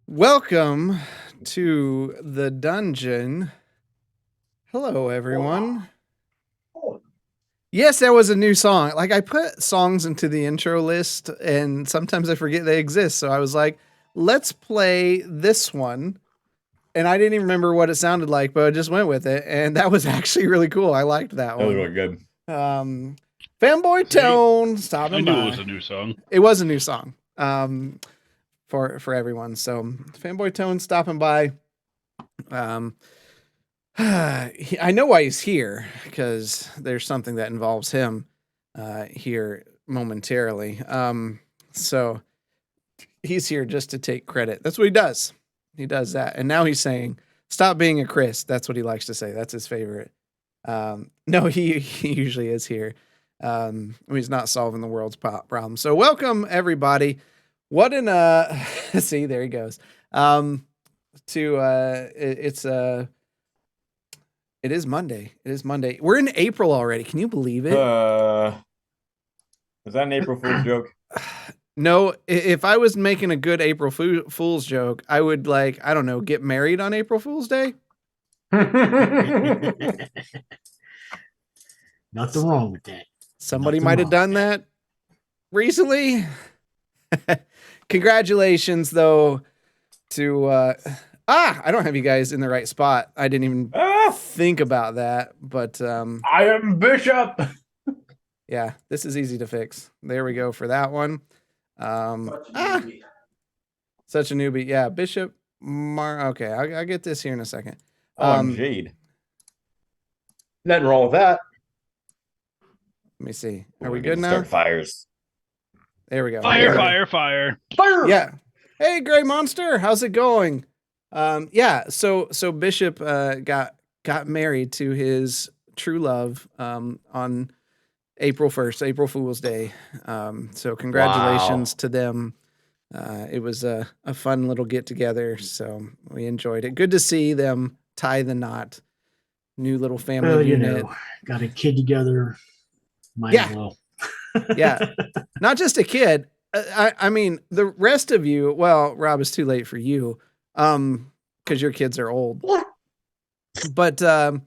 Welcome to the dungeon. Hello, everyone. Yes, that was a new song. Like, I put songs into the intro list, and sometimes I forget they exist. So I was like, let's play this one. And I didn't even remember what it sounded like, but I just went with it. And that was actually really cool. I liked that That was one. really good. Fanboy Tone, stopping I knew by. it was a new song. It was a new song for everyone. So, Fanboy Tone stopping by. I know why he's here because there's something that involves him here momentarily. So he's here just to take credit. That's what he does. He does that. And now he's saying, stop being a Chris. That's what he likes to say. That's his favorite. No, he usually is here. He's not solving the world's problem. So welcome everybody. What an see, there he goes. It is Monday. It is Monday. We're in April already. Can you believe it? Was that an April Fool's joke? No, if I was making a good April Fool's joke, I would I don't know, get married on April Fool's Day. Nothing wrong with that. Somebody might have done that recently. Congratulations, though, to I don't have you guys in the right spot. I didn't even think about that, but I am Bishop. Yeah, this is easy to fix. There we go for that one. Such a newbie. Yeah, Bishop Okay, I'll get this here in a second. I'm Jade. Nothing wrong with that. Let me see. Are we good now? Start fires. There we go. Fire. Yeah. Hey, Gray Monster, how's it going? Yeah. So Bishop got married to his true love on April 1st, April Fool's Day. So congratulations to them. It was a fun little get together, so we enjoyed it. Good to see them tie the knot. New little family unit. Got a kid together. Might as well. Yeah. Not just a kid. I mean, the rest of you, well, Rob, it's too late for you because your kids are old. But the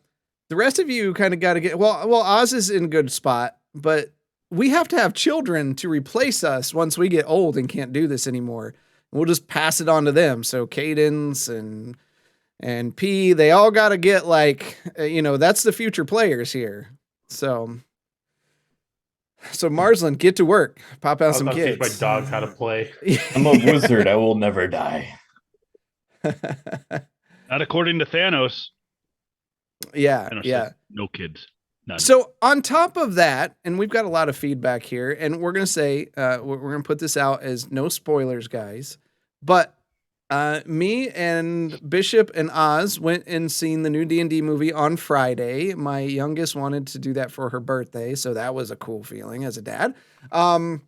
rest of you kind of got to get, well, Oz is in a good spot, but we have to have children to replace us once we get old and can't do this anymore. We'll just pass it on to them. So Cadence and P, they all got to get that's the future players here. So Marsland, get to work. Pop out some kids. Teach my dogs how to play. I'm a wizard. I will never die. Not according to Thanos. Yeah, Thanos yeah. said, no kids. None. So on top of that, and we've got a lot of feedback here, and we're going to say, we're going to put this out as no spoilers, guys. But me and Bishop and Oz went and seen the new D&D movie on Friday. My youngest wanted to do that for her birthday, so that was a cool feeling as a dad. And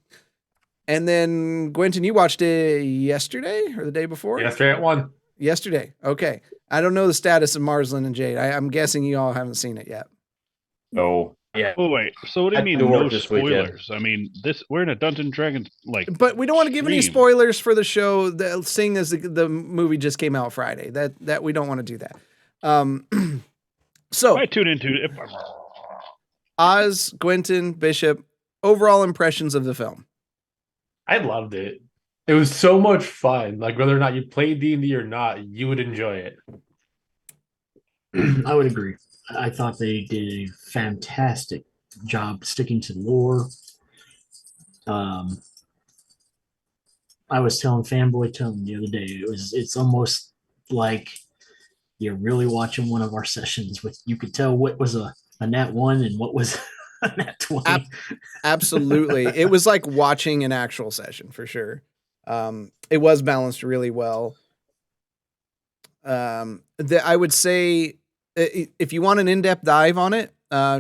then, Gwenton, you watched it yesterday or the day before? Yesterday at 1. Yesterday. Okay. I don't know the status of Marsland and Jade. I'm guessing you all haven't seen it yet. No. Yeah. Oh wait. So what do you mean no spoilers? I mean, we're in a Dungeons and Dragons But we don't want to give any spoilers for the show, seeing as the movie just came out Friday. That we don't want to do that. So I tune into it. Oz, Gwenton, Bishop, overall impressions of the film. I loved it. It was so much fun. Like whether or not you played D&D or not, you would enjoy it. I would agree. I thought they did a fantastic job sticking to the lore. I was telling Fanboy Tone the other day, it's almost like you're really watching one of our sessions with, you could tell what was a nat 1 and what was a nat 20. Absolutely. It was like watching an actual session for sure. It was balanced really well. I would say, if you want an in-depth dive on it,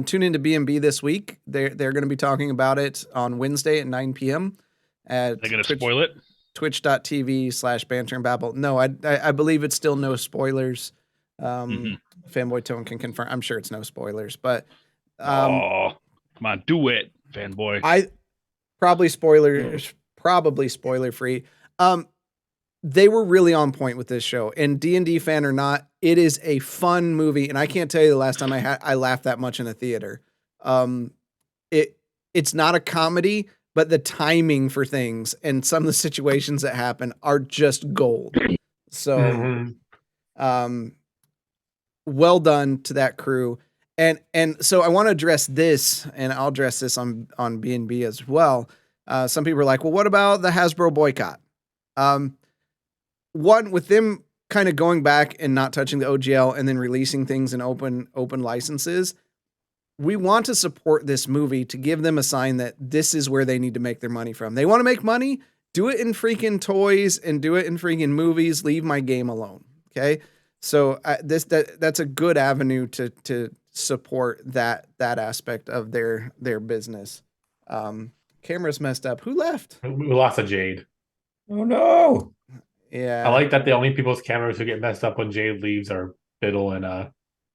tune into B&B this week. They're going to be talking about it on Wednesday at 9 p.m. They're going to spoil it? Twitch.tv/banter and babble. No, I believe it's still no spoilers. Fanboy Tone can confirm. I'm sure it's no spoilers, but come on, do it, fanboy. probably spoiler free. they were really on point with this show. And D&D fan or not, it is a fun movie. And I can't tell you the last time I laughed that much in a theater. It's not a comedy, but the timing for things and some of the situations that happen are just gold. So, well done to that crew. And so I want to address this, and I'll address this on B&B as well. Some people are like, well, what about the Hasbro boycott? One, with them kind of going back and not touching the OGL and then releasing things in open licenses, we want to support this movie to give them a sign that this is where they need to make their money from. They want to make money, do it in freaking toys and do it in freaking movies. Leave my game alone. Okay. So that's a good avenue to support that aspect of their business. Camera's messed up. Who left? We lost a Jade. Oh no. Yeah. I like that the only people's cameras who get messed up when Jade leaves are Biddle and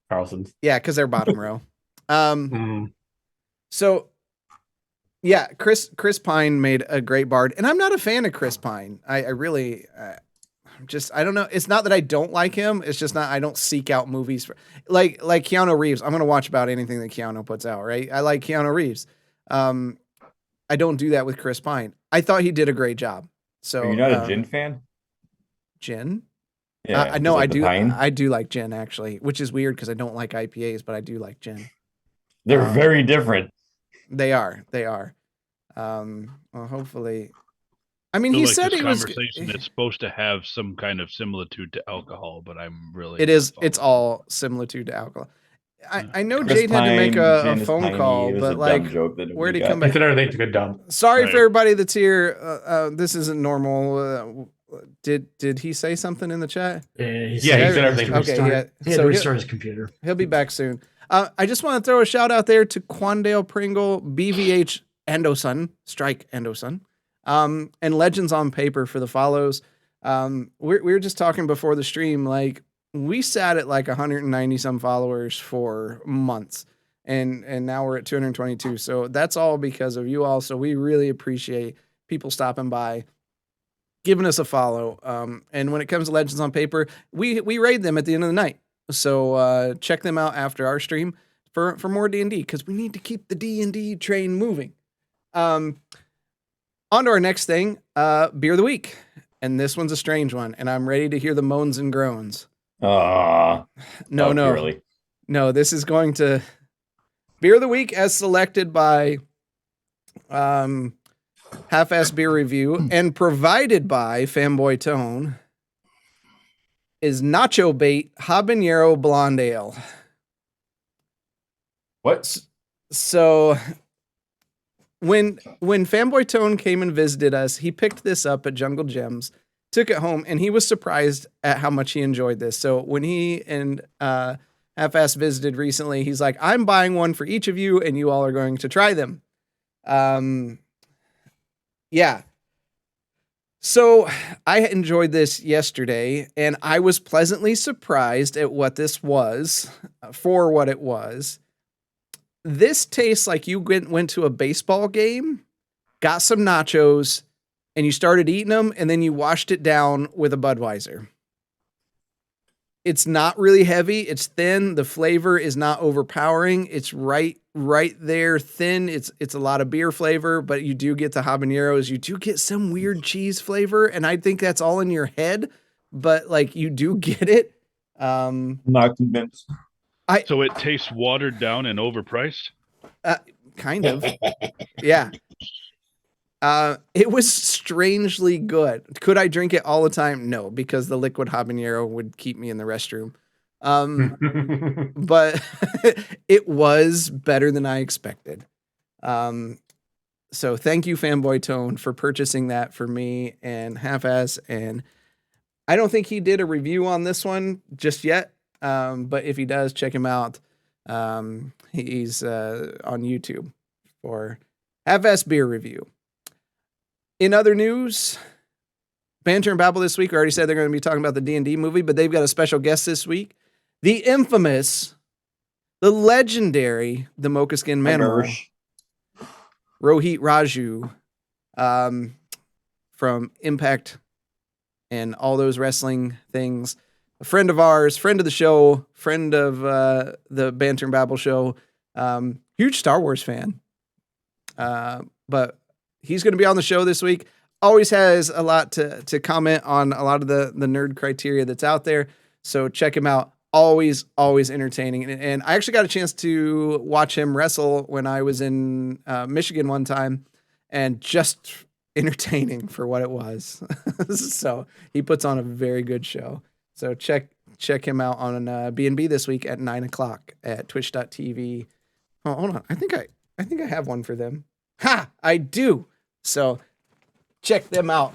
Carlson's. Yeah, because they're bottom row. So yeah, Chris Pine made a great bard, and I'm not a fan of Chris Pine. I really I don't know. It's not that I don't like him. It's just not, I don't seek out movies for like Keanu Reeves. I'm going to watch about anything that Keanu puts out, right? I like Keanu Reeves. I don't do that with Chris Pine. I thought he did a great job. So are you not a gin fan? Gin? Yeah. No, like I do like gin actually, which is weird because I don't like IPAs, but I do like gin. They're very different. They are. Well, hopefully. I mean, he said he was. It's supposed to have some kind of similitude to alcohol, but I'm really. It is. It's all similitude to alcohol. I know Chris Jade had to make a phone call, but like, where'd he come back? Everything's a good dump. Sorry for everybody that's here. This isn't normal. Did he say something in the chat? Yeah, he said everything. Okay, he had to restart his computer. He'll be back soon. I just want to throw a shout out there to Quandale Pringle, BVH Endosun, Strike Endosun, and Legends on Paper for the follows. We were just talking before the stream, like we sat at like 190 some followers for months, and now we're at 222. So that's all because of you all. So we really appreciate people stopping by, giving us a follow. And when it comes to Legends on Paper, we raid them at the end of the night. So check them out after our stream for more D&D, because we need to keep the D&D train moving. On to our next thing, Beer of the Week. And this one's a strange one, and I'm ready to hear the moans and groans. No, really. No, this is going to Beer of the Week as selected by Half-Ass Beer Review and provided by Fanboy Tone is Nacho Bait Habanero Blonde Ale. What? So when Fanboy Tone came and visited us, he picked this up at Jungle Gems, took it home, and he was surprised at how much he enjoyed this. So when he and Half-Ass visited recently, he's like, I'm buying one for each of you, and you all are going to try them. Yeah. So I enjoyed this yesterday, and I was pleasantly surprised at what this was, for what it was. This tastes like you went to a baseball game, got some nachos, and you started eating them, and then you washed it down with a Budweiser. It's not really heavy. It's thin. The flavor is not overpowering. It's right there, thin. It's a lot of beer flavor, but you do get the habaneros. You do get some weird cheese flavor, and I think that's all in your head, but like you do get it. Not convinced. So it tastes watered down and overpriced? Kind of. Yeah. It was strangely good. Could I drink it all the time? No, because the liquid habanero would keep me in the restroom. But it was better than I expected. So thank you, Fanboy Tone, for purchasing that for me and Half-Ass. And I don't think he did a review on this one just yet. But if he does, check him out. He's on YouTube for Half-Ass Beer Review. In other news, Banter and Babble this week already said they're going to be talking about the D&D movie, but they've got a special guest this week. The infamous, the legendary, the Mocha Skin Manimal, Rohit Raju, from Impact and all those wrestling things. A friend of ours, friend of the show, friend of the Banter and Babble show, huge Star Wars fan. But he's going to be on the show this week. Always has a lot to comment on a lot of the nerd criteria that's out there. So check him out. Always entertaining. And I actually got a chance to watch him wrestle when I was in Michigan one time, and just entertaining for what it was. So he puts on a very good show. So check him out on B&B this week at 9:00 at twitch.tv. Oh, hold on. I think I have one for them. Ha! I do. So check them out.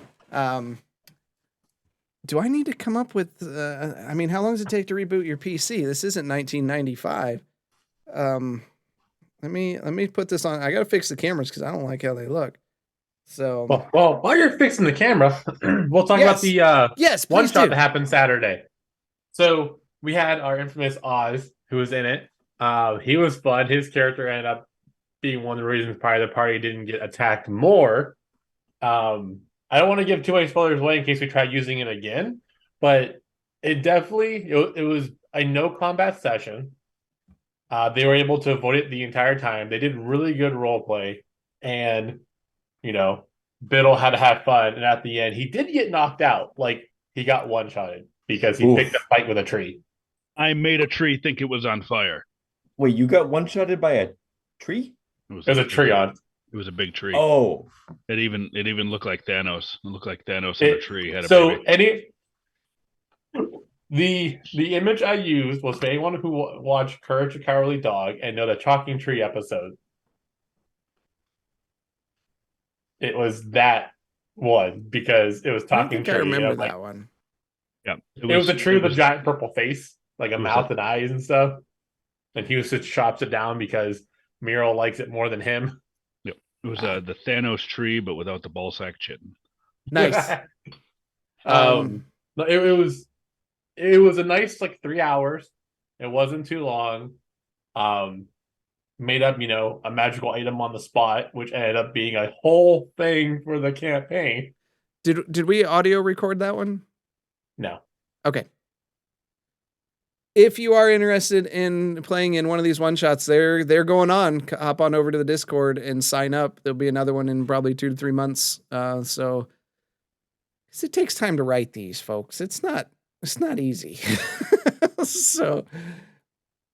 Do I need to come up with, how long does it take to reboot your PC? This isn't 1995. Let me put this on. I got to fix the cameras because I don't like how they look. So, well, while you're fixing the camera, we'll talk about the one shot that happened Saturday. So we had our infamous Oz, who was in it. He was fun. His character ended up being one of the reasons probably the party didn't get attacked more. I don't want to give too many spoilers away in case we try using it again, but it was a no combat session. They were able to avoid it the entire time. They did really good role play, and Biddle had to have fun. And at the end, he did get knocked out. Like, he got one-shotted because he picked a fight with a tree. I made a tree think it was on fire. Wait, you got one-shotted by a tree? It was a tree on. It was a big tree. Oh, it even looked like Thanos. It looked like Thanos in a tree. Had a baby. The image I used was for anyone who watched Courage the Cowardly Dog and know the Talking Tree episode. It was that one because it was Talking Tree. I remember that one. Yeah, it was a tree with a giant purple face, like a mouth and eyes and stuff. And he just chops it down because Miro likes it more than him. It was the Thanos tree, but without the ballsack chitin. Nice. It was a nice 3 hours. It wasn't too long. Made up, a magical item on the spot, which ended up being a whole thing for the campaign. Did we audio record that one? No. Okay. If you are interested in playing in one of these one-shots, they're going on. Hop on over to the Discord and sign up. There'll be another one in probably 2 to 3 months. So, because it takes time to write these, folks. It's not easy. So,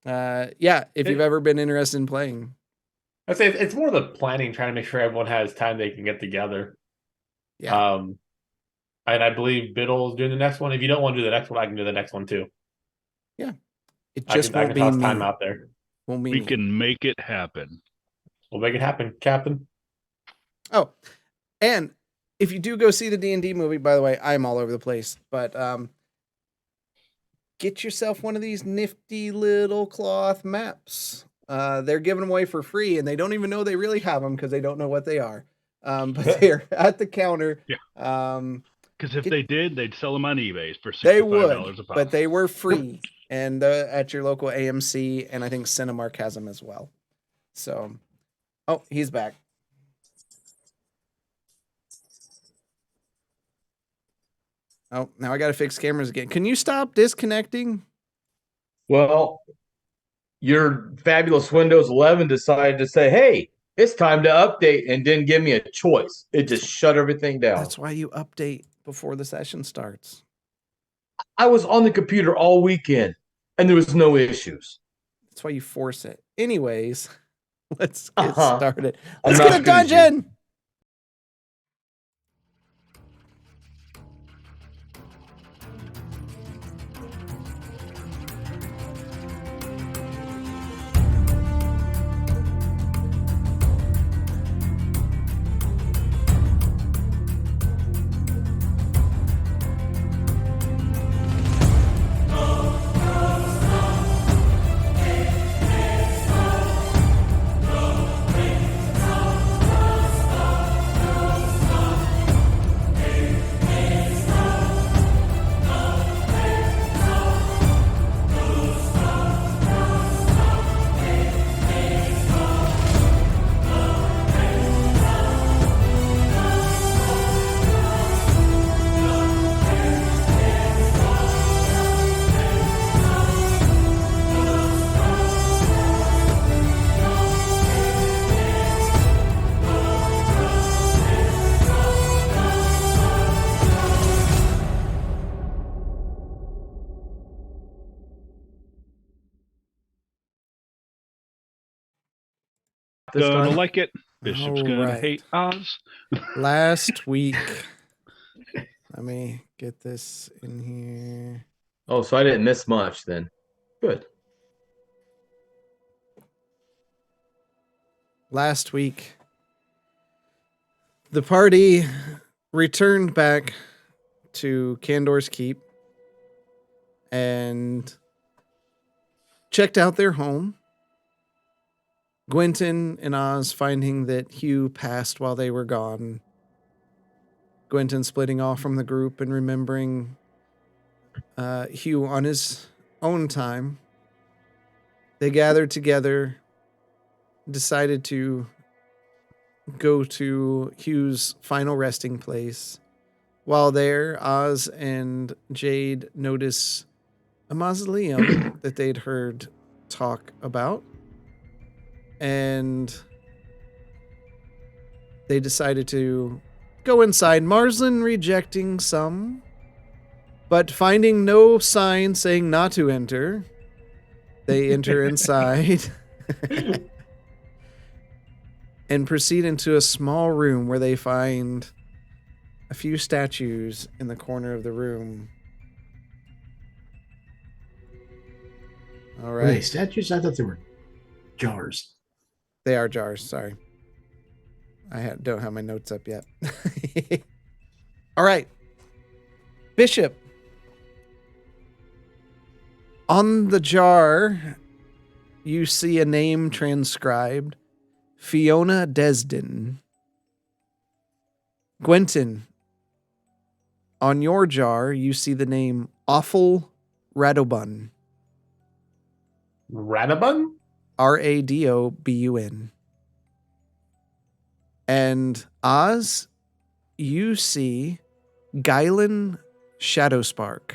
if you've ever been interested in playing. I'd say it's more the planning, trying to make sure everyone has time they can get together. Yeah. And I believe Biddle's doing the next one. If you don't want to do the next one, I can do the next one too. Yeah. It just won't be toss me. time out there. We can make it happen. We'll make it happen, Captain. Oh, and if you do go see the D&D movie, by the way, I'm all over the place, but get yourself one of these nifty little cloth maps. They're giving them away for free, and they don't even know they really have them because they don't know what they are. But they're at the counter. Yeah. Because if they did, they'd sell them on eBay for $65 they would, a pop. but they were free. And at your local AMC, and I think Cinemark has them as well. So, oh, he's back. Oh, now I got to fix cameras again. Can you stop disconnecting? Well, your fabulous Windows 11 decided to say, hey, it's time to update, and didn't give me a choice. It just shut everything down. That's why you update before the session starts. I was on the computer all weekend, and there was no issues. That's why you force it. Anyways, let's get started. I'm Let's not get a as good as you. dungeon. this gonna time? like it. Bishop's gonna hate Oz. Last week. Let me get this in here. Oh, so I didn't miss much then. Good. Last week, the party returned back to Candor's Keep and checked out their home. Gwynton and Oz finding that Hugh passed while they were gone. Gwynton splitting off from the group and remembering Hugh on his own time. They gathered together, decided to go to Hugh's final resting place. While there, Oz and Jade notice a mausoleum that they'd heard talk about. And they decided to go inside. Marsland rejecting some, but finding no sign saying not to enter, they enter inside and proceed into a small room where they find a few statues in the corner of the room. All right. Were they statues? I thought they were jars. They are jars. Sorry. Don't have my notes up yet. All right. Bishop. On the jar, you see a name transcribed. Fiona Desden. Gwynton. On your jar, you see the name Awful Radobun. Radobun? Radobun. And Oz, you see Guylan Shadowspark.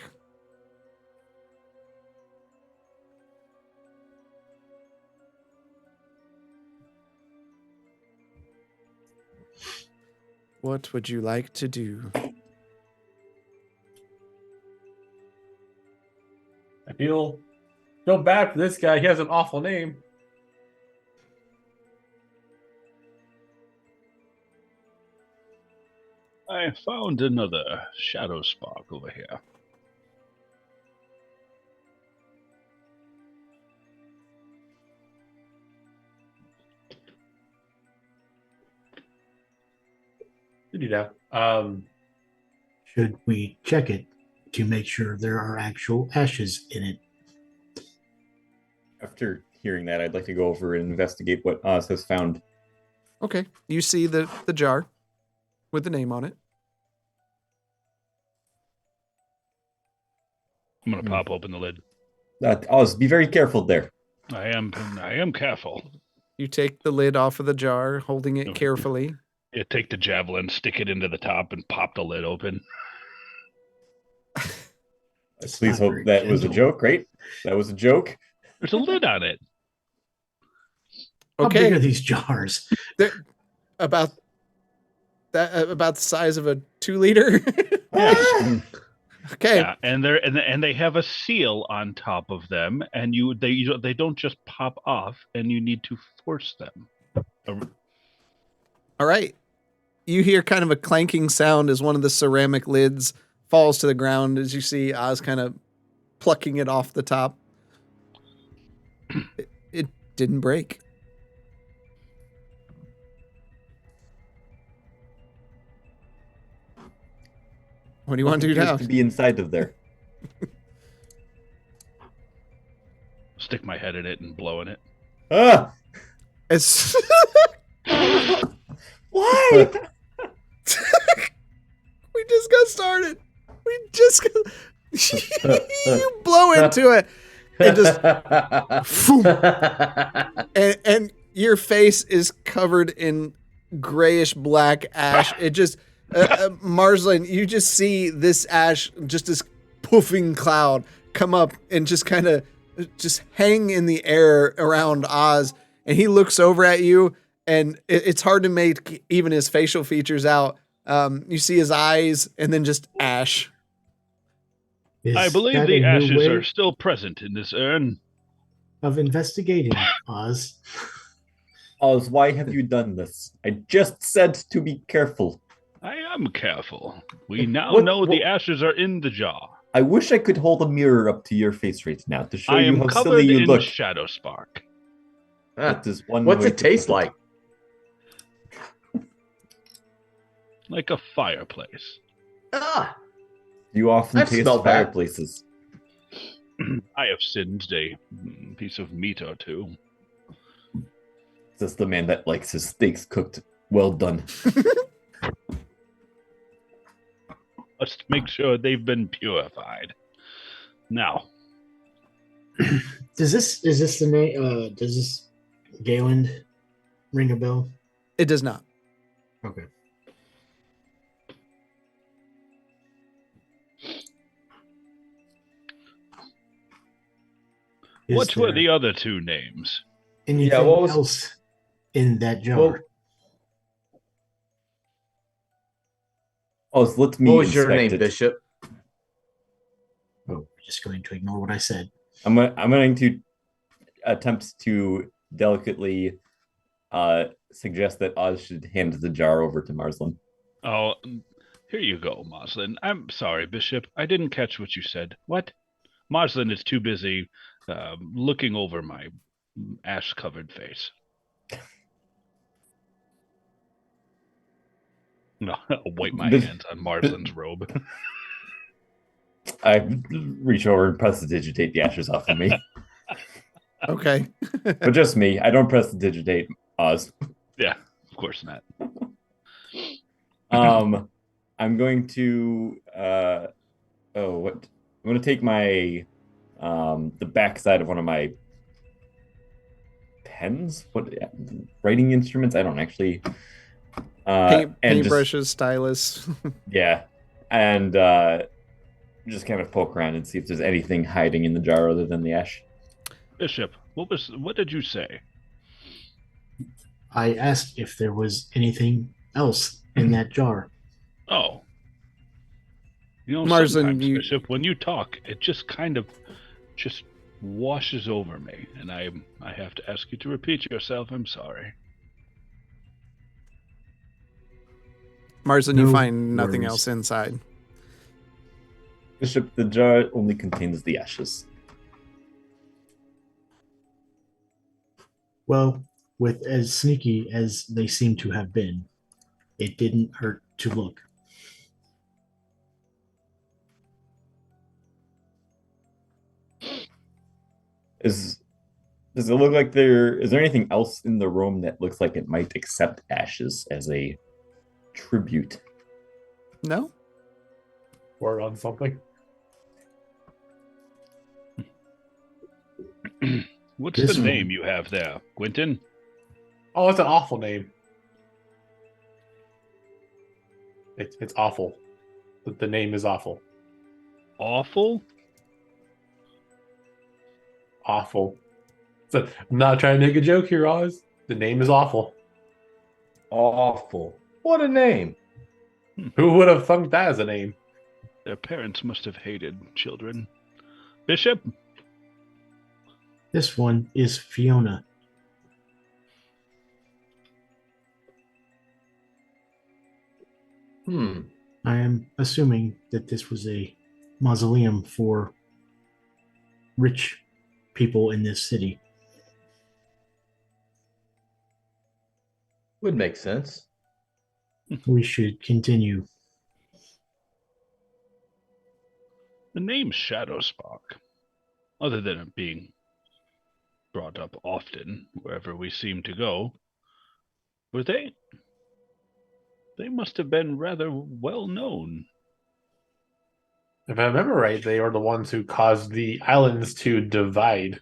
What would you like to do? I feel bad for this guy. He has an awful name. I found another Shadowspark over here. You do that. Should we check it to make sure there are actual ashes in it? After hearing that, I'd like to go over and investigate what Oz has found. Okay. You see the jar with the name on it. I'm gonna pop open the lid. Oz, be very careful there. I am careful. You take the lid off of the jar, holding it carefully. Yeah, take the javelin, stick it into the top, and pop the lid open. Please hope that was a joke, right? That was a joke. There's a lid on it. Okay. How big are these jars? They're about the size of a 2-liter. Yeah. Okay. Yeah, and they have a seal on top of them, and they don't just pop off, and you need to force them. All right. You hear kind of a clanking sound as one of the ceramic lids falls to the ground as you see Oz kind of plucking it off the top. It didn't break. What do you want to do now? To be inside of there. Stick my head in it and blow in it. Ah! It's Why? We just got started. We just got... You blow into it and just and your face is covered in grayish black ash. It just Marsland, you just see this ash, just this poofing cloud come up and just kind of just hang in the air around Oz, and he looks over at you, and it's hard to make even his facial features out. You see his eyes and then just ash. I believe the ashes are still present in this urn. Of investigating, Oz. Oz, why have you done this? I just said to be careful. I am careful. We now know the ashes are in the jar. I wish I could hold a mirror up to your face right now to show you how silly you look. I am covered in Shadowspark. That is one What's way it taste like? Like a fireplace. Ah. You often taste fireplaces. I have singed a piece of meat or two. This is the man that likes his steaks cooked well done. Let's make sure they've been purified. Now, is this the name? Does this Galen ring a bell? It does not. Okay. What were the other two names? Anything else in that jar? What was your name, Bishop? Oh, just going to ignore what I said. I'm going to attempt to delicately suggest that Oz should hand the jar over to Marslin. Oh, here you go, Marslin. I'm sorry, Bishop. I didn't catch what you said. What? Marslin is too busy looking over my ash-covered face. No, I'll wipe my hands on Marslin's robe. I reach over and prestidigitate the ashes off of me. Okay. But just me. I don't prestidigitate Oz. Yeah, of course not. I'm going to I'm going to take my the backside of one of my pens, writing instruments. I don't actually. Paintbrushes, stylus. Yeah, and just kind of poke around and see if there's anything hiding in the jar other than the ash. Bishop, what did you say? I asked if there was anything else in that jar. Oh. You know, Marslin, Bishop, when you talk, it just kind of just washes over me, and I have to ask you to repeat yourself. I'm sorry. Marslin, you find nothing else inside. Bishop, the jar only contains the ashes. Well, with as sneaky as they seem to have been, it didn't hurt to look. Does it look like is there anything else in the room that looks like it might accept ashes as a tribute? No. Or on something. What's the name you have there, Quentin? Oh, it's an awful name. It's awful. The name is awful. Awful? Awful. So, I'm not trying to make a joke here, Oz. The name is awful. Awful. What a name. Who would have thunk that as a name? Their parents must have hated children. Bishop? This one is Fiona. I am assuming that this was a mausoleum for rich people in this city. Would make sense. We should continue. The name Shadowspark, other than it being brought up often wherever we seem to go, were they must have been rather well known. If I remember right, they are the ones who caused the islands to divide.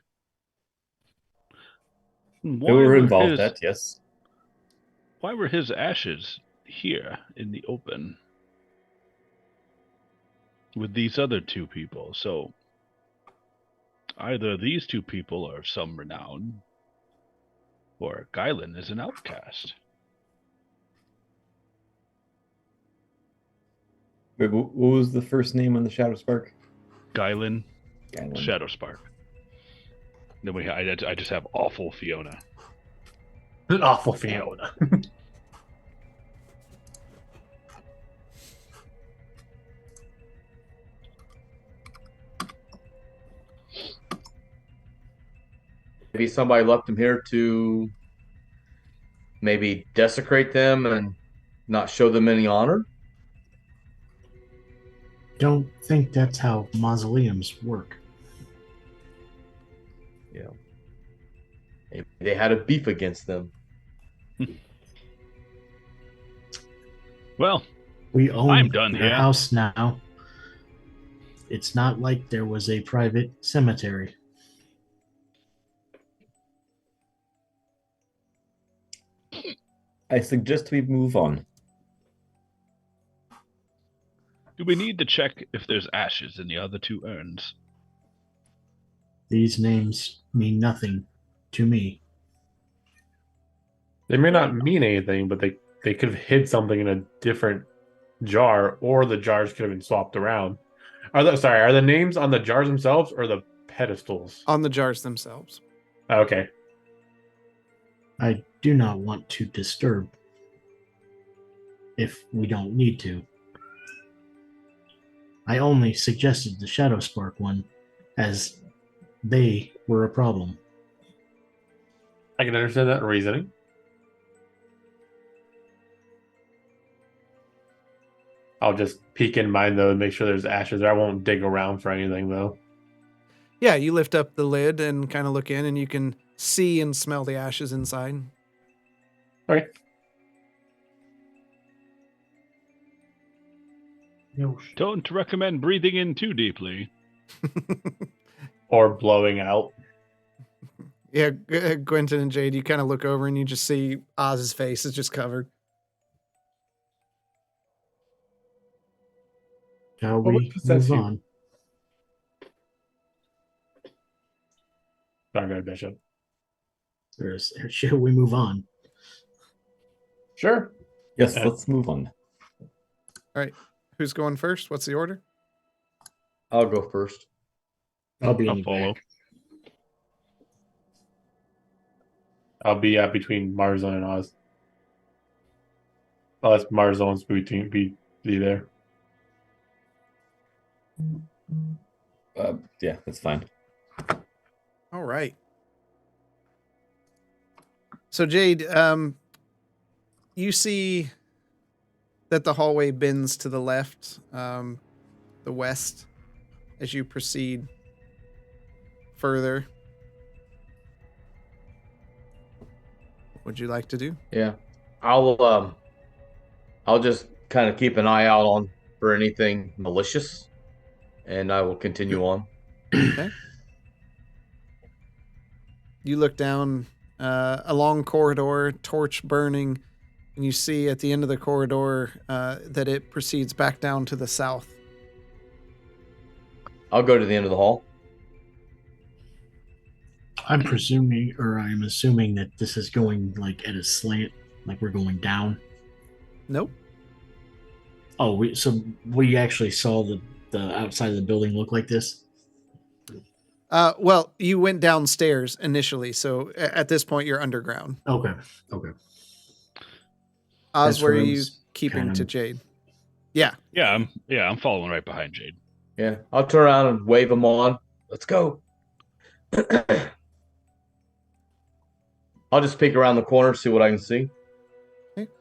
They were involved in that, yes. Why were his ashes here in the open with these other two people? So either these two people are of some renown, or Guylan is an outcast. Wait, what was the first name on the Shadowspark? Guylan. Shadowspark. Then I just have awful Fiona. An awful Fiona. Maybe somebody left them here to maybe desecrate them and not show them any honor. Don't think that's how mausoleums work. Yeah. Maybe they had a beef against them. Well, We own I'm done their here. house now. It's not like there was a private cemetery. I suggest we move on. Do we need to check if there's ashes in the other 2 urns? These names mean nothing to me. They may not mean anything, but they could have hid something in a different jar, or the jars could have been swapped around. Are the names on the jars themselves or the pedestals? On the jars themselves. Okay. I do not want to disturb if we don't need to. I only suggested the Shadowspark one as they were a problem. I can understand that reasoning. I'll just peek in mine, though, and make sure there's ashes there. I won't dig around for anything, though. Yeah, you lift up the lid and kind of look in, and you can see and smell the ashes inside. Okay. Don't recommend breathing in too deeply. Or blowing out. Yeah, Quentin and Jade, you kind of look over and you just see Oz's face is just covered. Shall we move on? Sorry, Bishop. Shall we move on? Sure. Yes, let's move on. All right. Who's going first? What's the order? I'll go first. I'll follow. I'll be between Marzone and Oz. Unless Marzone's be there. Yeah, that's fine. All right. So Jade, you see that the hallway bends to the left, the west, as you proceed further. What would you like to do? Yeah, I'll just kind of keep an eye out on for anything malicious, and I will continue on. Okay. You look down a long corridor, torch burning, and you see at the end of the corridor that it proceeds back down to the south. I'll go to the end of the hall. I'm assuming that this is going like at a slant, like we're going down. Nope. Oh, we actually saw the outside of the building look like this? Well, you went downstairs initially, so at this point you're underground. Okay. Oz, where are you keeping to Jade? Yeah. Yeah, I'm following right behind Jade. Yeah, I'll turn around and wave them on. Let's go. I'll just peek around the corner, see what I can see. Okay.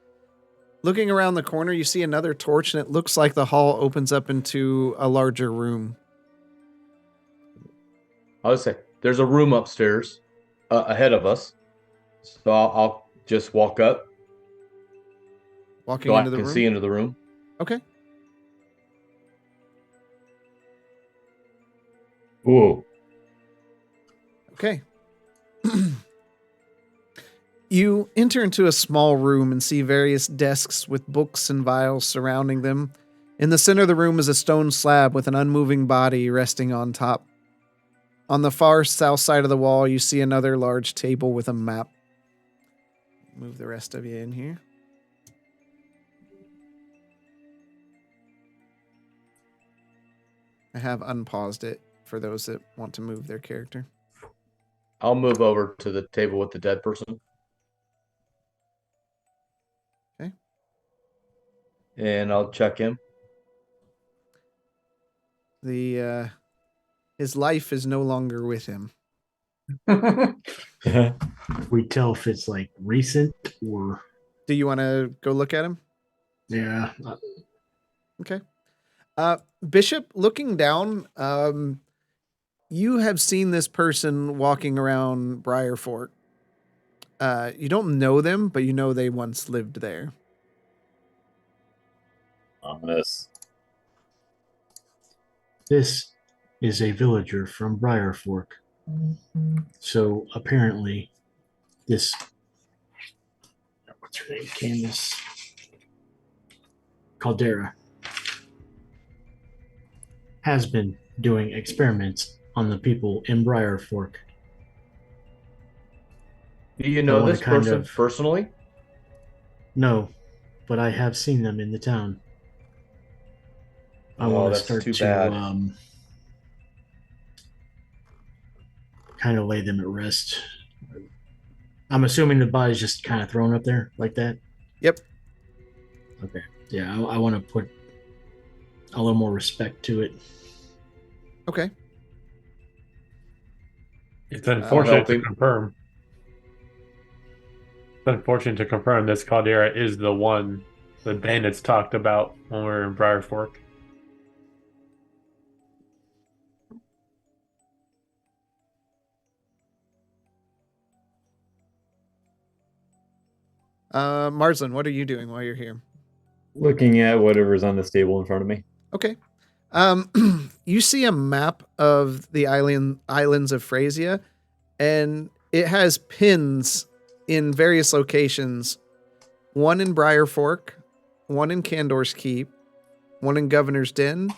Looking around the corner, you see another torch, and it looks like the hall opens up into a larger room. I'll just say, there's a room upstairs ahead of us. So I'll just walk up. Walking into the room? So I can see into the room. Okay. Whoa. Okay. You enter into a small room and see various desks with books and vials surrounding them. In the center of the room is a stone slab with an unmoving body resting on top. On the far south side of the wall, you see another large table with a map. Move the rest of you in here. I have unpaused it for those that want to move their character. I'll move over to the table with the dead person. and I'll check him. His life is no longer with him. We tell if it's like recent or. Do you want to go look at him? Yeah. Okay. Bishop, looking down, you have seen this person walking around Briar Fork. You don't know them, but you know they once lived there. Ominous. This is a villager from Briar Fork. So apparently, this. What's her name? Candace Caldera has been doing experiments on the people in Briar Fork. Do you know this person personally? No, but I have seen them in the town. I want to start to kind of lay them at rest. I'm assuming the body's just kind of thrown up there like that? Yep. Okay. Yeah, I want to put a little more respect to it. Okay. It's unfortunate to confirm. It's unfortunate to confirm this Caldera is the one the bandits talked about when we were in Briar Fork. Marsland, what are you doing while you're here? Looking at whatever's on this table in front of me. Okay. You see a map of the islands of Phrasia, and it has pins in various locations. One in Briar Fork, one in Candor's Keep, one in Governor's Den,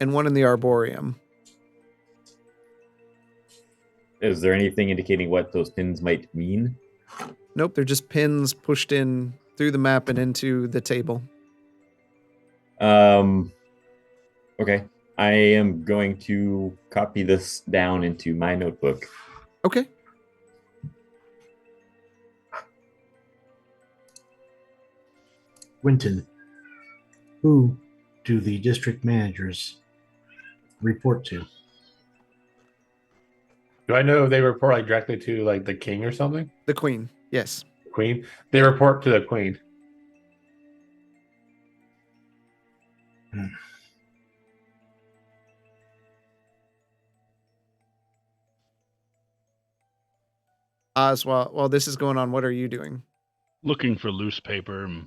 and one in the Arboreum. Is there anything indicating what those pins might mean? Nope, they're just pins pushed in through the map and into the table. Okay. I am going to copy this down into my notebook. Okay. Winton, who do the district managers report to? Do I know if they report like directly to like the king or something? The queen, yes. Queen? They report to the queen. Oz, while this is going on, what are you doing? Looking for loose paper and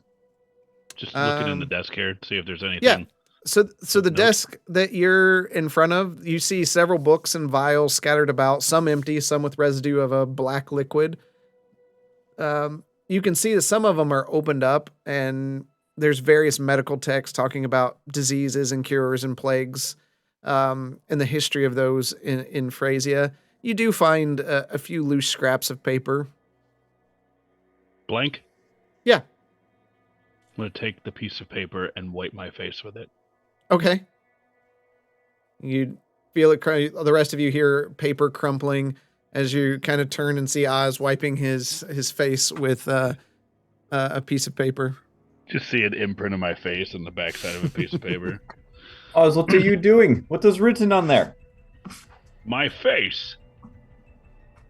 just looking in the desk here to see if there's anything. Yeah. So the desk that you're in front of, you see several books and vials scattered about, some empty, some with residue of a black liquid. You can see that some of them are opened up, and there's various medical texts talking about diseases and cures and plagues, and the history of those in Phrasia. You do find a few loose scraps of paper. Blank? Yeah. I'm going to take the piece of paper and wipe my face with it. Okay. You feel it. The rest of you hear paper crumpling as you kind of turn and see Oz wiping his face with a piece of paper. Just see an imprint of my face on the backside of a piece of paper. Oz, what are you doing? What is written on there? My face.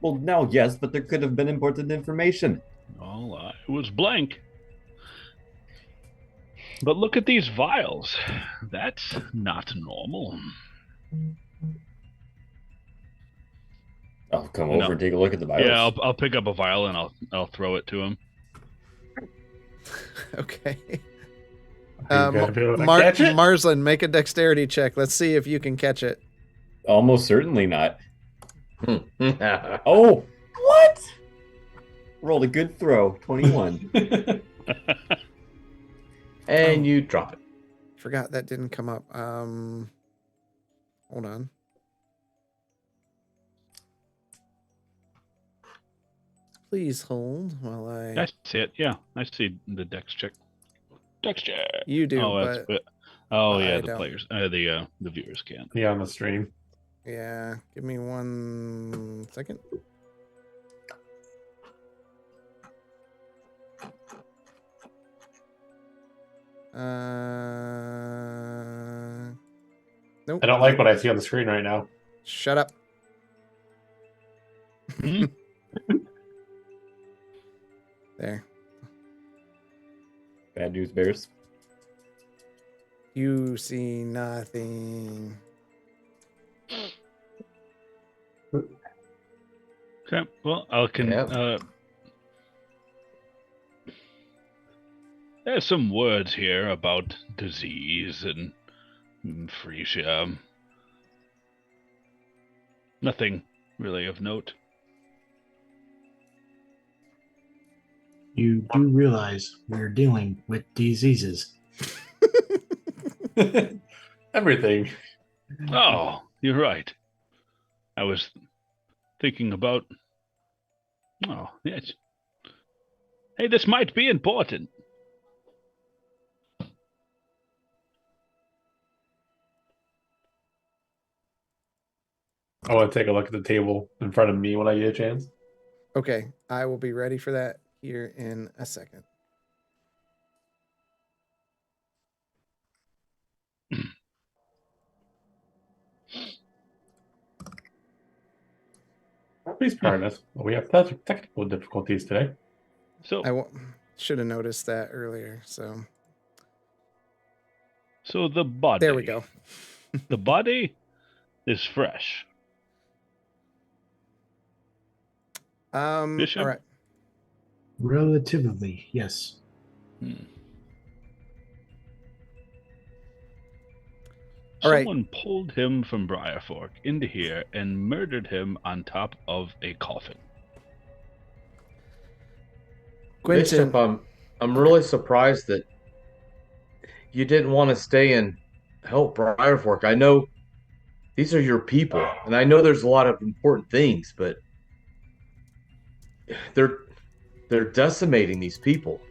Well, no, yes, but there could have been important information. Well, it was blank. But look at these vials. That's not normal. I'll come over and take a look at the vials. Yeah, I'll pick up a vial and I'll throw it to him. Okay. Catch it? Marsland, make a dexterity check. Let's see if you can catch it. Almost certainly not. Oh, what? Rolled a good throw, 21. And you drop it. Forgot that didn't come up. Hold on. Please hold while I see it. Yeah, I see the dex check. Dex check. You do. Oh, but the don't. players, the viewers can't. Yeah, on the stream. Yeah, give me 1 second. Nope. I don't like what I see on the screen right now. Shut up. There. Bad news bears. You see nothing. Okay, well, there's some words here about disease and freesia. Nothing really of note. You do realize we're dealing with diseases. Everything. Oh, you're right. I was thinking about... Oh, yes. Hey, this might be important. I want to take a look at the table in front of me when I get a chance. Okay, I will be ready for that here in a second. Please pardon us. We have technical difficulties today. So I should have noticed that earlier. So the body. There we go. The body is fresh. Bishop? All right. Relatively, yes. Someone pulled him from Briarfork into here and murdered him on top of a coffin. Bishop, I'm really surprised that you didn't want to stay and help Briarfork. I know these are your people, and I know there's a lot of important things, but they're decimating these people.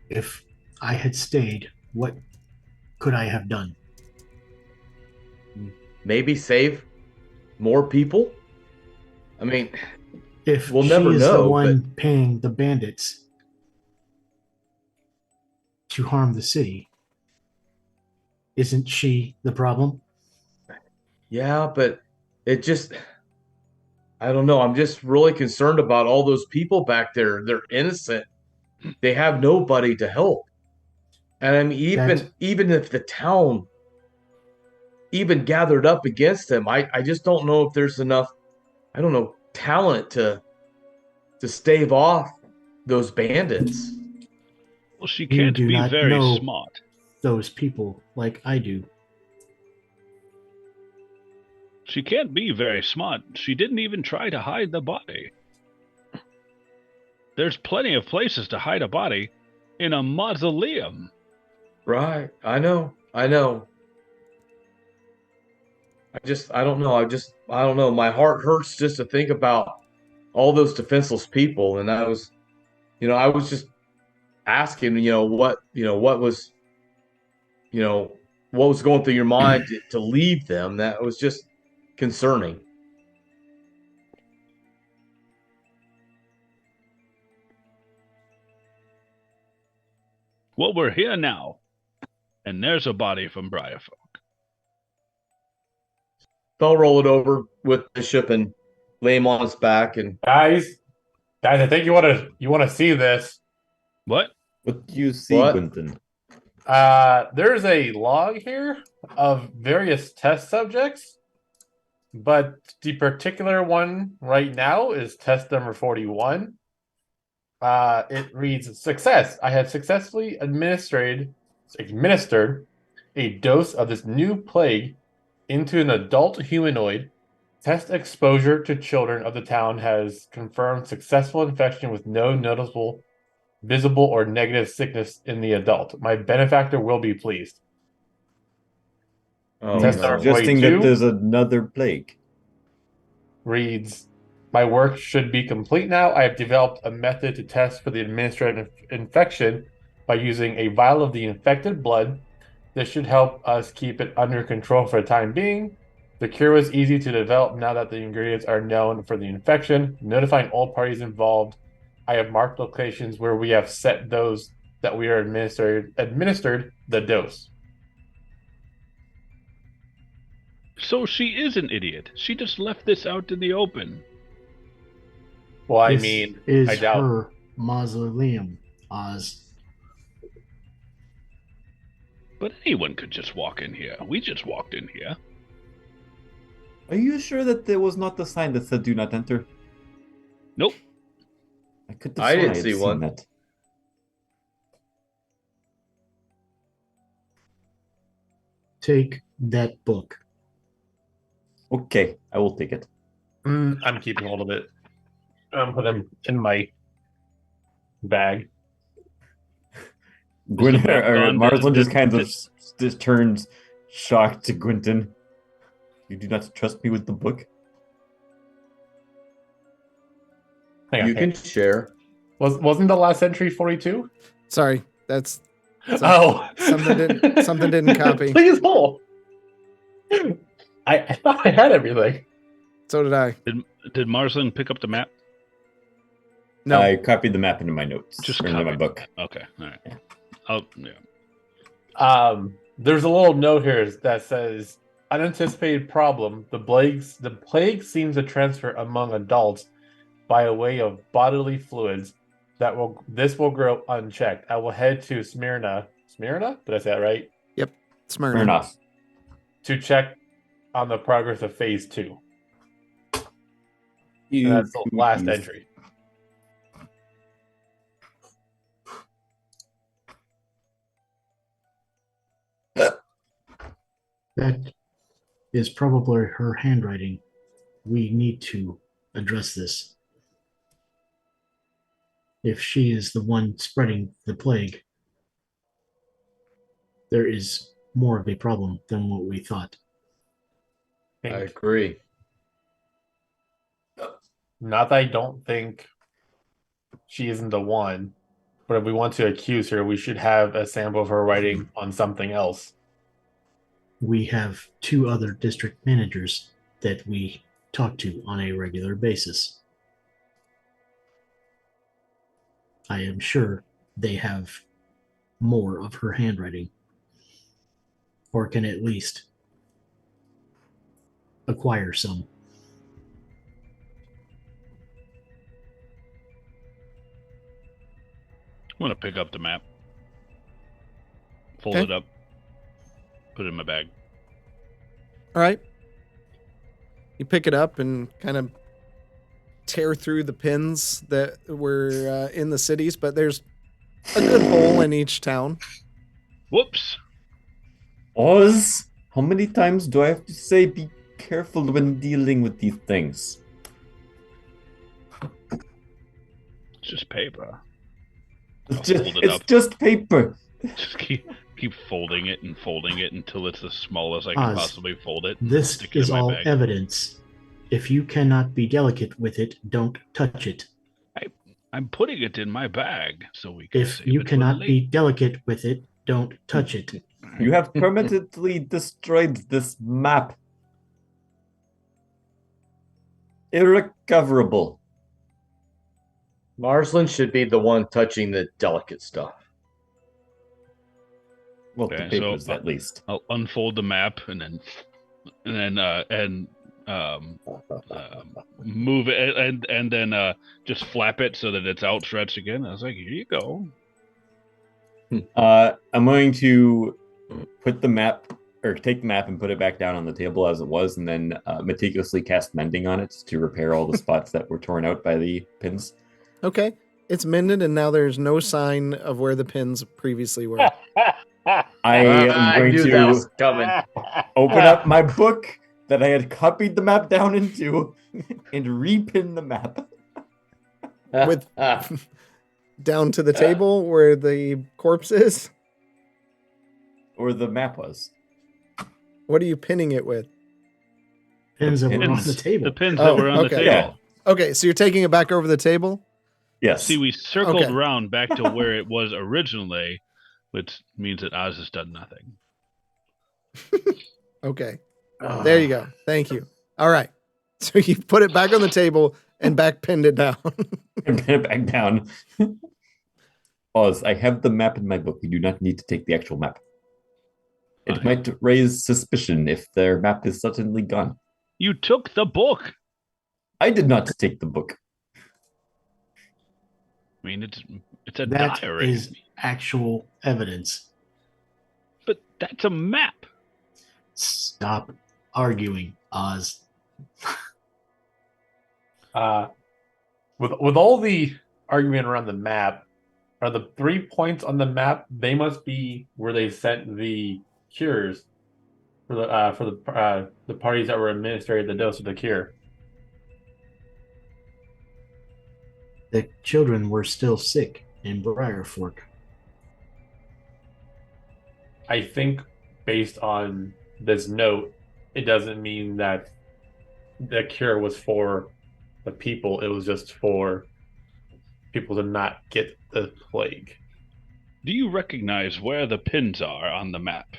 If I had stayed, what could I have done? Maybe save more people? I mean, if we'll she never is know, the one paying the bandits to harm the city, isn't she the problem? Yeah, but it just... I don't know. I'm just really concerned about all those people back there. They're innocent. They have nobody to help. And I mean, even if the town even gathered up against them, I just don't know if there's enough, I don't know, talent to stave off those bandits. Well, she can't be very smart. Those people like I do. She can't be very smart. She didn't even try to hide the body. There's plenty of places to hide a body in a mausoleum. Right. I know. I don't know. I don't know. My heart hurts just to think about all those defenseless people. And I was just asking, what was going through your mind to leave them. That was just concerning. Well, we're here now, and there's a body from Briarfork. They'll roll it over with Bishop and lay him on his back. And guys, I think you want to see this. What? What do you see, Quentin? There's a log here of various test subjects, but the particular one right now is test number 41. It reads, success. I have successfully administered a dose of this new plague into an adult humanoid. Test exposure to children of the town has confirmed successful infection with no noticeable, visible, or negative sickness in the adult. My benefactor will be pleased. Test number 42 suggesting that there's another plague. Reads, my work should be complete now. I have developed a method to test for the administrative infection by using a vial of the infected blood. This should help us keep it under control for the time being. The cure was easy to develop now that the ingredients are known for the infection. Notifying all parties involved I have marked locations where we have set those that we are administered the dose. So she is an idiot. She just left this out in the open. Well, I This mean, is I doubt. her mausoleum, Oz. But anyone could just walk in here. We just walked in here. Are you sure that there was not the sign that said "Do not enter"? Nope. I didn't see one. That. Take that book. Okay, I will take it. I'm keeping hold of it. Put them in my bag. Marsland just kind of just turns shocked to Gwynton. You do not trust me with the book? You can share. Wasn't the last entry 42? Sorry, that's something didn't copy. Please hold. I thought I had everything. So did I. Did Marsland pick up the map? No, I copied the map into my notes. Just into my book. Okay, all right. Yeah. There's a little note here that says unanticipated problem. The plague seems to transfer among adults by way of bodily fluids. This will grow unchecked. I will head to Smyrna. Smyrna? Did I say that right? Yep, Smyrna. To check on the progress of phase 2. That's the last entry. That is probably her handwriting. We need to address this. If she is the one spreading the plague, there is more of a problem than what we thought. I agree. Not that I don't think she isn't the one, but if we want to accuse her, we should have a sample of her writing on something else. We have 2 other district managers that we talk to on a regular basis. I am sure they have more of her handwriting, or can at least acquire some. I'm going to pick up the map, fold it up, put it in my bag. All right. You pick it up and kind of tear through the pins that were in the cities, but there's a good hole in each town. Whoops. Oz, how many times do I have to say be careful when dealing with these things? It's just paper. It's just paper. Just keep folding it until it's as small as I can possibly fold it. This is all evidence. If you cannot be delicate with it, don't touch it. I'm putting it in my bag so we can. If you cannot be delicate with it, don't touch it. You have permanently destroyed this map. Irrecoverable. Marsland should be the one touching the delicate stuff. Well, the papers, at least. I'll unfold the map and move it and then just flap it so that it's outstretched again. I was like, here you go. I'm going to put the map, or take the map and put it back down on the table as it was, and then meticulously cast mending on it to repair all the spots that were torn out by the pins. Okay. It's mended, and now there's no sign of where the pins previously were. I am going to open up my book that I had copied the map down into and repin the map. With down to the table where the corpse is? Or the map was. What are you pinning it with? Pins that were on the table. The pins that were on the table. Yeah. Okay, so you're taking it back over the table? Yes. See, we circled around back to where it was originally, which means that Oz has done nothing. Okay. There you go. Thank you. All right. So you put it back on the table, and pinned it down. And pin it back down. Oz, I have the map in my book. You do not need to take the actual map. It might raise suspicion if their map is suddenly gone. You took the book. I did not take the book. I mean, it's a that diary. That is actual evidence. But that's a map. Stop arguing, Oz. With all the argument around the map, are the 3 points on the map? They must be where they sent the cures for the parties that were administered the dose of the cure. The children were still sick in Briarfork. I think based on this note, it doesn't mean that the cure was for the people. It was just for people to not get the plague. Do you recognize where the pins are on the map?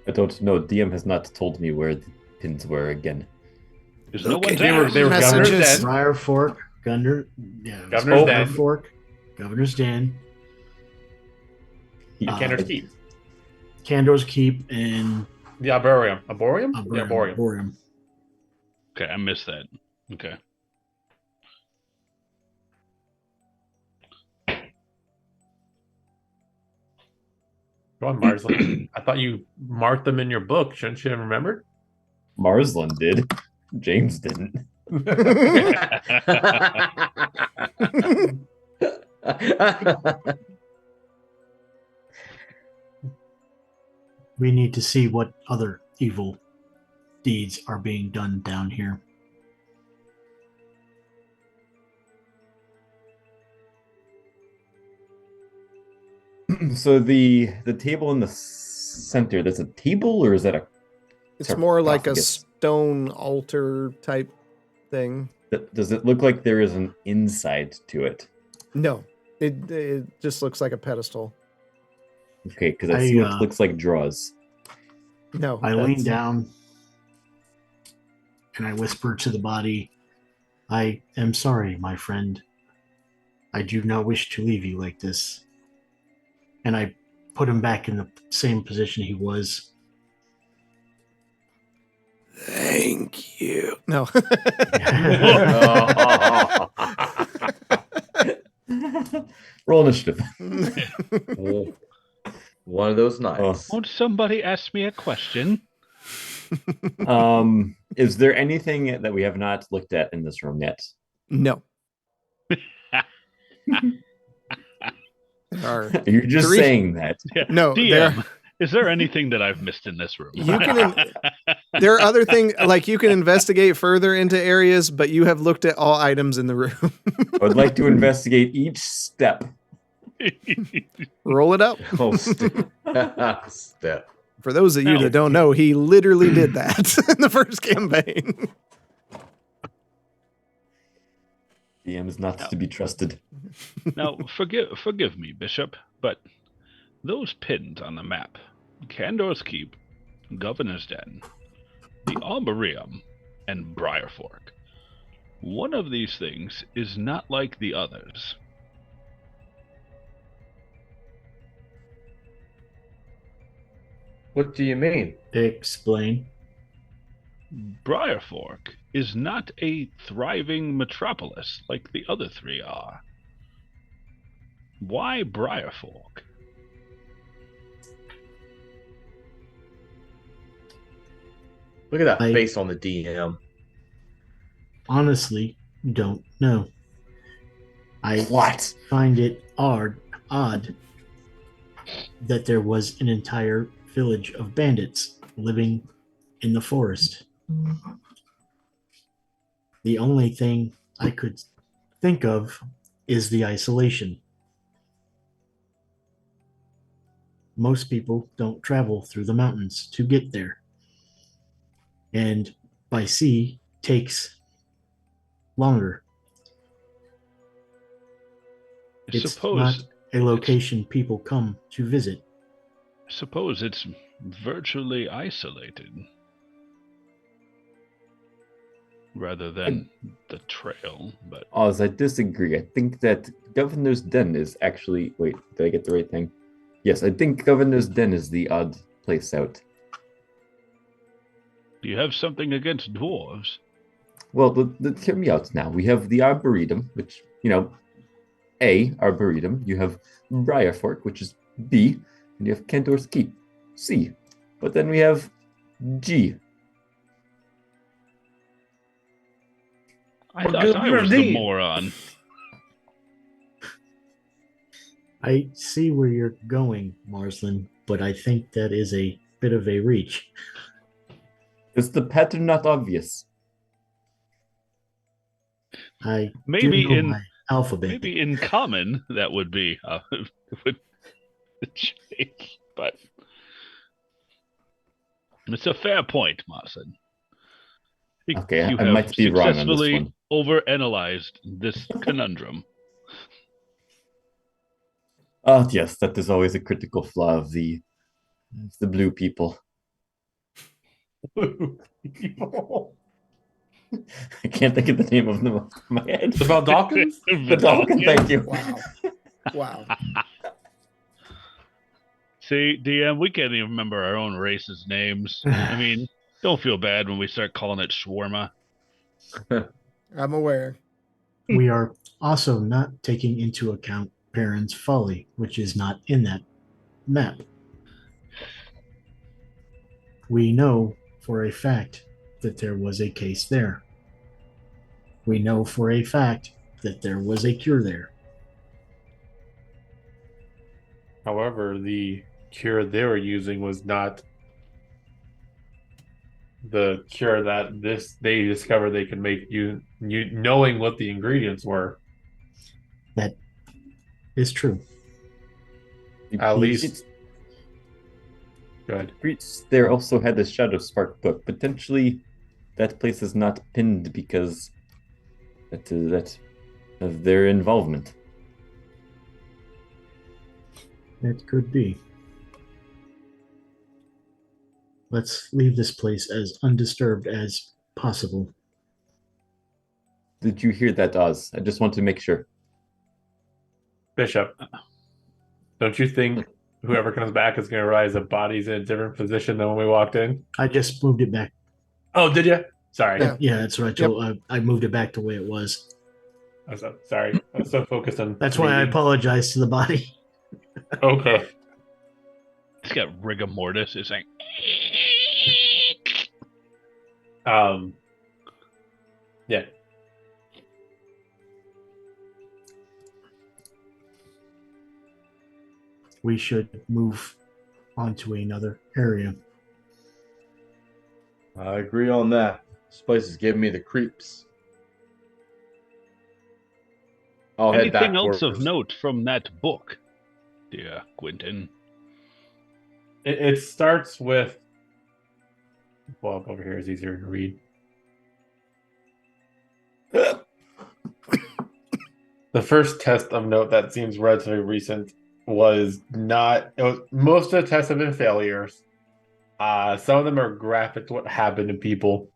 I don't know. DM has not told me where the pins were again. There's no one They were Governor's Den. Briarfork, Governor's Den. Briarfork, Governor's Den. Candor's Keep. Candor's Keep and the Arboreum. Arboreum? Yeah, Arboreum. Okay, I missed that. Okay. Go on, Marsland. I thought you marked them in your book. Shouldn't you have remembered? Marsland did. James didn't. We need to see what other evil deeds are being done down here. So the table in the center, that's a table or is that a... It's more like a stone altar type thing. Does it look like there is an inside to it? No, it just looks like a pedestal. Okay, because I see what looks like draws. No. I lean down and I whisper to the body, I am sorry, my friend. I do not wish to leave you like this. And I put him back in the same position he was. Thank you. No. Roll initiative. One of those nights. Won't somebody ask me a question? Is there anything that we have not looked at in this room yet? No. You're just saying that. Yeah. No, DM, is there anything that I've missed in this room? You can. There are other things, like you can investigate further into areas, but you have looked at all items in the room. I would like to investigate each step. Roll it up. Oh, step. For those of you that don't know, he literally did that in the first campaign. DM is not to be trusted. Now, forgive me, Bishop, but those pins on the map, Candor's Keep, Governor's Den, the Arboreum, and Briarfork, one of these things is not like the others. What do you mean? Explain. Briarfork is not a thriving metropolis like the other three are. Why Briarfork? Look at that face on the DM. Honestly, don't know. I find it odd that there was an entire village of bandits living in the forest. The only thing I could think of is the isolation. Most people don't travel through the mountains to get there. And by sea takes longer. It's not a location people come to visit. Suppose it's virtually isolated. rather than the trail. But Oz, I disagree. I think that Governor's Den is actually. Wait, did I get the right thing? Yes, I think Governor's Den is the odd place out. Do you have something against dwarves? Well, hear me out now. We have the Arboretum, which, A, Arboretum. You have Briarfork, which is B. And you have Cantor's Keep, C. But then we have G. I thought I was the moron. I see where you're going, Marsland, but I think that is a bit of a reach. Is the pattern not obvious? Maybe in my alphabet. Maybe in common that would be would change, but it's a fair point, Marson. Okay, I might be wrong on this one. Successfully overanalyzed this conundrum. Oh, yes, that is always a critical flaw of the blue people. Blue people. I can't think of the name of them off my head. The Valdalkins? The Valdalkins, thank you. Wow. See, DM, we can't even remember our own race's names. I mean, don't feel bad when we start calling it shawarma. I'm aware. We are also not taking into account Perrin's Folly, which is not in that map. We know for a fact that there was a case there. We know for a fact that there was a cure there. However, the cure they were using was not the cure that they discovered they could make you knowing what the ingredients were. That is true. At least. Good. There also had the Shadowspark book. Potentially, that place is not pinned because that of their involvement. It could be. Let's leave this place as undisturbed as possible. Did you hear that, Oz? I just want to make sure. Bishop, don't you think whoever comes back is going to realize the body's in a different position than when we walked in? I just moved it back. Oh, did you? Sorry. Yeah, that's what I told. Yep. I moved it back the way it was. I'm sorry. I was so focused on. That's why I apologize to the body. Okay. It's got rigor mortis. It's like. Yeah. We should move on to another area. I agree on that. This place is giving me the creeps. Anything else of note from that book, dear Quentin? It starts with. Well, over here is easier to read. The first test of note that seems relatively recent was not. Most of the tests have been failures. Some of them are graphic to what happened to people,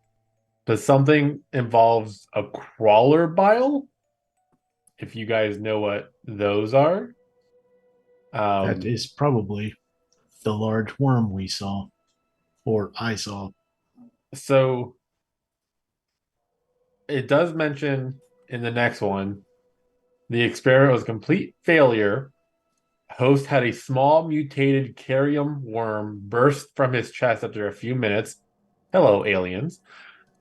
but something involves a crawler bile. If you guys know what those are, that is probably the large worm we saw, or I saw. So it does mention in the next one, the experiment was a complete failure. Host had a small mutated carium worm burst from his chest after a few minutes. Hello, aliens.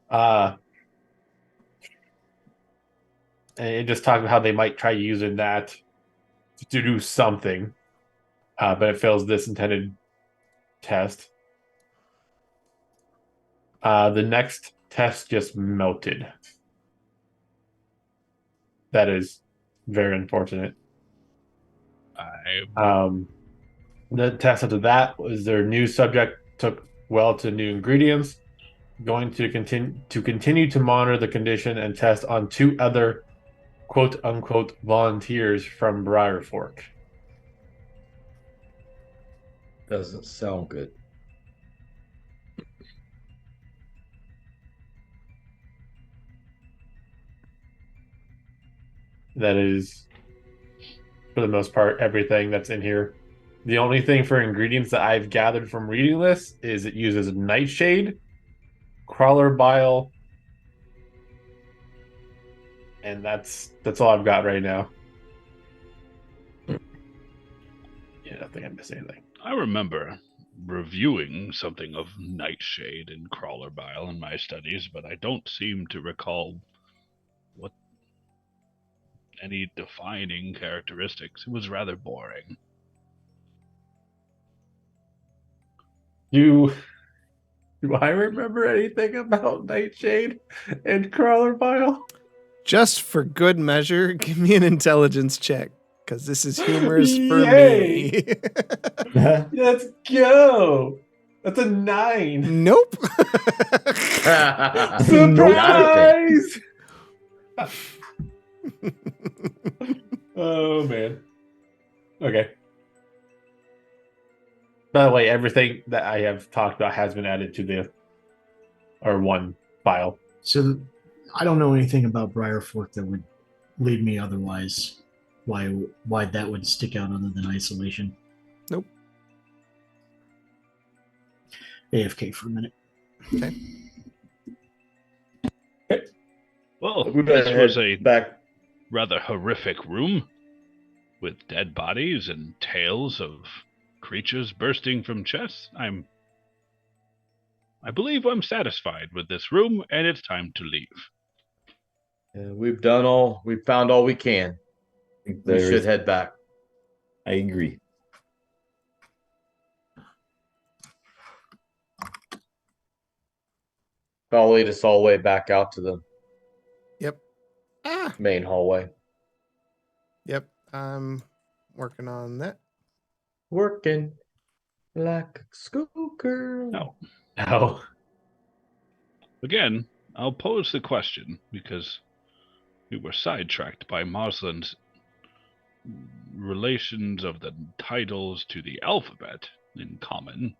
And it just talked about how they might try using that to do something, but it fails this intended test. The next test just melted. That is very unfortunate. The test after that was their new subject took well to new ingredients, going to continue to monitor the condition and test on 2 other quote unquote volunteers from Briarfork. Doesn't sound good. that is, for the most part, everything that's in here. The only thing for ingredients that I've gathered from reading this is it uses nightshade, crawler bile, and that's all I've got right now. Yeah, I don't think I missed anything. I remember reviewing something of nightshade and crawler bile in my studies, but I don't seem to recall what any defining characteristics. It was rather boring. Do I remember anything about nightshade and crawler bile? Just for good measure, give me an intelligence check, because this is humorous for me. Let's go. That's a 9. Nope. Surprise! Oh, man. Okay. By the way, everything that I have talked about has been added to one file. So I don't know anything about Briarfork that would lead me otherwise. Why that would stick out other than isolation? Nope. AFK for a minute. Okay. Well, this was a rather horrific room with dead bodies and tales of creatures bursting from chests. I believe I'm satisfied with this room, and it's time to leave. Yeah, we've found all we can. We should head back. I agree. I'll lead us all the way back out to the Yep. main hallway. Yep. I'm working on that. Working like a schoolgirl. No. Again, I'll pose the question because we were sidetracked by Marsland's relations of the titles to the alphabet in common.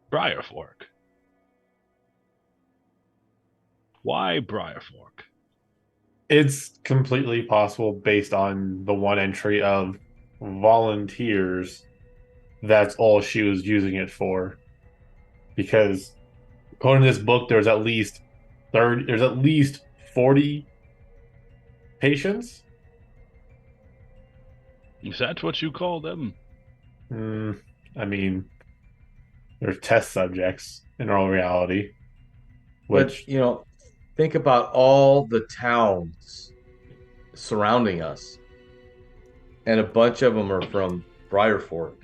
Briarfork. Why Briarfork? It's completely possible based on the one entry of volunteers. That's all she was using it for. Because according to this book, there's at least 40 patients. Is that what you call them? I mean, they're test subjects in all reality. Which, think about all the towns surrounding us. And a bunch of them are from Briarfork.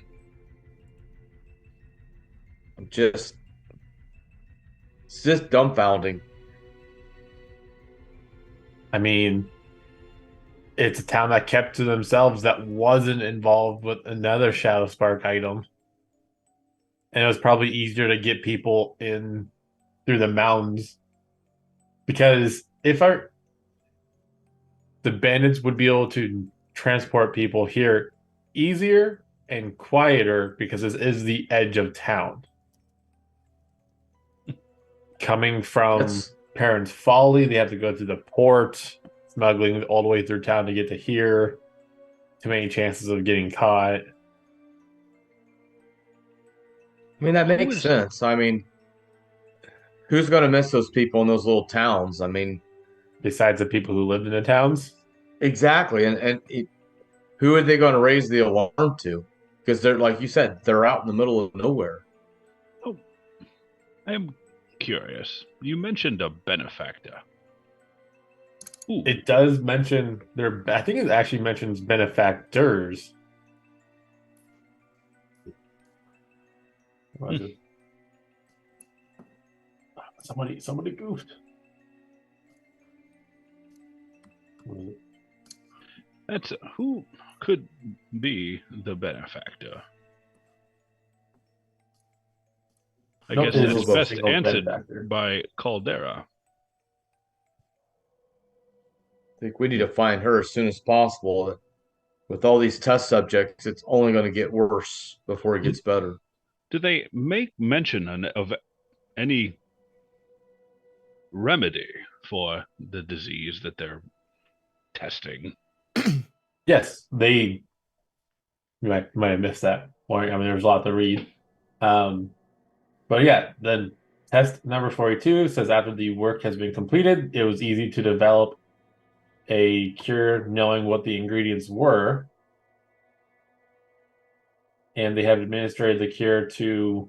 It's just dumbfounding. I mean, it's a town that kept to themselves that wasn't involved with another Shadowspark item. And it was probably easier to get people in through the mountains. Because the bandits would be able to transport people here easier and quieter because this is the edge of town. Coming from Parents' Folly, they have to go through the port, smuggling all the way through town to get to here. Too many chances of getting caught. I mean, that makes sense. I mean, who's going to miss those people in those little towns? I mean, besides the people who lived in the towns? Exactly. And who are they going to raise the alarm to? Because they're, like you said, they're out in the middle of nowhere. Oh, I am curious. You mentioned a benefactor. Ooh. It does mention I think it actually mentions benefactors. Somebody goofed. Who could be the benefactor? I guess it's best answered by Caldera. I think we need to find her as soon as possible. With all these test subjects, it's only going to get worse before it gets better. Do they make mention of any remedy for the disease that they're testing. Yes, you might have missed that point. I mean, there's a lot to read. But yeah, then test number 42 says after the work has been completed, it was easy to develop a cure knowing what the ingredients were. And they have administered the cure to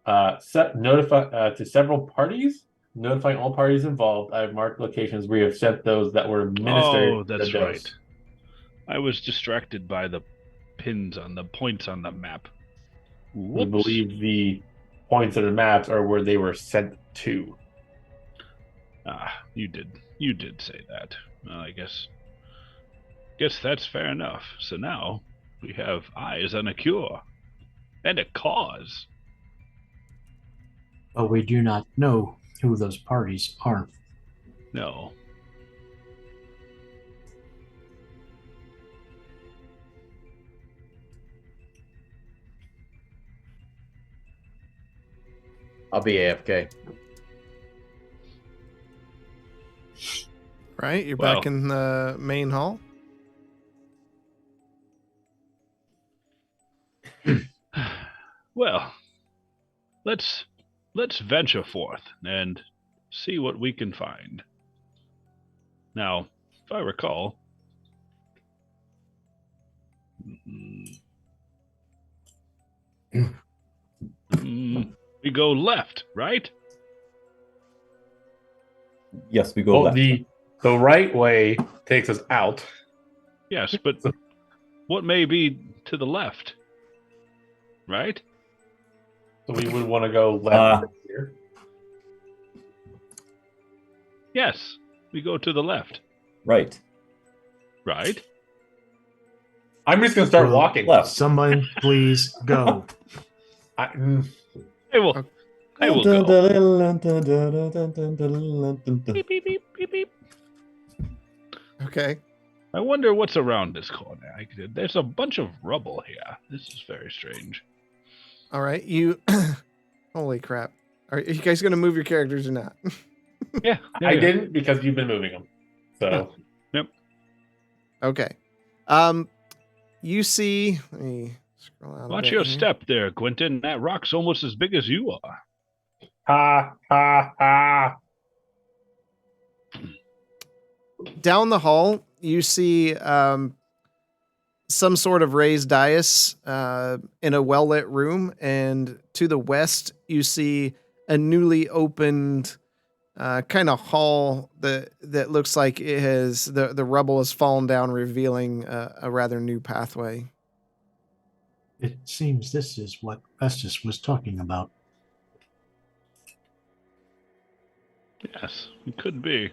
to several parties, notifying all parties involved. I've marked locations where you have sent those that were administered. Oh, that's right. I was distracted by the points on the map. Whoops. I believe the points of the maps are where they were sent to. You did say that. I guess that's fair enough. So now we have eyes on a cure and a cause. But we do not know who those parties are. No. I'll be AFK. Right, you're back in the main hall. Well, let's venture forth and see what we can find. Now, if I recall, we go left, right? Yes, we go left. The right way takes us out. Yes, but what may be to the left? Right? So we would want to go left here. Yes, we go to the left. Right. Right? I'm just going to start walking. Left. Someone please go. I will go. Beep, beep, beep, beep, beep. Okay. I wonder what's around this corner. There's a bunch of rubble here. This is very strange. All right, holy crap. Are you guys going to move your characters or not? Yeah. I didn't because you've been moving them. So. Yep. Okay. You see, let me scroll out. Watch your step there, Quentin. That rock's almost as big as you are. Ha, ha, ha. Down the hall, you see some sort of raised dais in a well-lit room, and to the west, you see a newly opened kind of hall that looks like it has the rubble has fallen down, revealing a rather new pathway. It seems this is what Estes was talking about. Yes, it could be.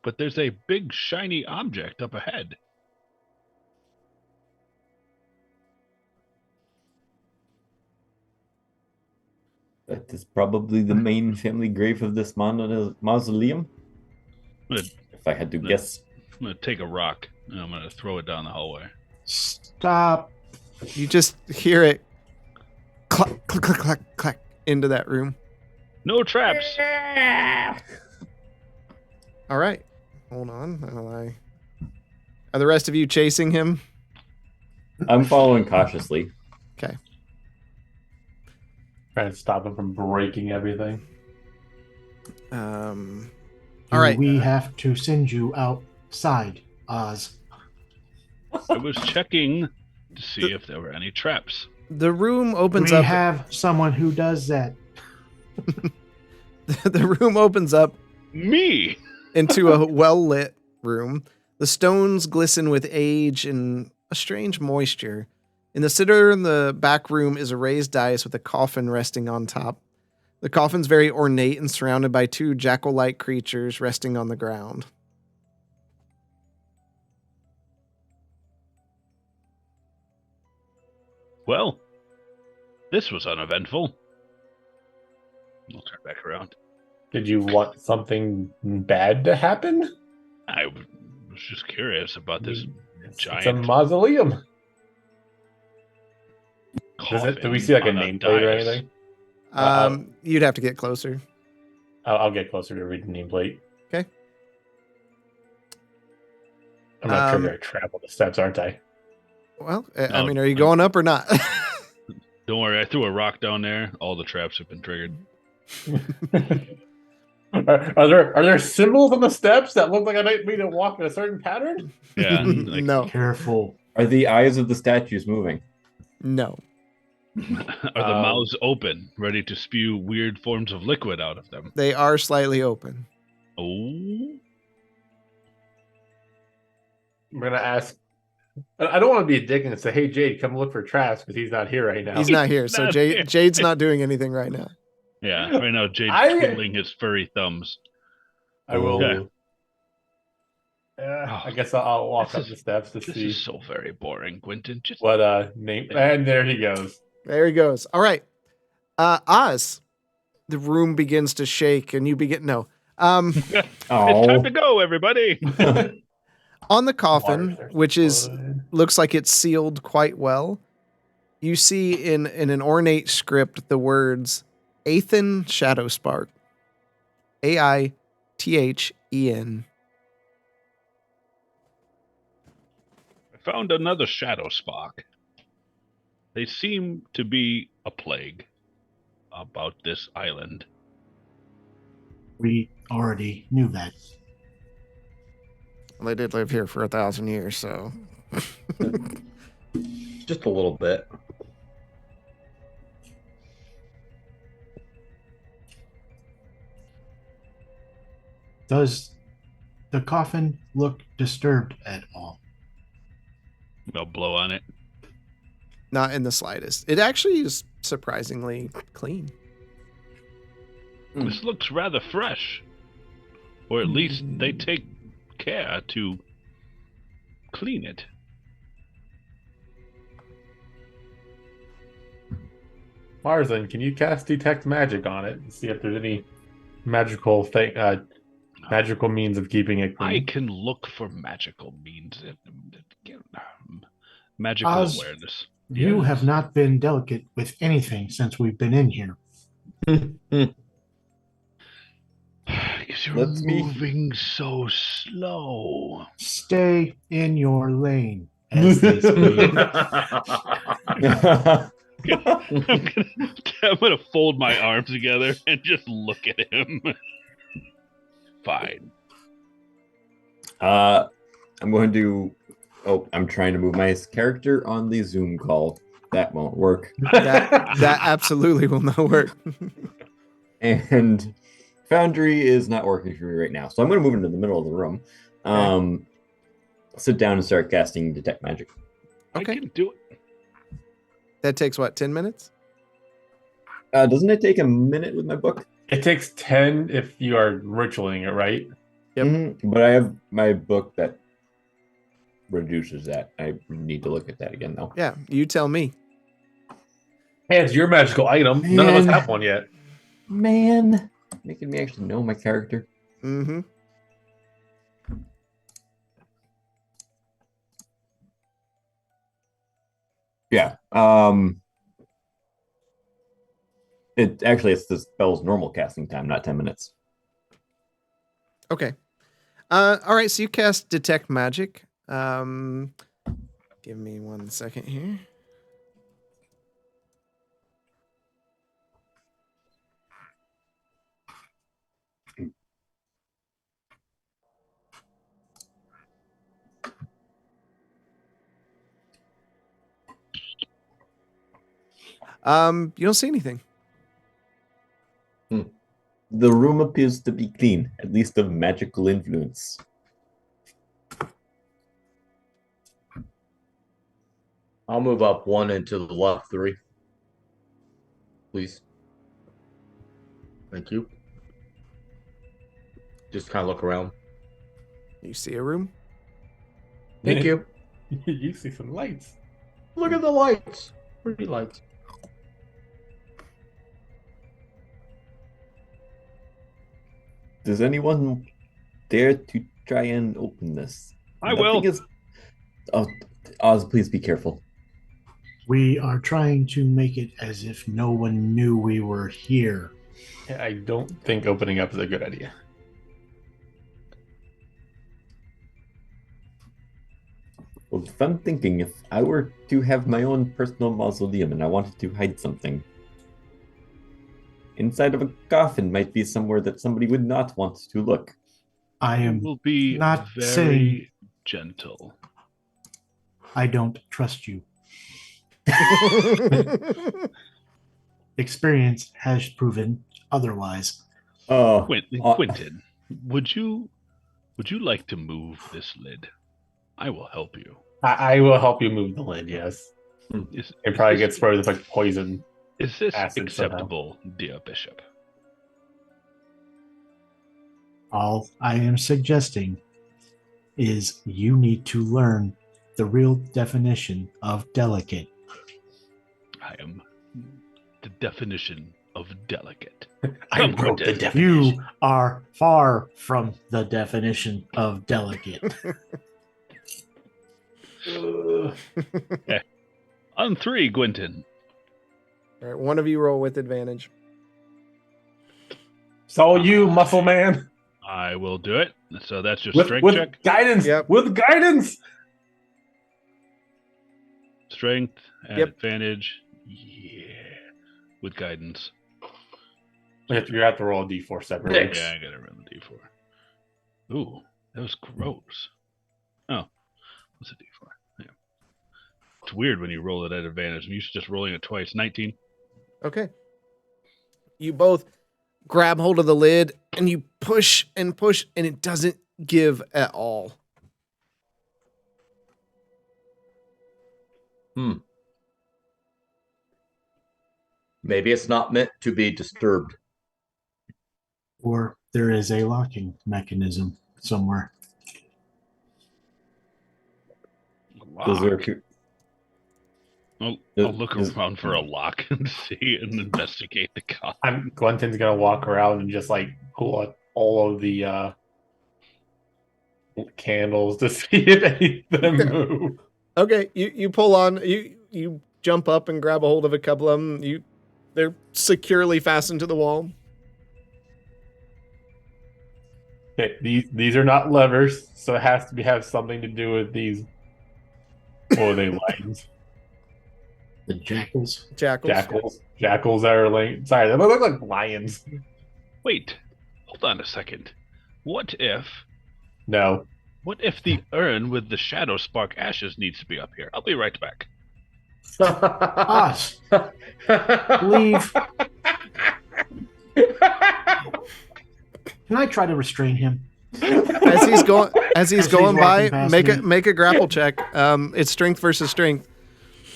But there's a big shiny object up ahead. That is probably the main family grave of this mausoleum. If I had to guess. I'm going to take a rock and I'm going to throw it down the hallway. Stop. You just hear it clack, clack, clack, clack, clack into that room. No traps. All right. Hold on. Are the rest of you chasing him? I'm following cautiously. Okay. Trying to stop him from breaking everything. All right. We have to send you outside, Oz. I was checking to see if there were any traps. The room opens up. We have someone who does that. The room opens up. Me! Into a well-lit room. The stones glisten with age and a strange moisture. In the center in the back room is a raised dais with a coffin resting on top. The coffin's very ornate and surrounded by two jackal-like creatures resting on the ground. Well, this was uneventful. I'll turn back around. Did you want something bad to happen? I was just curious about this giant... It's a mausoleum. Do we see like a nameplate or anything? You'd have to get closer. I'll get closer to read the nameplate. Okay. I'm not trigger a trap on the steps, aren't I? Well, I mean, are you going up or not? Don't worry, I threw a rock down there. All the traps have been triggered. Are there symbols on the steps that look like I might need to walk in a certain pattern? Yeah. No. Careful. Are the eyes of the statues moving? No. Are the mouths open, ready to spew weird forms of liquid out of them? They are slightly open. Oh. I'm gonna ask. I don't want to be a dick and say, "Hey, Jade, come look for traps," because he's not here right now. He's not here, so Jade's not doing anything right now. Yeah, right now Jade's twiddling his furry thumbs. I will. Okay. I guess I'll walk up the steps to see. This is so very boring, Quentin. Just what name? And there he goes. There he goes. All right, Oz. The room begins to shake, and you begin. No. It's time to go, everybody. On the coffin, which looks like it's sealed quite well, you see in an ornate script the words Aithen Shadowspark. Aithen. I found another Shadowspark. They seem to be a plague about this island. We already knew that. Well, they did live here for 1,000 years, so. Just a little bit. Does the coffin look disturbed at all? I'll blow on it. Not in the slightest. It actually is surprisingly clean. This looks rather fresh. Or at least they take care to clean it. Marzan, can you cast Detect Magic on it and see if there's any magical thing, magical means of keeping it clean? I can look for magical means. Magical Oz, awareness. You have not been delicate with anything since we've been in here. You're moving so slow. Stay in your lane, as they say. I'm gonna fold my arms together and just look at him. Fine. I'm going to. Oh, I'm trying to move my character on the Zoom call. That won't work. That absolutely will not work. And Foundry is not working for me right now, so I'm going to move into the middle of the room. Sit down and start casting Detect Magic. Okay. I can do it. That takes what, 10 minutes? Doesn't it take a minute with my book? It takes 10 if you are ritualing it, right? Yep. Mm-hmm. But I have my book that reduces that. I need to look at that again, though. Yeah, you tell me. Hey, it's your magical item. Man. None of us have one yet. Man, making me actually know my character. Mm-hmm. Yeah. It's the spell's normal casting time, not 10 minutes. Okay. All right, so you cast Detect Magic. Give me 1 second here. You don't see anything. The room appears to be clean, at least of magical influence. I'll move up 1 and to the left 3. Please. Thank you. Just kind of look around. You see a room? Thank you. You see some lights. Look at the lights. Pretty lights. Does anyone dare to try and open this? I will. Oz, please be careful. We are trying to make it as if no one knew we were here. I don't think opening up is a good idea. Well, if I'm thinking, if I were to have my own personal mausoleum and I wanted to hide something, inside of a coffin might be somewhere that somebody would not want to look. I am will be not very saying gentle. I don't trust you. Experience has proven otherwise. Quentin, would you like to move this lid? I will help you. I will help you move the lid, yes. It probably gets sprayed with like poison. Is this acceptable, dear Bishop? All I am suggesting is you need to learn the real definition of delicate. I am the definition of delicate. I wrote the definition. You are far from the definition of delicate. Okay. On 3, Quentin. All right, one of you roll with advantage. So you, muscle man. I will do it. So that's your strength with check. Guidance. Yep. With guidance. Strength and advantage. Yeah. With guidance. You have to roll a d4 separately. Yeah, I gotta roll a d4. Ooh, that was gross. Oh, what's a d4? Yeah. It's weird when you roll it at advantage. I'm used to just rolling it twice. 19. Okay. You both grab hold of the lid and you push, and it doesn't give at all. Maybe it's not meant to be disturbed. Or there is a locking mechanism somewhere. I'll look around for a lock and see and investigate the coffin. Quentin's gonna walk around and just like pull out all of the candles to see if any of them move. Okay, you pull on, you jump up and grab a hold of a couple of them. They're securely fastened to the wall. Okay, these are not levers, so it has to have something to do with these. Or are they lions? The jackals. Jackals are like, sorry, they look like lions. Wait, hold on a second. What if the urn with the Shadowspark ashes needs to be up here? I'll be right back. Us. Leave. Can I try to restrain him? As he's going by, make a grapple check. It's strength versus strength.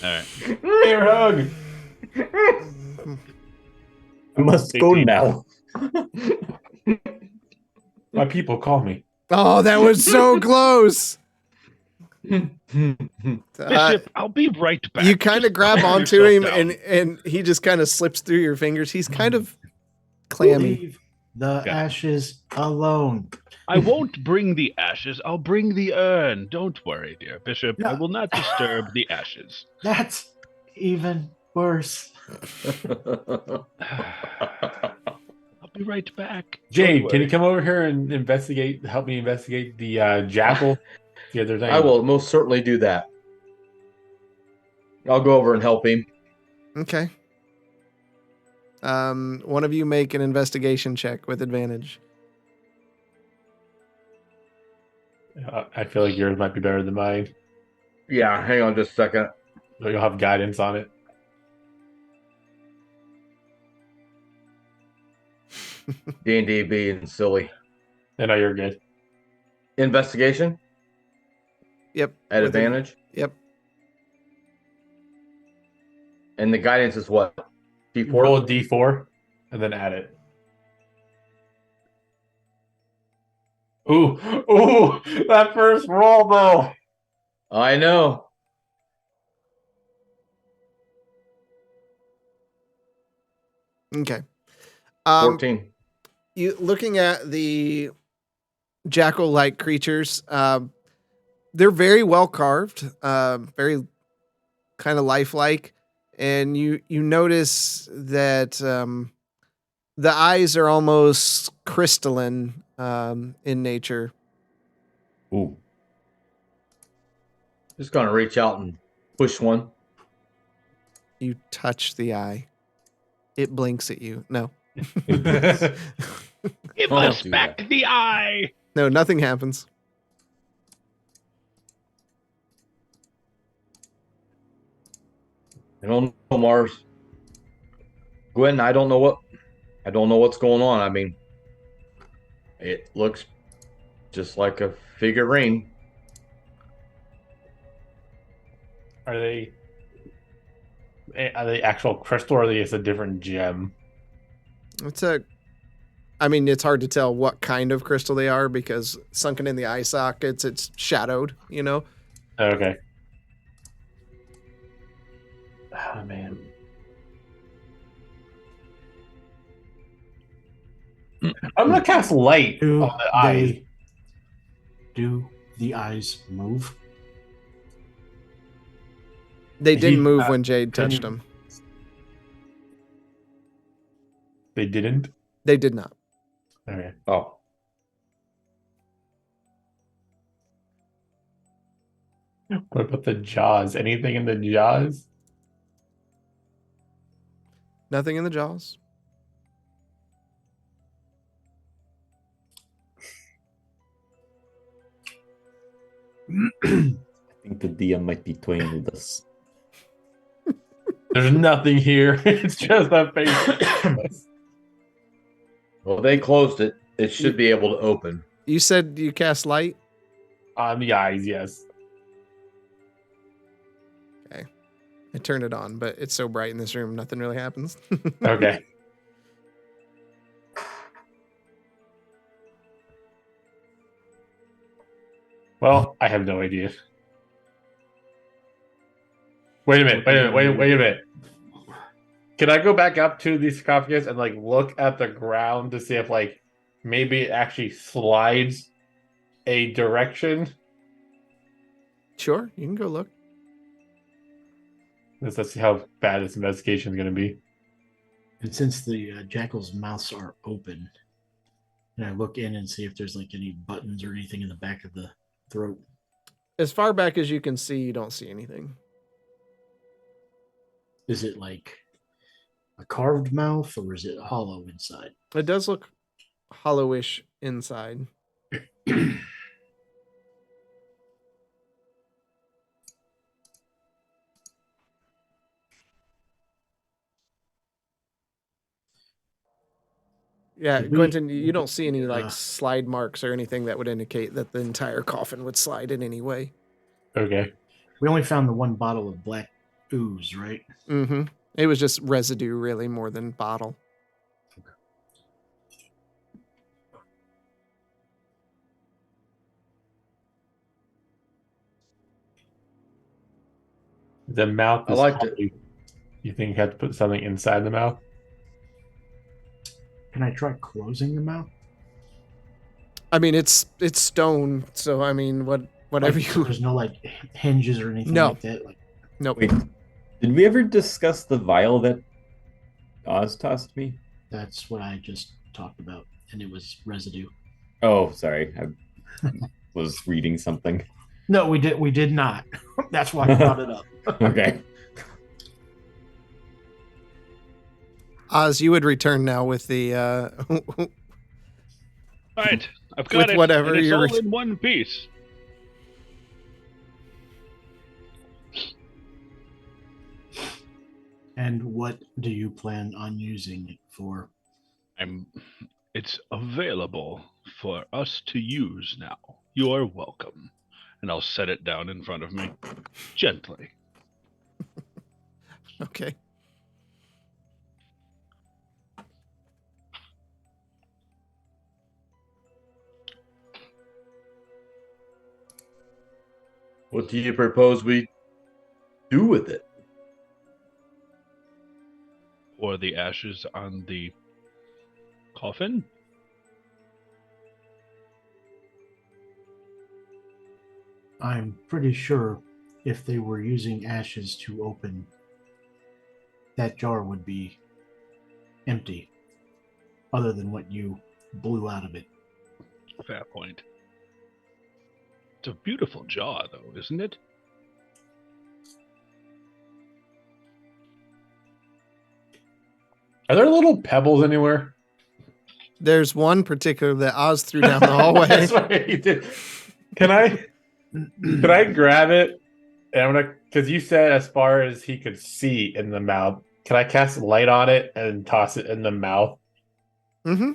All right. Air hug. I must go now. My people call me. Oh, that was so close. Bishop, I'll be right back. You kind of grab onto him and he just kind of slips through your fingers. He's kind of clammy. Leave the ashes alone. I won't bring the ashes. I'll bring the urn. Don't worry, dear Bishop. No. I will not disturb the ashes. That's even worse. I'll be right back. Jade, can you come over here and help me investigate the jackal? The other thing. I will most certainly do that. I'll go over and help him. Okay. One of you make an investigation check with advantage. I feel like yours might be better than mine. Yeah, hang on just a second. You'll have guidance on it. D&D being silly. I know you're good. Investigation? Yep. At advantage? Yep. And the guidance is what? D4? Roll a D4 and then add it. Ooh, that first roll though. I know. Okay. 14. You looking at the jackal-like creatures, they're very well carved, very kind of lifelike, and you notice that the eyes are almost crystalline in nature. Ooh. Just gonna reach out and push one. You touch the eye. It blinks at you. No. Give us back the eye. No, nothing happens. I don't know, Mars. Gwen, I don't know what's going on. I mean, it looks just like a figurine. Are they actual crystal, or are they just a different gem? It's hard to tell what kind of crystal they are because sunken in the eye sockets, it's shadowed, you know? Okay. Oh, man. I'm going to cast light on the eyes. Do the eyes move? They didn't move when Jade touched them. They didn't? They did not. Okay. Oh. What about the jaws? Anything in the jaws? Nothing in the jaws. I think the DM might be toying with us. There's nothing here. It's just a face. Well, they closed it. It should be able to open. You said you cast light? On the eyes, yes. Okay. I turned it on, but it's so bright in this room, nothing really happens. Okay. Well, I have no idea. Wait a minute. Can I go back up to the sarcophagus and look at the ground to see if maybe it actually slides a direction? Sure, you can go look. Let's see how bad this investigation is going to be. And since the jackal's mouths are open, and I look in and see if there's any buttons or anything in the back of the throat. As far back as you can see, you don't see anything. Is it like a carved mouth, or is it hollow inside? It does look hollowish inside. Yeah, Quentin, you don't see any slide marks or anything that would indicate that the entire coffin would slide in any way. Okay. We only found the one bottle of black ooze, right? Mm-hmm. It was just residue, really, more than bottle. The mouth is hollow. You think you have to put something inside the mouth? Can I try closing the mouth? I mean, it's stone, so I mean, whatever you. There's no hinges or anything like that. Nope. Wait, did we ever discuss the vial that Oz tossed me? That's what I just talked about, and it was residue. Oh, sorry, I was reading something. No, we did not. That's why I brought it up. Okay. Oz, you would return now with the. All right, I've got it. Whatever it's all in one piece. And what do you plan on using it for? It's available for us to use now. You are welcome. And I'll set it down in front of me, gently. Okay. What do you propose we do with it? Or the ashes on the coffin? I'm pretty sure if they were using ashes to open, that jar would be empty, other than what you blew out of it. Fair point. It's a beautiful jar, though, isn't it? Are there little pebbles anywhere? There's one particular that Oz threw down the hallway. That's right, he did. Can I grab it? And I'm gonna, because you said as far as he could see in the mouth. Can I cast light on it and toss it in the mouth? Mm-hmm.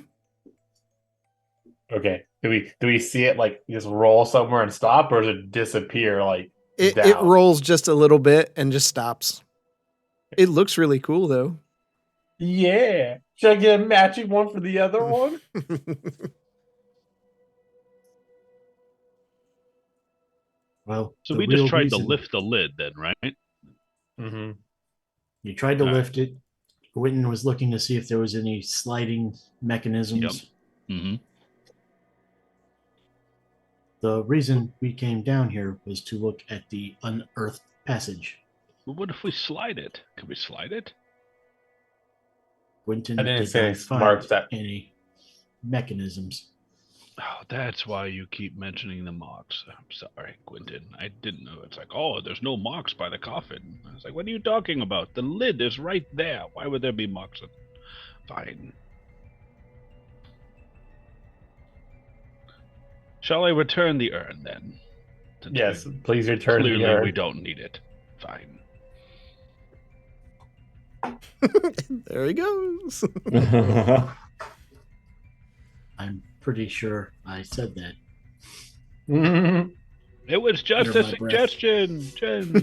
Okay. Do we see it like just roll somewhere and stop, or does it disappear like it rolls just a little bit and just stops. It looks really cool though. Yeah. Should I get a matching one for the other one? Well, so we just tried to lift the lid then, right? Mm-hmm. You tried to lift it. Quentin was looking to see if there was any sliding mechanisms. Yep. Mm-hmm. The reason we came down here was to look at the unearthed passage. Well, what if we slide it? Can we slide it? Quentin I didn't did say not find marks that any mechanisms. Oh, that's why you keep mentioning the marks. I'm sorry, Quentin. I didn't know. It's like, oh, there's no marks by the coffin. I was like, what are you talking about? The lid is right there. Why would there be marks? Fine. Shall I return the urn then? Yes, please return the urn. Clearly, we don't need it. Fine. There he goes. I'm pretty sure I said that. It was just a suggestion. Jen.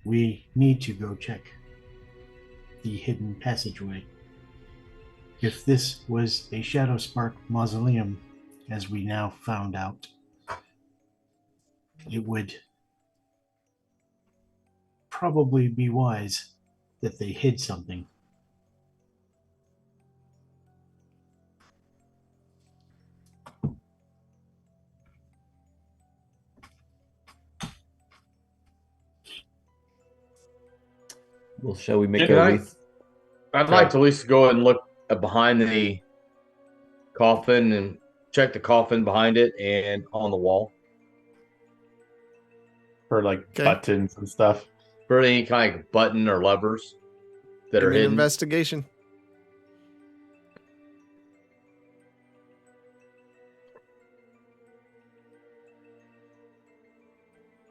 We need to go check the hidden passageway. If this was a Shadowspark mausoleum, as we now found out, it would probably be wise that they hid something. Well, shall we make our way? I'd like to at least go and look behind the coffin and check the coffin behind it and on the wall. For like buttons and stuff. For any kind of button or levers that are hidden. Investigation.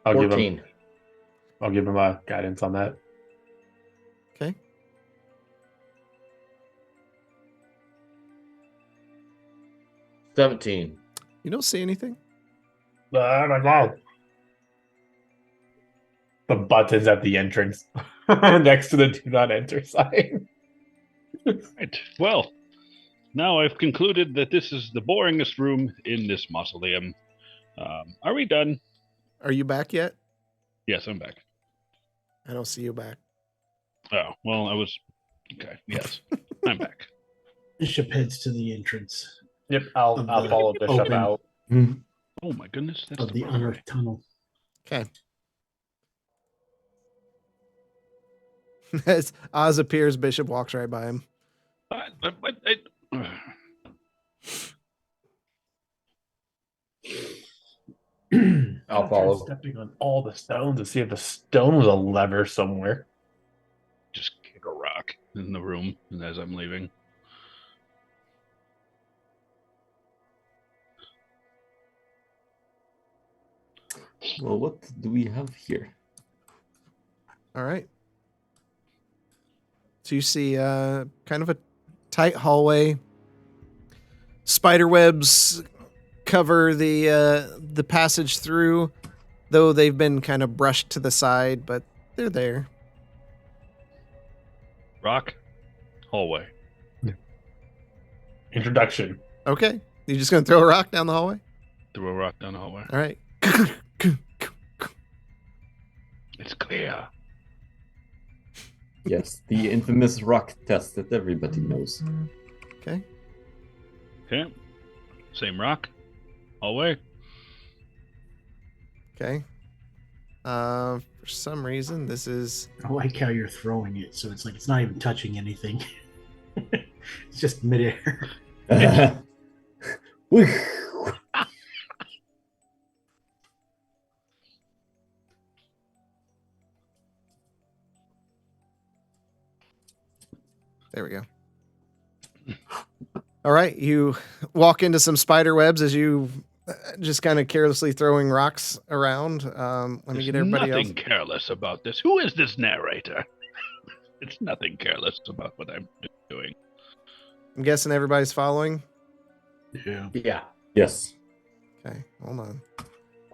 I'll give him a guidance on that. Okay. $17. You don't see anything? Oh my god. The buttons at the entrance next to the do not enter sign. Right. Well, now I've concluded that this is the boringest room in this mausoleum. Are we done? Are you back yet? Yes, I'm back. I don't see you back. Oh, well, I was... Okay, yes. I'm back. Bishop heads to the entrance. Yep, I'll follow Bishop out. Oh my goodness. That's of the unearthed tunnel. Okay. As Oz appears, Bishop walks right by him. I'll follow. Stepping on all the stones to see if the stone was a lever somewhere. Just kick a rock in the room as I'm leaving. Well, what do we have here? All right. So you see kind of a tight hallway. Spider webs cover the passage through, though they've been kind of brushed to the side, but they're there. Rock, hallway. Introduction. Okay. You just going to throw a rock down the hallway? Throw a rock down the hallway. All right. It's clear. Yes, the infamous rock test that everybody knows. Okay. Okay. Same rock. Hallway. Okay. For some reason, this is... I like how you're throwing it, so it's like it's not even touching anything. It's just midair. There we go. All right, you walk into some spider webs as you just kind of carelessly throwing rocks around. Let me get everybody else. There's nothing careless about this. Who is this narrator? It's nothing careless about what I'm doing. I'm guessing everybody's following. Yeah. Yes. Okay, hold on.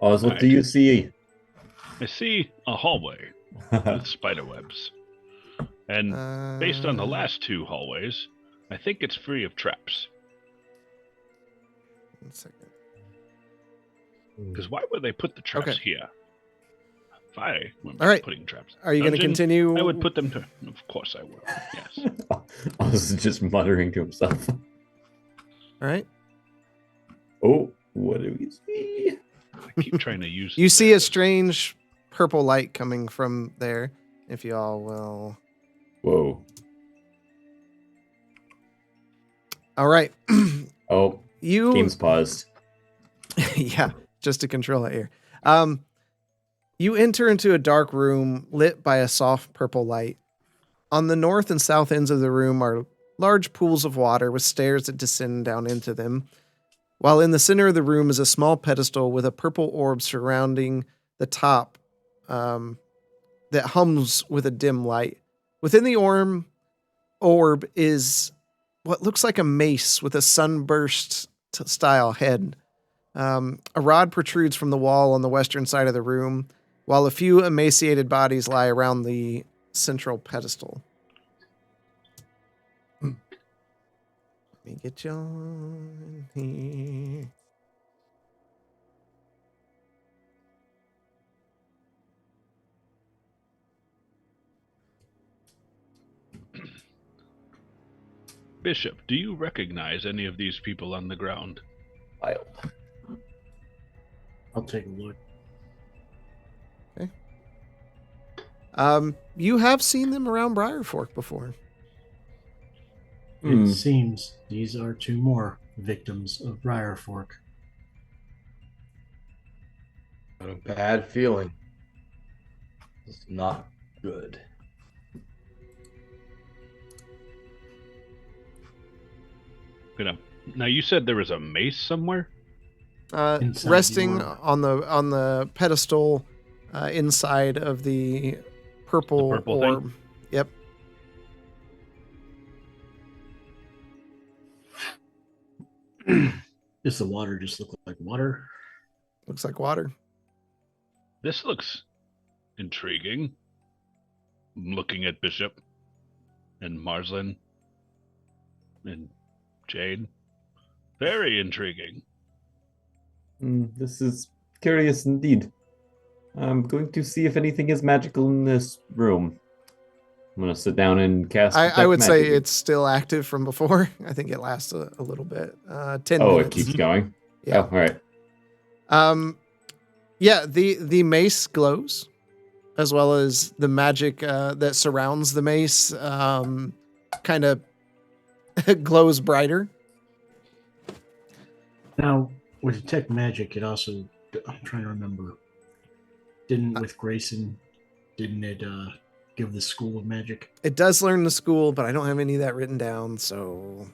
Oz, what do you see? I see a hallway with spider webs. And based on the last 2 hallways, I think it's free of traps. 1 second. Because why would they put the traps here? If I were putting traps. Are you going to continue? I would put them to. Of course I would. Yes. Oz is just muttering to himself. All right. Oh, what do we see? I keep trying to use. You see a strange purple light coming from there. If you all will. Whoa. All right. Game's paused. Yeah, just to control it here. You enter into a dark room lit by a soft purple light. On the north and south ends of the room are large pools of water with stairs that descend down into them, while in the center of the room is a small pedestal with a purple orb surrounding the top that hums with a dim light. Within the orb is what looks like a mace with a sunburst-style head. A rod protrudes from the wall on the western side of the room, while a few emaciated bodies lie around the central pedestal. Let me get you on here. Bishop, do you recognize any of these people on the ground? Wild. I'll take a look. Okay. You have seen them around Briarfork before. It seems these are 2 more victims of Briarfork. Got a bad feeling. It's not good. Now you said there was a mace somewhere? Resting on the pedestal inside of the purple orb. Thing? Yep. Does the water just look like water? Looks like water. This looks intriguing. I'm looking at Bishop and Marslin and Jade. Very intriguing. This is curious indeed. I'm going to see if anything is magical in this room. I'm going to sit down and cast. I would say it's still active from before. I think it lasts a little bit. 10 minutes. Oh, it keeps going? Yeah. Oh, all right. Yeah, the mace glows, as well as the magic that surrounds the mace kind of glows brighter. Now, with detect magic, it also, I'm trying to remember, with Grayson, didn't it give the school of magic? It does learn the school, but I don't have any of that written down, so...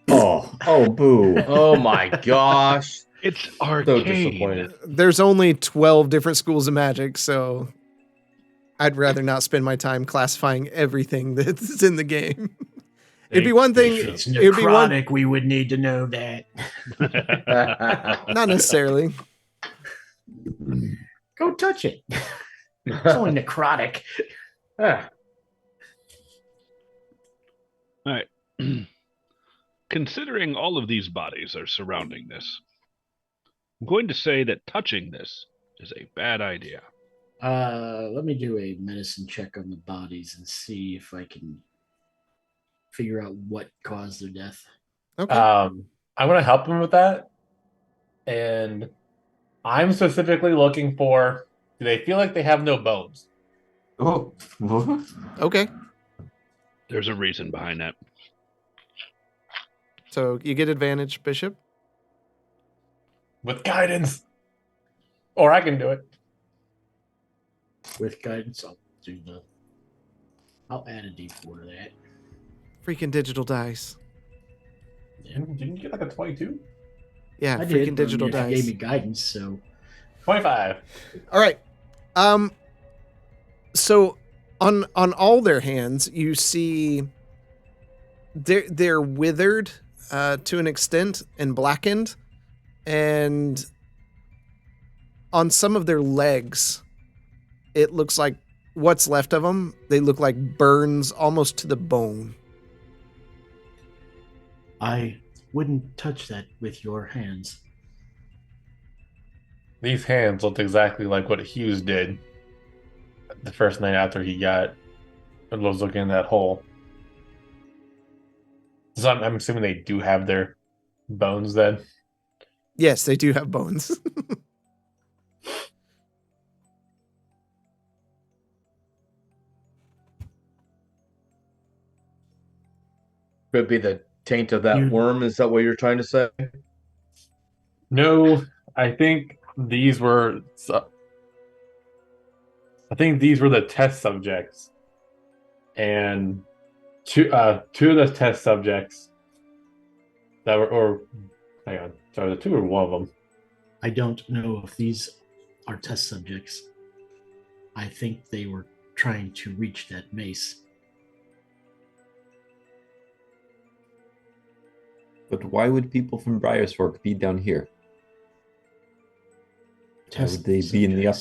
Oh, boo. Oh my gosh. It's arcane. So disappointed. There's only 12 different schools of magic, so I'd rather not spend my time classifying everything that's in the game. It'd be one thing. If it's necrotic, we would need to know that. Not necessarily. Go touch it. It's only necrotic. All right. Considering all of these bodies are surrounding this, I'm going to say that touching this is a bad idea. Let me do a medicine check on the bodies and see if I can figure out what caused their death. Okay. I'm going to help him with that. And I'm specifically looking for, do they feel like they have no bones? Oh. Okay. There's a reason behind that. So you get advantage, Bishop. With guidance. Or I can do it. With guidance, I'll add a D4 to that. Freaking digital dice. Didn't you get like a 22? Yeah, I freaking did. digital You dice. gave me guidance, so 25. All right. So on all their hands, you see they're withered to an extent and blackened, and on some of their legs, it looks like what's left of them. They look like burns almost to the bone. I wouldn't touch that with your hands. These hands looked exactly like what Hughes did the first night after he was looking in that hole. So I'm assuming they do have their bones then. Yes, they do have bones. Could be the taint of that worm. Is that what you're trying to say? No, I think these were the test subjects, and two of the test subjects that were. Hang on, sorry, the two or one of them. I don't know if these are test subjects. I think they were trying to reach that mace. But why would people from Briarsfork be down here? Why would they be in the up?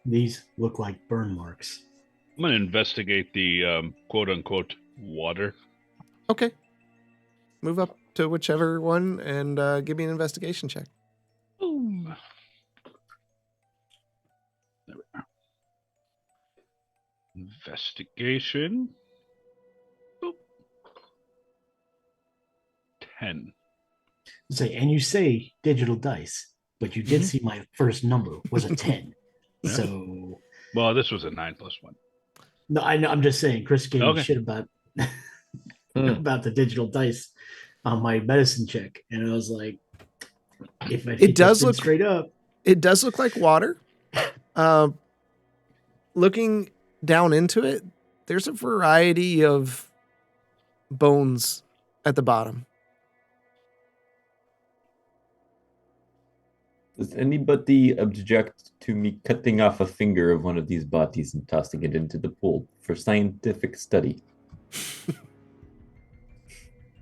These look like burn marks. I'm going to investigate the quote-unquote water. Okay. Move up to whichever one and give me an investigation check. Ooh. There we are. Investigation. Boop. 10. And you say digital dice, but you did see my first number was a 10. Yeah. So, well, this was a 9 plus 1. No, I know. I'm just saying. Chris gave me shit about about the digital dice on my medicine check, and I was like, "If it does look straight up, it does look like water." Looking down into it, there's a variety of bones at the bottom. Does anybody object to me cutting off a finger of one of these bodies and tossing it into the pool for scientific study?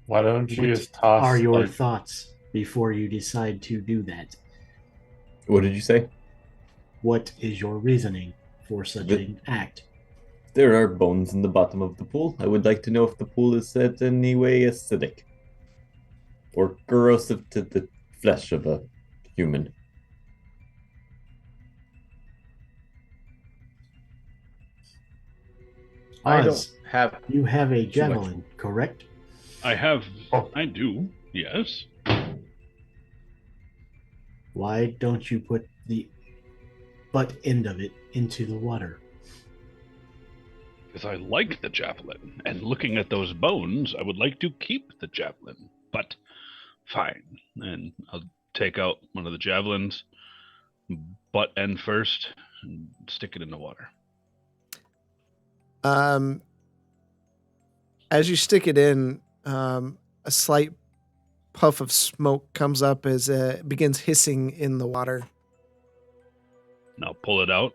Why don't you just toss? Are your thoughts before you decide to do that? What did you say? What is your reasoning for such an act? There are bones in the bottom of the pool. I would like to know if the pool is in any way acidic or corrosive to the flesh of a human. You have a javelin, correct? I have. I do. Yes. Why don't you put the butt end of it into the water? Because I like the javelin, and looking at those bones, I would like to keep the javelin. But fine, and I'll take out one of the javelins, butt end first, and stick it in the water. As you stick it in, a slight puff of smoke comes up as it begins hissing in the water. Now pull it out.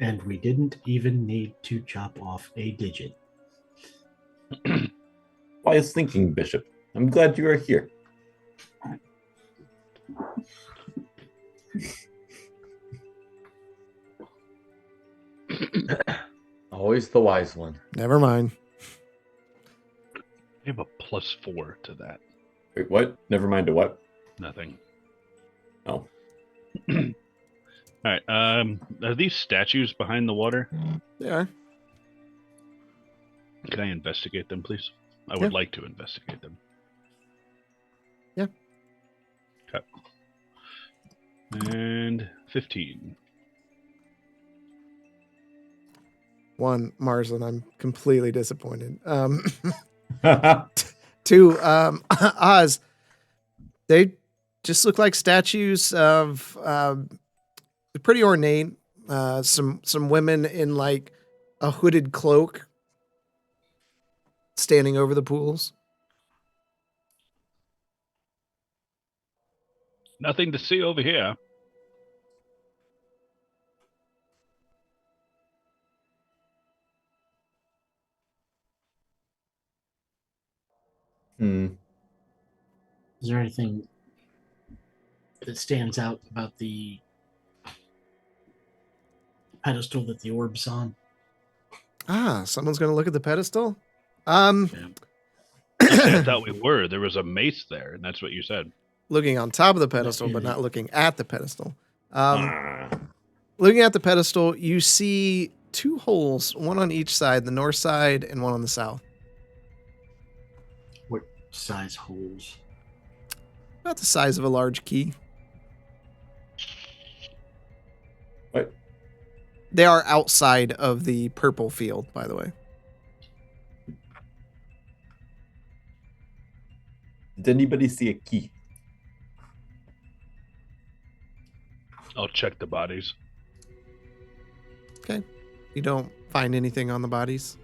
And we didn't even need to chop off a digit. Wise thinking, Bishop. I'm glad you are here. Always the wise one. Never mind. I have a +4 to that. Wait, what? Never mind to what? Nothing. Oh. All right. Are these statues behind the water? They are. Can I investigate them, please? I would like to investigate them. Yeah. Okay. And 15. 1, Marsland, I'm completely disappointed. to Oz. They just look like statues of pretty ornate. Some women in like a hooded cloak standing over the pools. Nothing to see over here. Hmm. Is there anything that stands out about the pedestal that the orb's on? Someone's gonna look at the pedestal. I thought we were. There was a mace there, and that's what you said. Looking on top of the pedestal, but not looking at the pedestal. Looking at the pedestal, you see two holes, one on each side, the north side and one on the south. What size holes? About the size of a large key. What? They are outside of the purple field, by the way. Did anybody see a key? I'll check the bodies. Okay. You don't find anything on the bodies?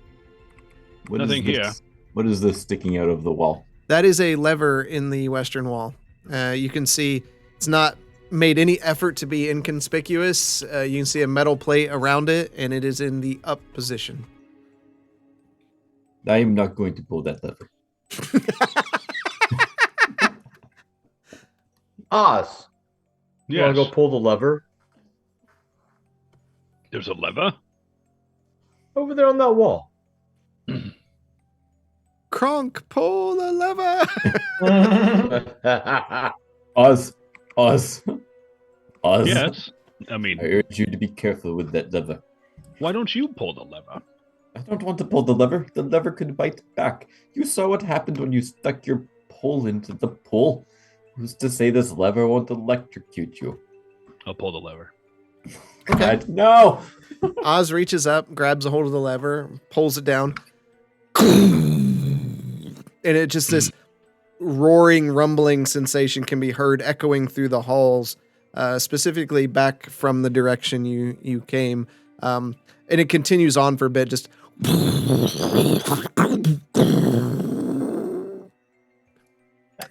Nothing here. What is this sticking out of the wall? That is a lever in the western wall. You can see it's not made any effort to be inconspicuous. You can see a metal plate around it, and it is in the up position. I am not going to pull that lever. Oz, you want to go pull the lever? There's a lever? Over there on that wall. Kronk, pull the lever! Oz. Yes. I mean, I urge you to be careful with that lever. Why don't you pull the lever? I don't want to pull the lever. The lever could bite back. You saw what happened when you stuck your pole into the pool. Who's to say this lever won't electrocute you? I'll pull the lever. Okay. No! Oz reaches up, grabs a hold of the lever, pulls it down. And it just this roaring, rumbling sensation can be heard echoing through the halls, specifically back from the direction you came. And it continues on for a bit, just... I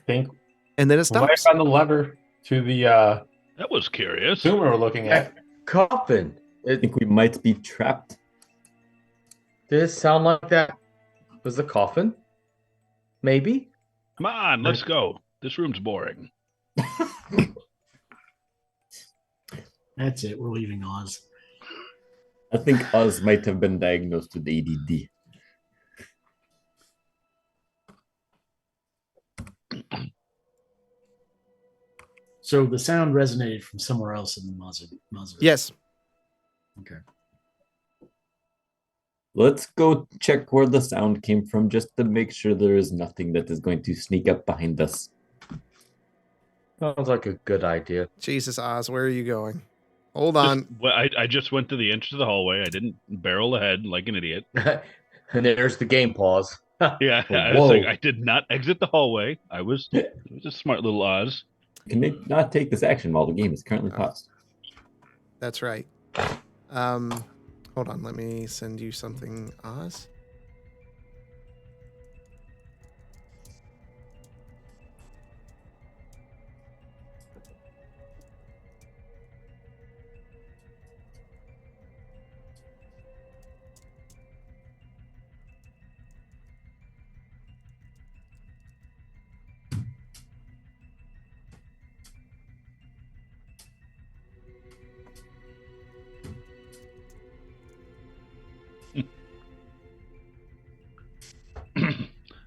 think. And then it We might stops. find the lever to the That was curious. tomb we're looking at. Coffin. I think we might be trapped. Did it sound like that was the coffin? Maybe? Come on, let's go. This room's boring. That's it. We're leaving Oz. I think Oz might have been diagnosed with ADD. So the sound resonated from somewhere else in the mausoleum. Yes. Okay. Let's go check where the sound came from just to make sure there is nothing that is going to sneak up behind us. Sounds like a good idea. Jesus, Oz, where are you going? Hold on. I just went to the entrance of the hallway. I didn't barrel ahead like an idiot. And there's the game pause. Yeah, I was like, I did not exit the hallway. It was a smart little Oz. Can they not take this action while the game is currently paused? That's right. Hold on, let me send you something, Oz.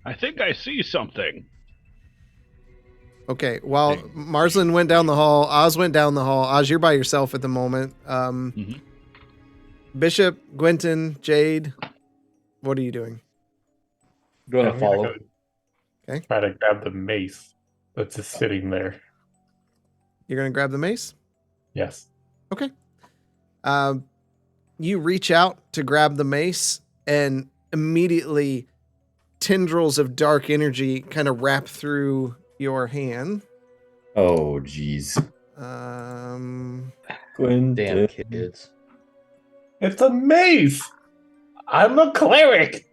I think I see something. Okay, while Marsland went down the hall, Oz went down the hall. Oz, you're by yourself at the moment. Bishop, Gwenton, Jade, what are you doing? Going to follow. Okay. Try to grab the mace that's just sitting there. You're going to grab the mace? Yes. Okay. You reach out to grab the mace, and immediately tendrils of dark energy kind of wrap through your hand. Oh, jeez. Damn kids. It's a mace. I'm a cleric.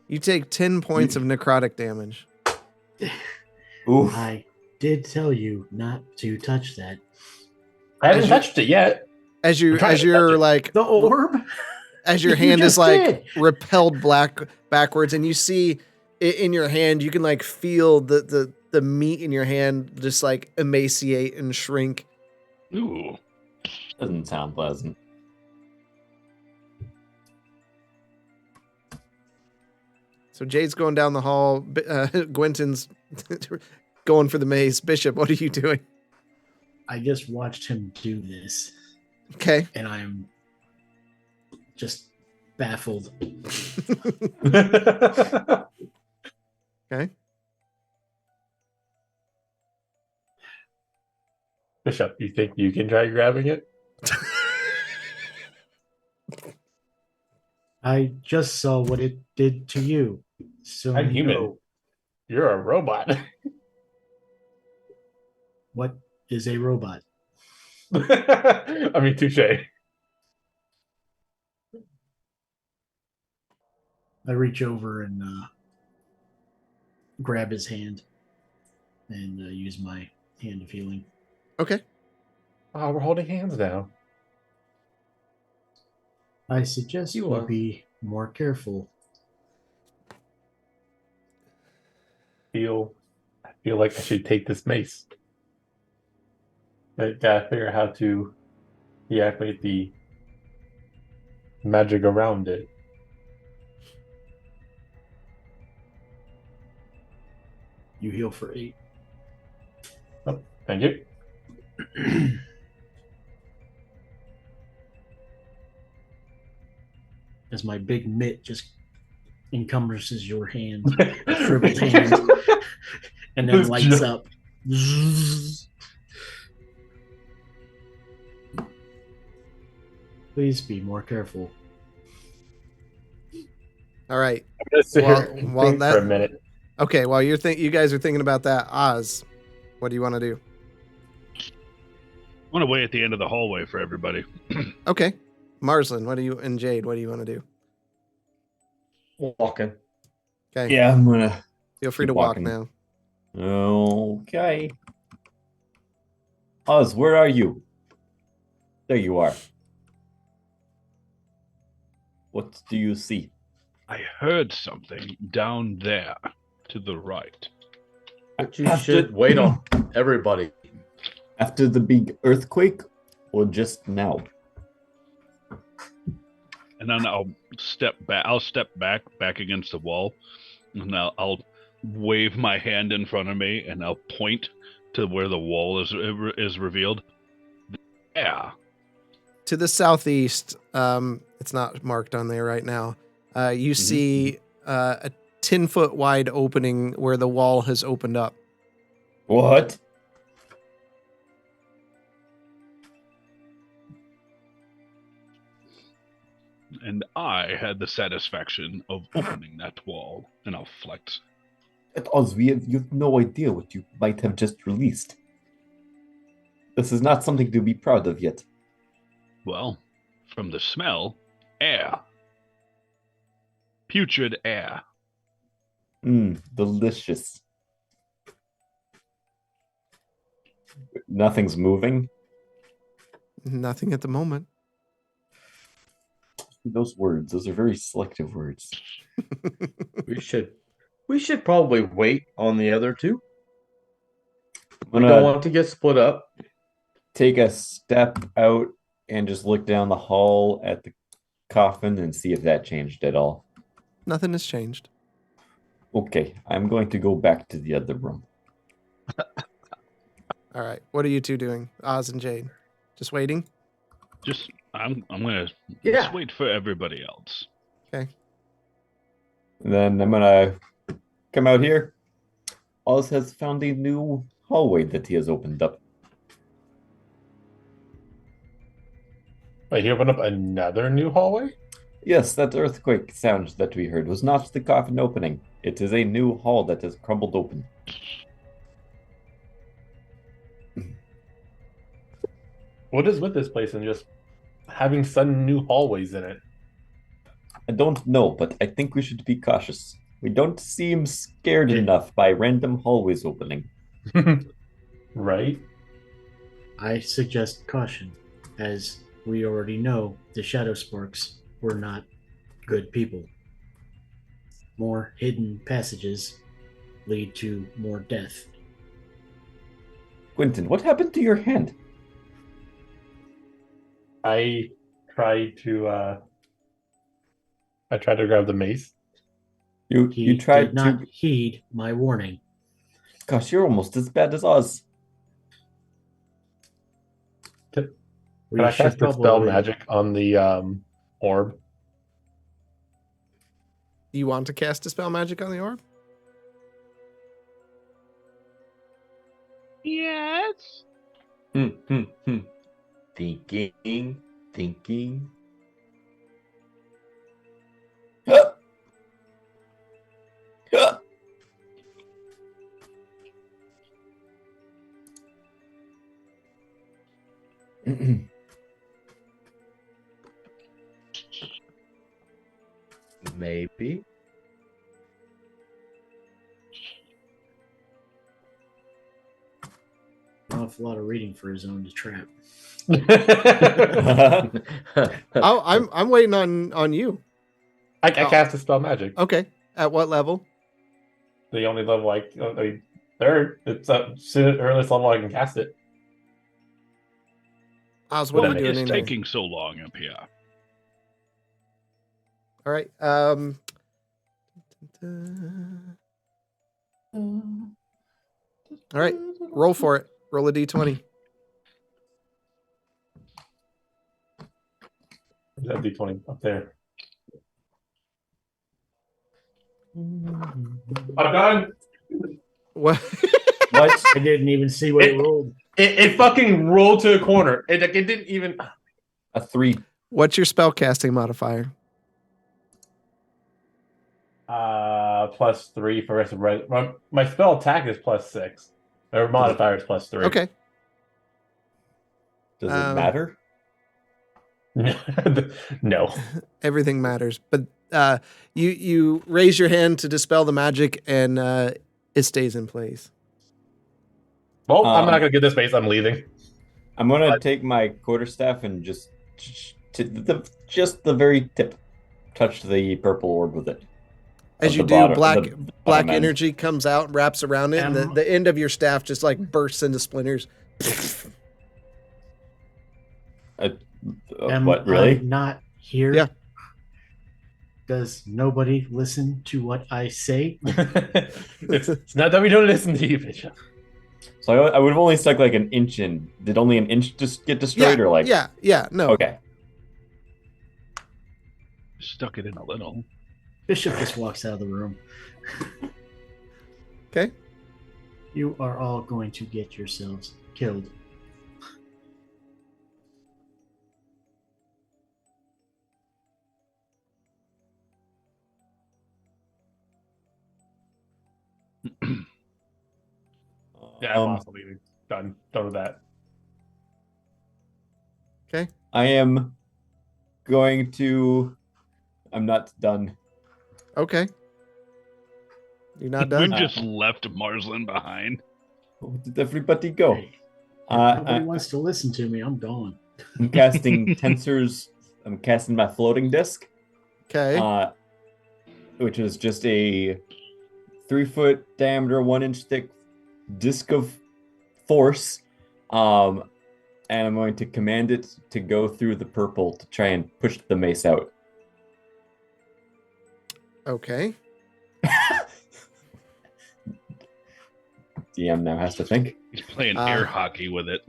You take 10 points of necrotic damage. Oof. I did tell you not to touch that. I haven't touched it yet. As you're like the orb, as your hand is like repelled backwards, and you see in your hand, you can like feel the meat in your hand just like emaciate and shrink. Ooh, Doesn't sound pleasant. So Jade's going down the hall. Gwenton's going for the maze. Bishop, what are you doing? I just watched him do this. Okay. And I'm just baffled. Okay. Bishop, you think you can try grabbing it? I just saw what it did to you. So I'm human. no. You're a robot. What is a robot? I mean, touche. I reach over and grab his hand and use my hand of healing. Okay. Oh, we're holding hands now. I suggest you be more careful. I feel like I should take this mace. I gotta figure out how to deactivate the magic around it. You heal for 8. Oh, thank you. As my big mitt just encumbers your hand, a shriveled hand, and then lights up. Please be more careful. All right. I'm gonna sit here and think for a minute. Okay, while you guys are thinking about that, Oz, what do you want to do? I want to wait at the end of the hallway for everybody. Okay. Marslin, and Jade, what do you want to do? Walking. Okay. Yeah, I'm gonna feel free to walk now. Okay. Oz, where are you? There you are. What do you see? I heard something down there to the right. But you should wait on everybody. After the big earthquake, or just now? And then I'll step back. I'll step back against the wall, and I'll wave my hand in front of me, and I'll point to where the wall is revealed. Yeah. To the southeast, it's not marked on there right now. You see a 10-foot wide opening where the wall has opened up. What? And I had the satisfaction of opening that wall, and I'll flex. Oz, you have no idea what you might have just released. This is not something to be proud of yet. Well, from the smell, air. Putrid air. Delicious. Nothing's moving? Nothing at the moment. Those are very selective words. We should probably wait on the other two. We don't want to get split up. Take a step out and just look down the hall at the coffin and see if that changed at all. Nothing has changed. Okay, I'm going to go back to the other room. All right. What are you two doing? Oz and Jade? Just waiting? I'm gonna just wait for everybody else. Okay. And then I'm gonna come out here. Oz has found a new hallway that he has opened up. Wait, he opened up another new hallway? Yes, that earthquake sound that we heard was not the coffin opening. It is a new hall that has crumbled open. What is with this place and just having sudden new hallways in it? I don't know, but I think we should be cautious. We don't seem scared enough by random hallways opening. Right? I suggest caution, as we already know the Shadowsparks were not good people. More hidden passages lead to more death. Quentin, what happened to your hand? I tried to grab the mace. You tried did not heed my warning. Gosh, you're almost as bad as Oz. Can I cast Dispel Magic on the orb? You want to cast Dispel Magic on the orb? Yes. Thinking. Maybe. An awful lot of reading for his own to trap. I'm waiting on you. I cast Dispel Magic. Okay. At what level? The only level third. It's the earliest level I can cast it. Oz, what are we doing? It's taking so long up here. All right. All right. Roll for it. Roll a d20. That d20 up there. I'm done. What? What? I didn't even see what it rolled. It fucking rolled to a corner. It didn't even. A 3. What's your spellcasting modifier? +3 for rest of my spell attack is +6. Or modifier is +3. Okay. Does it matter? No. Everything matters. But you raise your hand to dispel the magic, and it stays in place. Well, I'm not gonna get this base. I'm leaving. I'm gonna take my quarterstaff and just the very tip, touch the purple orb with it. As you do, black energy comes out and wraps around it, and the end of your staff just like bursts into splinters. What, really? I not here? Yeah. Does nobody listen to what I say? It's not that we don't listen to you, Bishop. So I would have only stuck like an inch in. Did only an inch just get destroyed, or like? Yeah, no. Okay. Stuck it in a little. Bishop just walks out of the room. Okay. You are all going to get yourselves killed. Yeah, I'm also leaving. Done with that. Okay. I am going to. I'm not done. Okay. You're not done? We just left Marsland behind. Where did everybody go? Hey, nobody wants to listen to me. I'm gone. I'm casting tensors. I'm casting my floating disc. Okay. Which is just a 3-foot diameter, 1-inch thick disc of force. And I'm going to command it to go through the purple to try and push the mace out. Okay. DM now has to think. He's playing air hockey with it.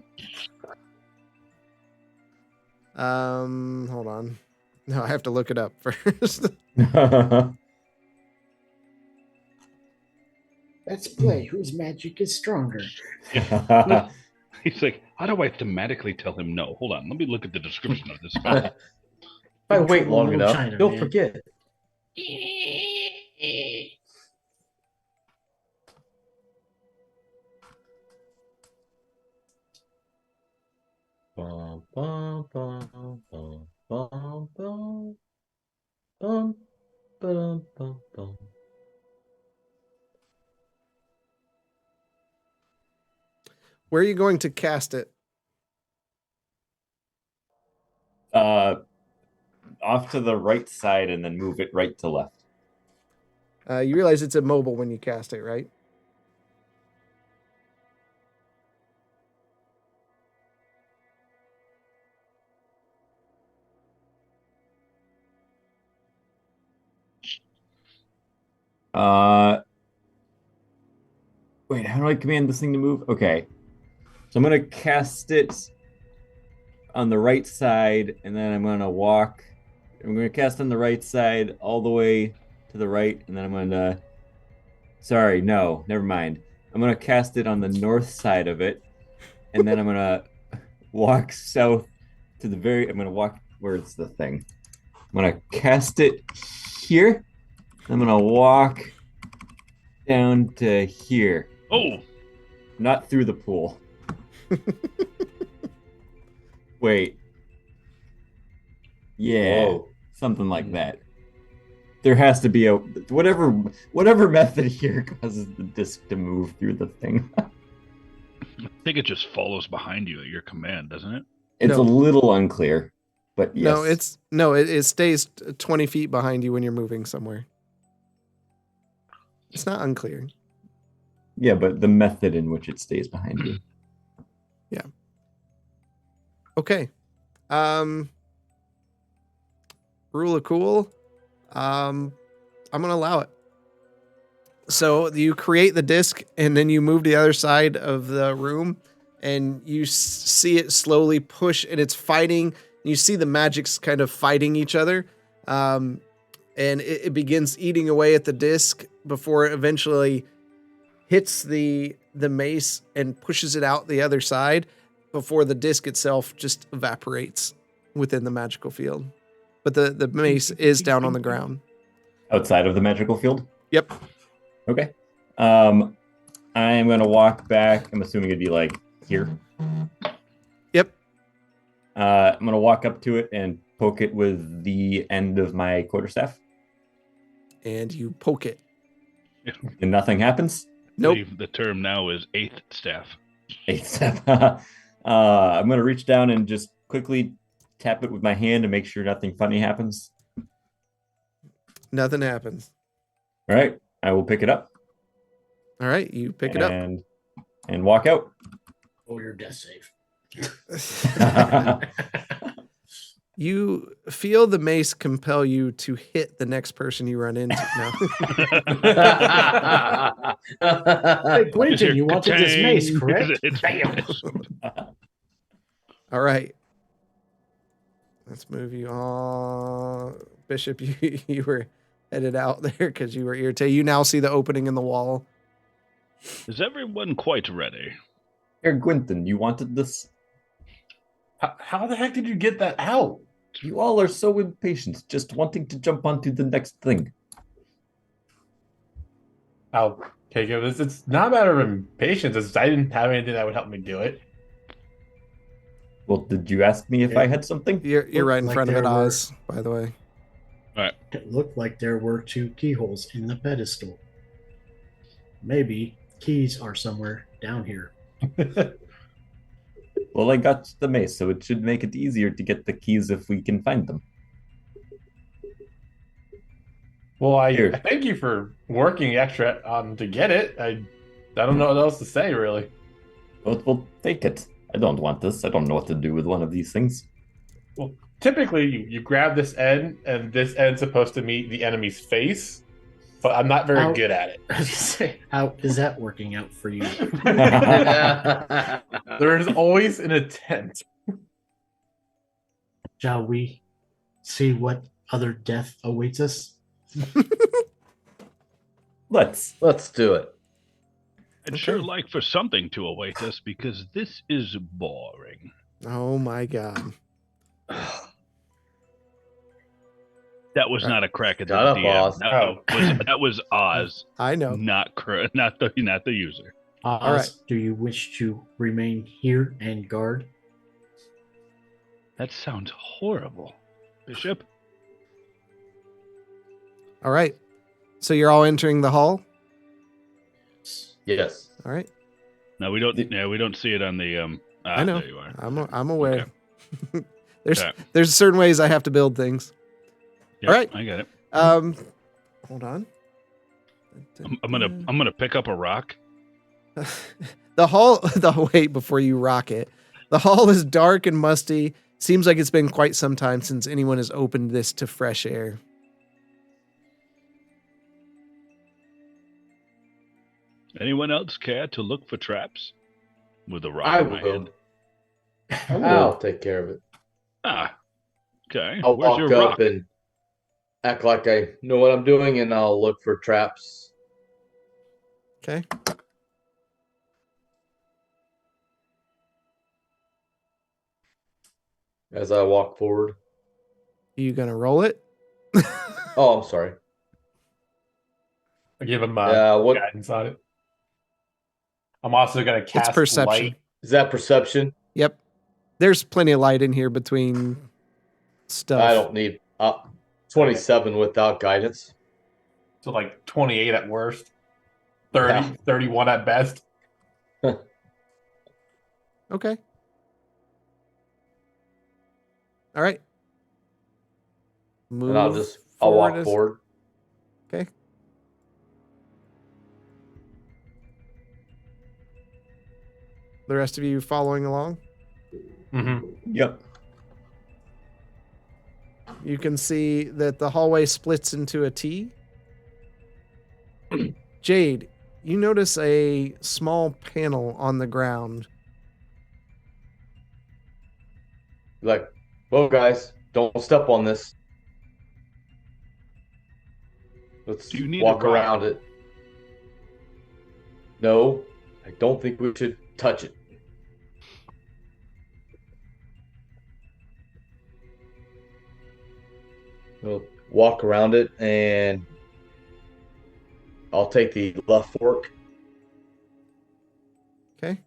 Hold on. No, I have to look it up first. Let's play whose magic is stronger. He's like, how do I thematically tell him no? Hold on, let me look at the description of this spell. I wait long enough, China, he'll man. forget. Bum, bum, bum, bum, bum, bum, bum, bum, bum, bum. Where are you going to cast it? Off to the right side and then move it right to left. You realize it's immobile when you cast it, right? Wait, how do I command this thing to move? Okay. So I'm going to cast it on the right side, and then I'm going to walk. I'm going to cast on the right side all the way to the right, and then I'm going to... Sorry, no, never mind. I'm going to cast it on the north side of it, and then I'm going to walk south to the very... I'm going to walk... Where's the thing? I'm going to cast it here. I'm going to walk down to here. Oh! Not through the pool. Wait. Yeah. Whoa. Something like that. There has to be a whatever method here causes the disc to move through the thing. I think it just follows behind you at your command, doesn't it? It's a little unclear, but yes. It stays 20 feet behind you when you're moving somewhere. It's not unclear. Yeah, but the method in which it stays behind you. Yeah. Okay. Rule of cool. I'm going to allow it. So you create the disc and then you move to the other side of the room and you see it slowly push and it's fighting. You see the magics kind of fighting each other. And it begins eating away at the disc before it eventually hits the mace and pushes it out the other side before the disc itself just evaporates within the magical field. But the mace is down on the ground. Outside of the magical field? Yep. Okay. I'm going to walk back. I'm assuming it'd be like here. Yep. I'm going to walk up to it and poke it with the end of my quarterstaff. And you poke it. And nothing happens? Nope. The term now is eighth staff. Eighth staff. I'm going to reach down and just quickly tap it with my hand to make sure nothing funny happens. Nothing happens. All right. I will pick it up. All right. You pick it up. And walk out. Oh, you're death safe. You feel the mace compel you to hit the next person you run into. Hey, Quentin, you wanted this mace, correct? Bam. All right. Let's move you on. Bishop, you were headed out there because you were irritated. You now see the opening in the wall. Is everyone quite ready? Here, Quentin, you wanted this? How the heck did you get that out? You all are so impatient, just wanting to jump onto the next thing. I'll take it. It's not a matter of impatience. I didn't have anything that would help me do it. Well, did you ask me if I had something? You're right in front of it, Oz, by the way. All right. It looked like there were 2 keyholes in the pedestal. Maybe keys are somewhere down here. Well, I got the mace, so it should make it easier to get the keys if we can find them. Well, I thank you for working extra to get it. I don't know what else to say, really. We'll take it. I don't want this. I don't know what to do with one of these things. Well, typically you grab this end, and this end's supposed to meet the enemy's face, but I'm not very good at it. How is that working out for you? There is always an attempt. Shall we see what other death awaits us? Let's do it. I'd sure like for something to await us because this is boring. Oh my god. That was not a crack at the Shut up, DM. Oz. That was Oz. I know. Not the user. Oz, All right. do you wish to remain here and guard? That sounds horrible, Bishop. All right. So you're all entering the hall? Yes. All right. No, we don't. Yeah, we don't see it on the. I know. There you are. I'm aware. Okay. There's certain ways I have to build things. Yep, all right. I got it. Hold on. I'm gonna pick up a rock. The hall. Wait before you rock it. The hall is dark and musty. Seems like it's been quite some time since anyone has opened this to fresh air. Anyone else care to look for traps? With a rock I in my will. hand. I'll take care of it. Okay. I'll Where's walk your up rock? and act like I know what I'm doing, and I'll look for traps. Okay. As I walk forward. Are you gonna roll it? Oh, I'm sorry. I give him guidance on it. I'm also going to cast It's perception. light. Is that perception? Yep. There's plenty of light in here between stuff. I don't need 27 without guidance. So like 28 at worst. 30, 31 at best. Okay. All right. Move. And I'll walk forward. Okay. The rest of you following along? Mm-hmm. Yep. You can see that the hallway splits into a T. Jade, you notice a small panel on the ground. Like, whoa, guys, don't step on this. Let's walk around it. No, I don't think we should touch it. We'll walk around it, and I'll take the left fork. Okay.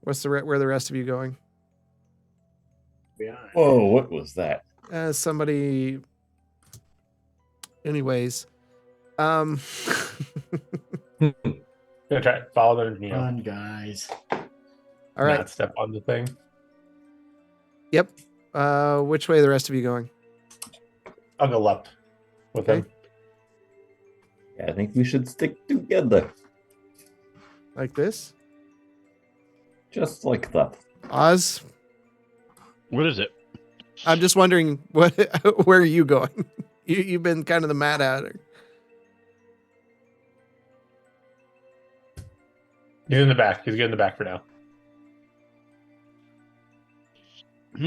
Where the rest of you going? Whoa, what was that? Somebody. Anyways, Gonna try to follow them. Run, guys. All right. Not step on the thing. Yep. Which way are the rest of you going? I'll go left with him. Yeah, I think we should stick together. Like this? Just like that. Oz? What is it? I'm just wondering where are you going? You've been kind of the Mad Hatter. He's in the back. He's getting the back for now.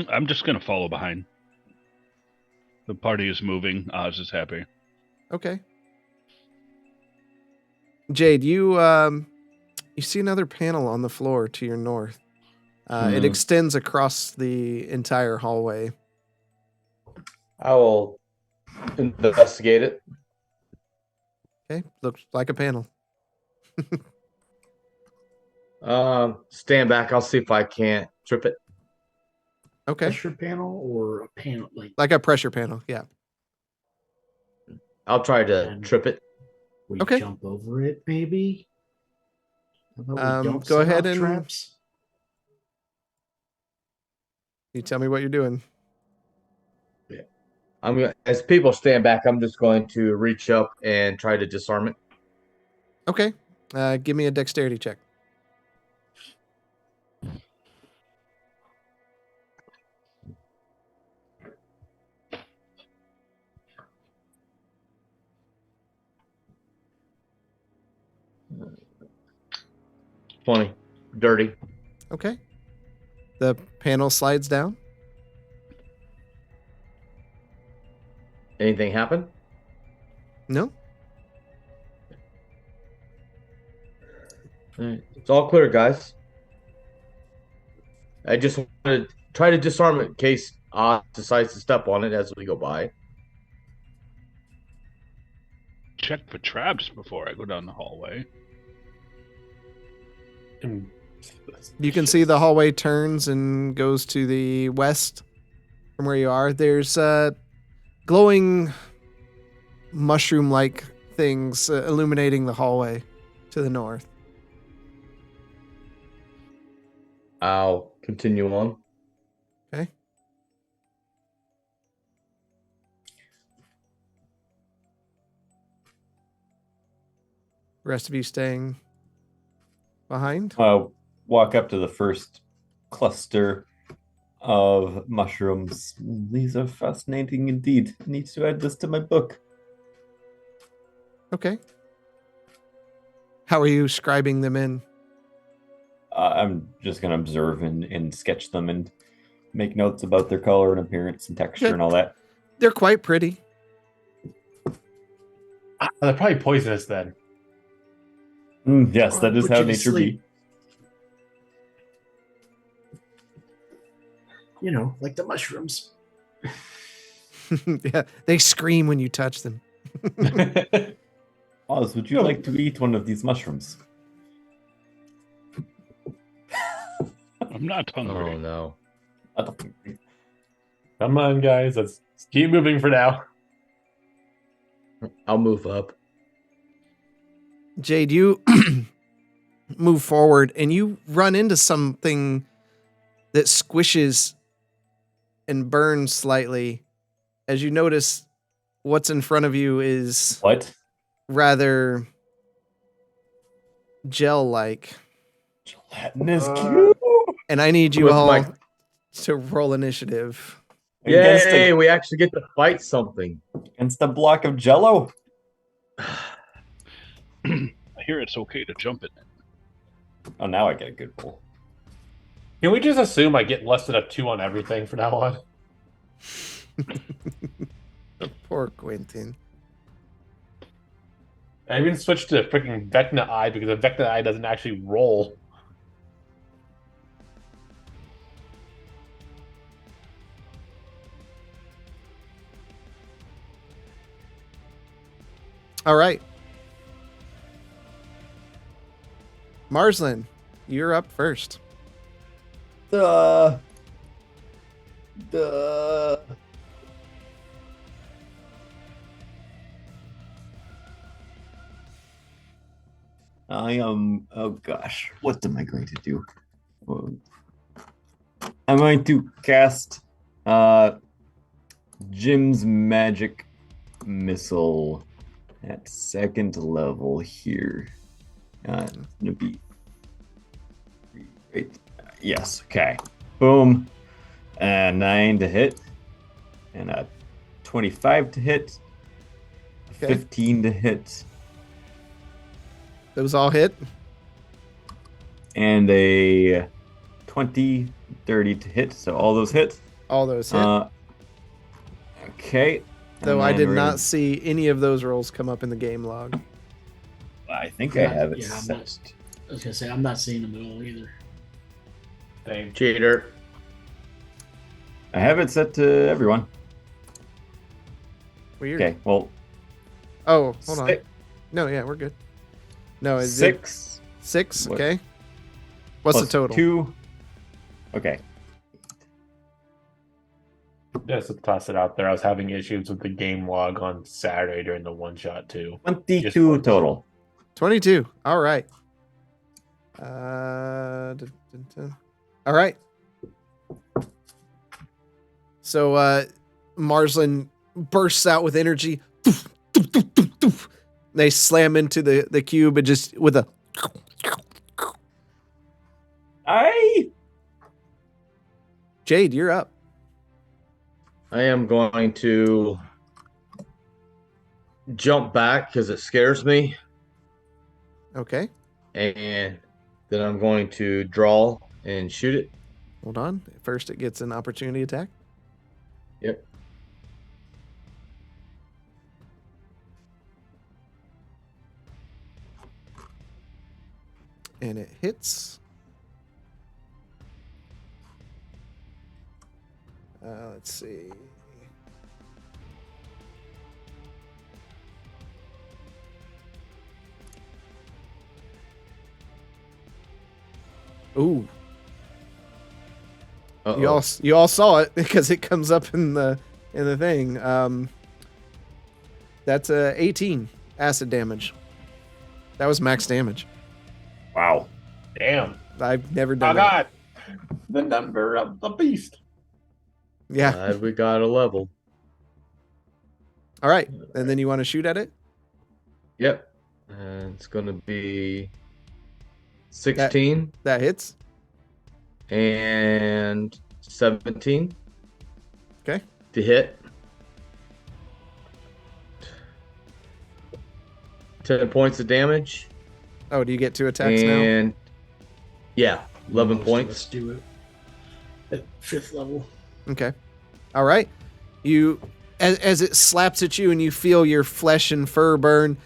I'm just gonna follow behind. The party is moving. Oz is happy. Okay. Jade, you see another panel on the floor to your north. It extends across the entire hallway. I will investigate it. Okay, looks like a panel. Stand back. I'll see if I can't trip it. Okay. Pressure panel or a panel like a pressure panel, yeah. I'll try to trip it. We okay. Jump over it, maybe. Go ahead and traps. You tell me what you're doing. Yeah, as people stand back, I'm just going to reach up and try to disarm it. Okay. Give me a dexterity check. Funny. Dirty. Okay. The panel slides down. Anything happen? No. It's all clear, guys. I just want to try to disarm it in case Oz decides to step on it as we go by. Check for traps before I go down the hallway. You can see the hallway turns and goes to the west from where you are. There's glowing mushroom-like things illuminating the hallway to the north. I'll continue on. Okay. The rest of you staying behind? I'll walk up to the first cluster of mushrooms. These are fascinating indeed. I need to add this to my book. Okay. How are you scribing them in? I'm just going to observe and sketch them and make notes about their color and appearance and texture and all that. They're quite pretty. They're probably poisonous then. Yes, that is how nature be. You know, like the mushrooms. Yeah, they scream when you touch them. Oz, would you like to eat one of these mushrooms? I'm not hungry. Oh, no. Come on, guys. Let's keep moving for now. I'll move up. Jade, you move forward and you run into something that squishes and burns slightly as you notice what's in front of you is what? Rather gel-like. Gelatinous cube. And I need you With all my- to roll initiative. Yay, we actually get to fight something. Against a block of jello? I hear it's okay to jump in it. Oh, now I get a good roll. Can we just assume I get less than a 2 on everything from now on? Poor Quentin. I even switched to freaking Vecna Eye because the Vecna Eye doesn't actually roll. All right. Marslin, you're up first. I am. Oh gosh, what am I going to do? I'm going to cast Jim's magic missile at 2nd level here. It's gonna be right. Yes. Okay. Boom. 9 to hit, and a 25 to hit. Okay. 15 to hit. Those all hit. And a 20, 30 to hit. So all those hit. All those hit. Okay. Though I did not see any of those rolls come up in the game log. I think I have it Yeah, set. I was gonna say I'm not seeing them at all either. Same. Cheater. I have it set to everyone. Weird. Okay, well. Oh, hold on. No, yeah, we're good. No, it's 6. 6. What? Okay. What's the plus total? 2. Okay. Just to toss it out there, I was having issues with the game log on Saturday during the one shot too. 22 total. 22. All right. All right. So Marslin bursts out with energy. They slam into the cube and just with a. Jade, you're up. I am going to jump back because it scares me. Okay. And then I'm going to draw and shoot it. Hold on. First, it gets an opportunity attack. Yep. And it hits. Let's see. Ooh. Uh-oh. You all saw it because it comes up in the thing. That's 18 acid damage. That was max damage. Wow. Damn. I've never done that. God. The number of the beast. Yeah. Glad we got a level. All right. And then you want to shoot at it? Yep. And it's going to be 16. That hits. And 17. Okay. To hit. 10 points of damage. Oh, do you get 2 attacks now? And yeah, 11 points. Let's do it at 5th level. Okay. All right. You, as it slaps at you and you feel your flesh and fur burn,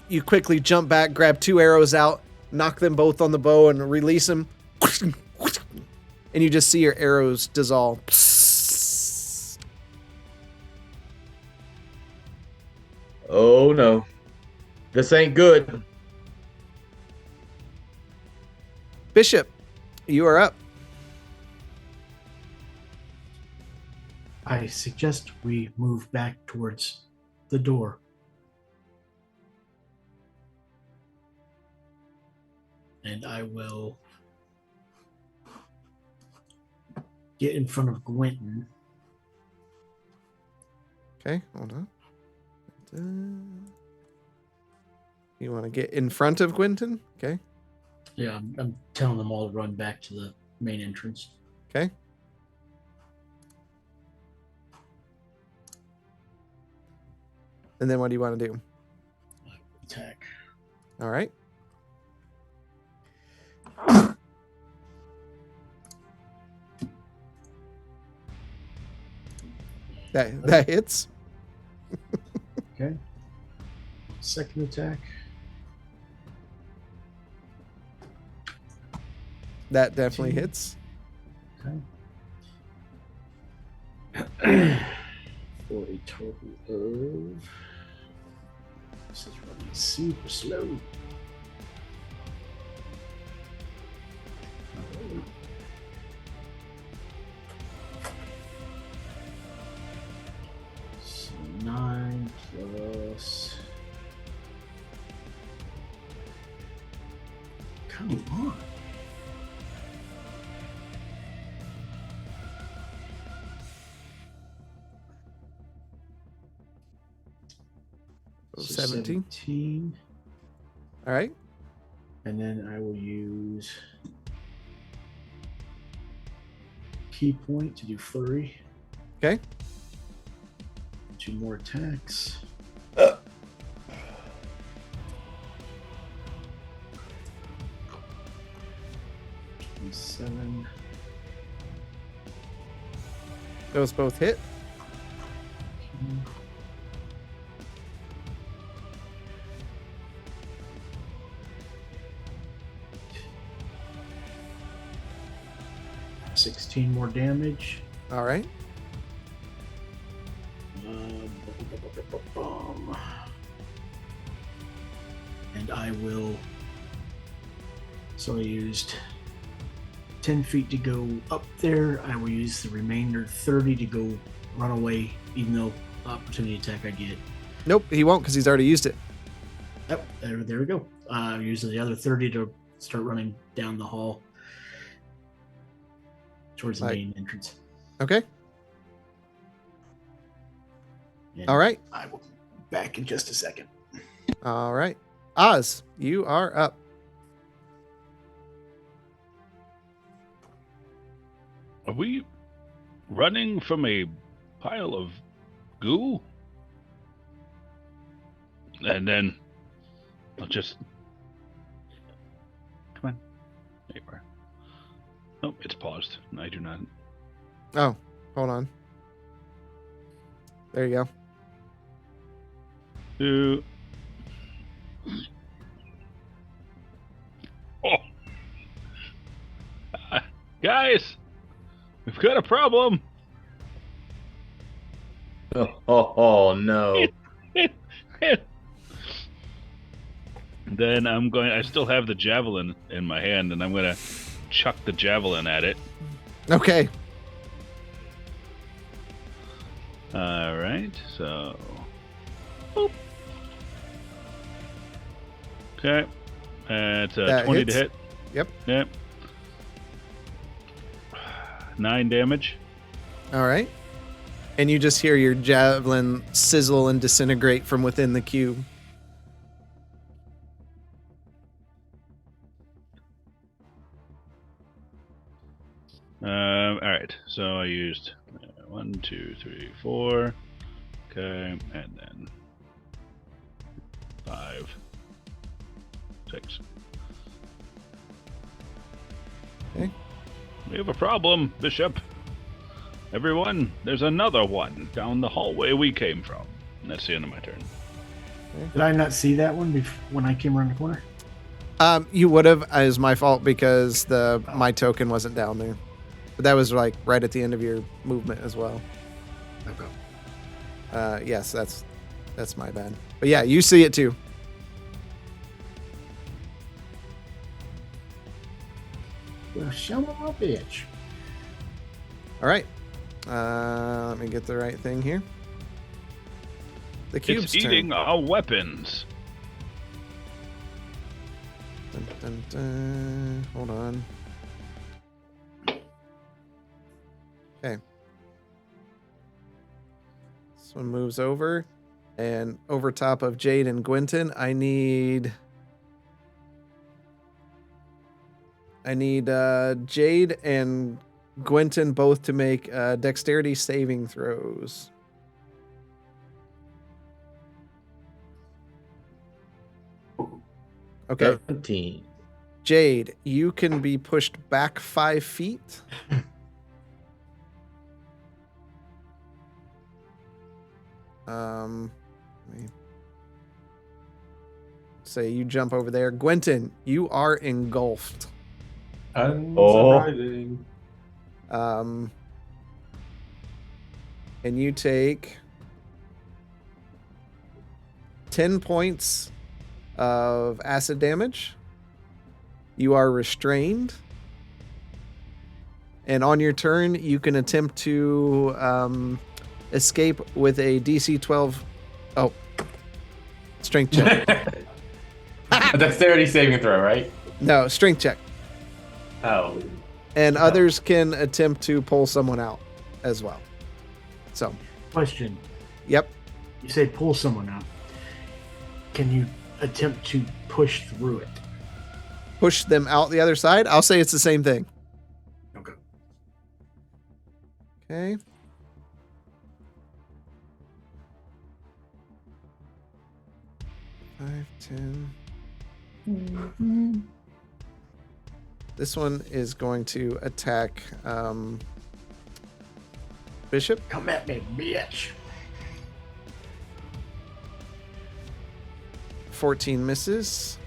you quickly jump back, grab 2 arrows out, knock them both on the bow and release them. And you just see your arrows dissolve. Oh no. This ain't good. Bishop, you are up. I suggest we move back towards the door. And I will get in front of Gwenton. Okay, hold on. You want to get in front of Gwynton? Okay. Yeah, I'm telling them all to run back to the main entrance. Okay. And then what do you want to do? Attack. All right. That hits. Okay. Second attack. That definitely hits. Okay. For a total of... This is running super slow. So 9 plus... Come on. So 17. All right. And then I will use key point to do flurry. Okay. 2 more attacks. 7. Those both hit. Okay. 16 more damage. All right. And I will. So I used 10 feet to go up there. I will use the remainder 30 to go run away, even though opportunity attack I get. Nope, he won't because he's already used it. Yep, there we go. Use the other 30 to start running down the hall towards the main entrance. Okay. And all right. I will be back in just a second. All right. Oz, you are up. Are we running from a pile of goo? And then I'll just... Come on. There you are. Oh, it's paused. I do not. Oh, hold on. There you go. Guys, we've got a problem. Oh no. Then I still have the javelin in my hand, and I'm going to chuck the javelin at it. Okay. All right, so. Boop. Okay. It's a 20 hits. to hit. Yep. 9 damage. All right. And you just hear your javelin sizzle and disintegrate from within the cube. All right, so I used 1, 2, 3, 4. Okay, and then 5, 6. Okay. We have a problem, Bishop. Everyone, there's another one down the hallway we came from. And that's the end of my turn. Did I not see that one when I came around the corner? You would have. It was my fault because my token wasn't down there. But that was like right at the end of your movement as well. Okay. Yes, that's my bad. But yeah, you see it too. Well, son of a bitch. All right. Let me get the right thing here. The cube's It's eating our weapons. Dun, dun, dun. Hold on. Okay. This one moves over. And over top of Jade and Gwynton, I need Jade and Gwynton both to make dexterity saving throws. Okay. 17. Jade, you can be pushed back 5 feet. Say you jump over there. Gwynton, you are engulfed. Unsurprising. And you take 10 points of acid damage. You are restrained. And on your turn, you can attempt to escape with a DC 12. Oh, strength check. A dexterity saving throw, right? No, strength check. Oh. And others can attempt to pull someone out as well. So, question. Yep. You say pull someone out. Can you attempt to push through it? Push them out the other side? I'll say it's the same thing. Okay. Okay. Five, 10. This one is going to attack Bishop. Come at me, bitch. 14 misses.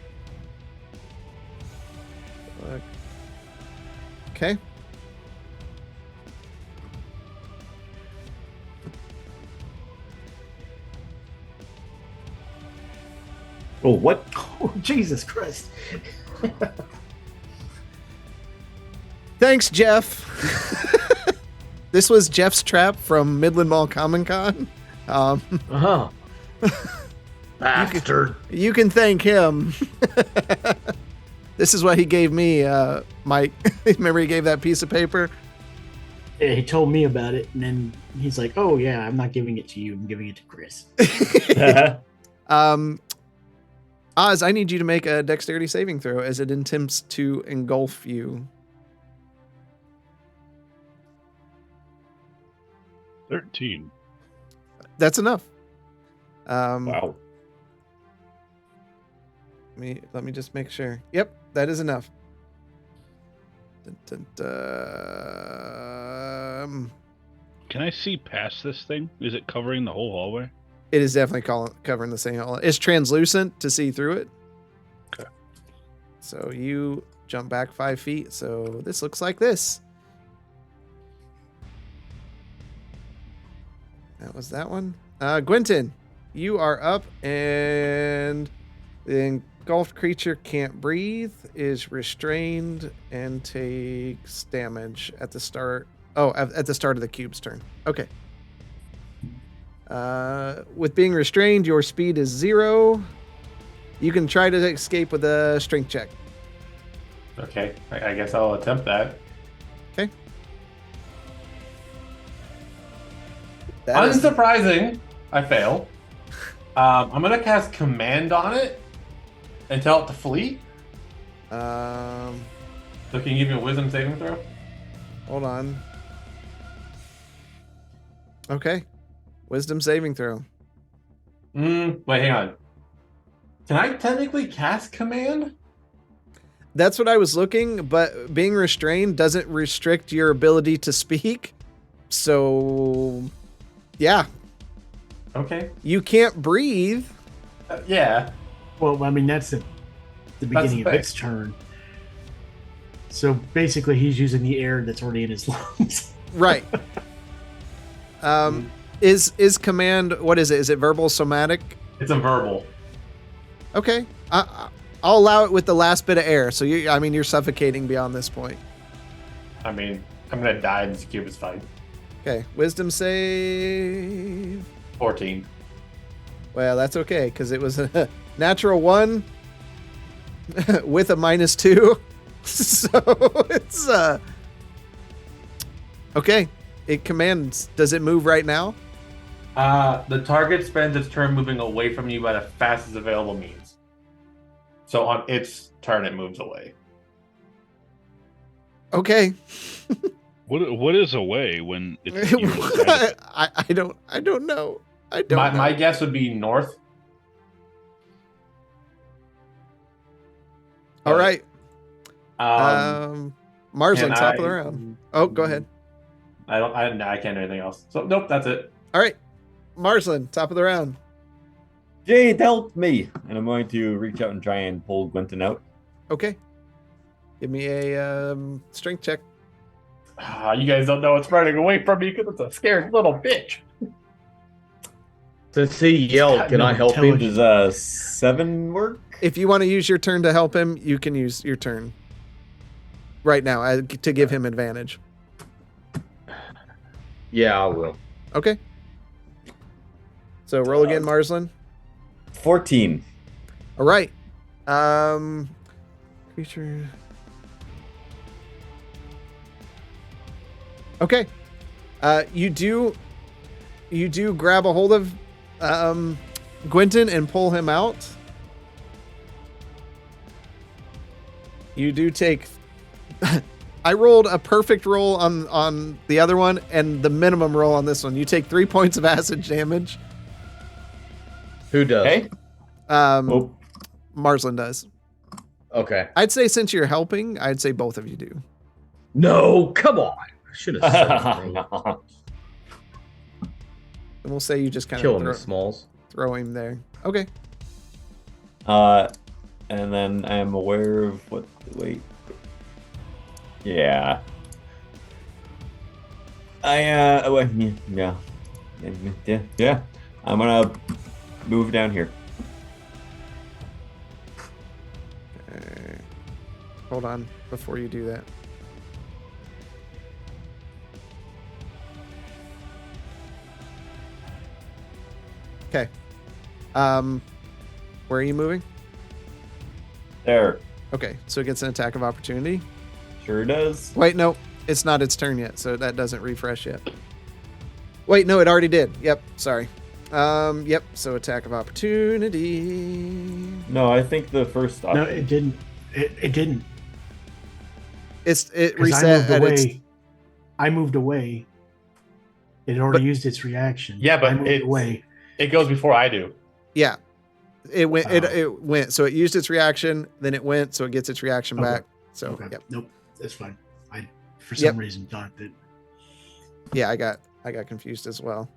Okay. Oh, what? Oh, Jesus Christ. Thanks, Jeff. This was Jeff's trap from Midland Mall Comic Con. Bastard. You can thank him. This is what he gave me, Mike. Remember he gave that piece of paper? Yeah, he told me about it, and then he's like, oh, yeah, I'm not giving it to you. I'm giving it to Chris. Oz, I need you to make a dexterity saving throw as it attempts to engulf you. 13. That's enough. Wow. Let me just make sure. Yep, that is enough. Dun, dun, dun. Can I see past this thing? Is it covering the whole hallway? It is definitely covering the same hall. It's translucent to see through it. Okay. So you jump back 5 feet. So this looks like this. that was that one. Gwynton, you are up, and the engulfed creature can't breathe, is restrained, and takes damage at the start. Oh, at the start of the cube's turn. Okay. With being restrained, your speed is 0. You can try to escape with a strength check. Okay, I guess I'll attempt that. Okay. Unsurprising, I fail. I'm gonna cast Command on it and tell it to flee. So can you give me a Wisdom saving throw? Hold on. Okay. Wisdom saving throw. Wait, hang on. Can I technically cast Command? That's what I was looking, but being restrained doesn't restrict your ability to speak. So, yeah. Okay. You can't breathe. Yeah. Well, I mean, that's at the beginning of its turn. So basically, he's using the air that's already in his lungs. Right. Is command, what is it? Is it verbal, somatic? It's a verbal. Okay. I'll allow it with the last bit of air. So you're suffocating beyond this point. I mean, I'm gonna die in this cube. It's fine. Okay. Wisdom save. 14. Well, that's okay because it was a natural 1 with a -2. So it's okay. It commands. Does it move right now? The target spends its turn moving away from you by the fastest available means. So on its turn, it moves away. Okay. What is away when it's I don't know. I don't know. My guess would be north. All right. Marsland, top of the round. Oh, go ahead. I can't do anything else. So nope, that's it. All right. Marsland, top of the round. Jade, help me. And I'm going to reach out and try and pull Gwynton out. Okay. Give me a strength check. You guys don't know it's running away from me because it's a scared little bitch. Since he yelled, can I help him? Does 7 work? If you want to use your turn to help him, you can use your turn right now to give him advantage. Yeah, I will. Okay. So roll again, Marsland. 14. All right. Creature. Okay. You do grab a hold of Gwynton and pull him out. You do take. I rolled a perfect roll on the other one and the minimum roll on this one. You take 3 points of acid damage. Who does? Hey? Marsland does. Okay. I'd say since you're helping, I'd say both of you do. No, come on. I should have said And we'll say you just kind kill of him, Smalls. Throw him there. Okay. And then I am aware of what. Wait. Yeah. Yeah. I'm gonna move down here. Hold on before you do that. Okay. Where are you moving? There. Okay, so it gets an attack of opportunity. Sure does. Wait, no, it's not its turn yet, so that doesn't refresh yet. Wait, no, it already did. Yep, sorry. Yep, so attack of opportunity. No, I think the first option. No, it didn't. It didn't. It reset I moved away. its... I moved away. It had already used its reaction. Yeah, but I moved away. It goes before I do. Yeah. It went. It went. So it used its reaction, then it went. So it gets its reaction back. So okay. Yep. Nope, that's fine. I for some reason thought that. Yeah, I got confused as well.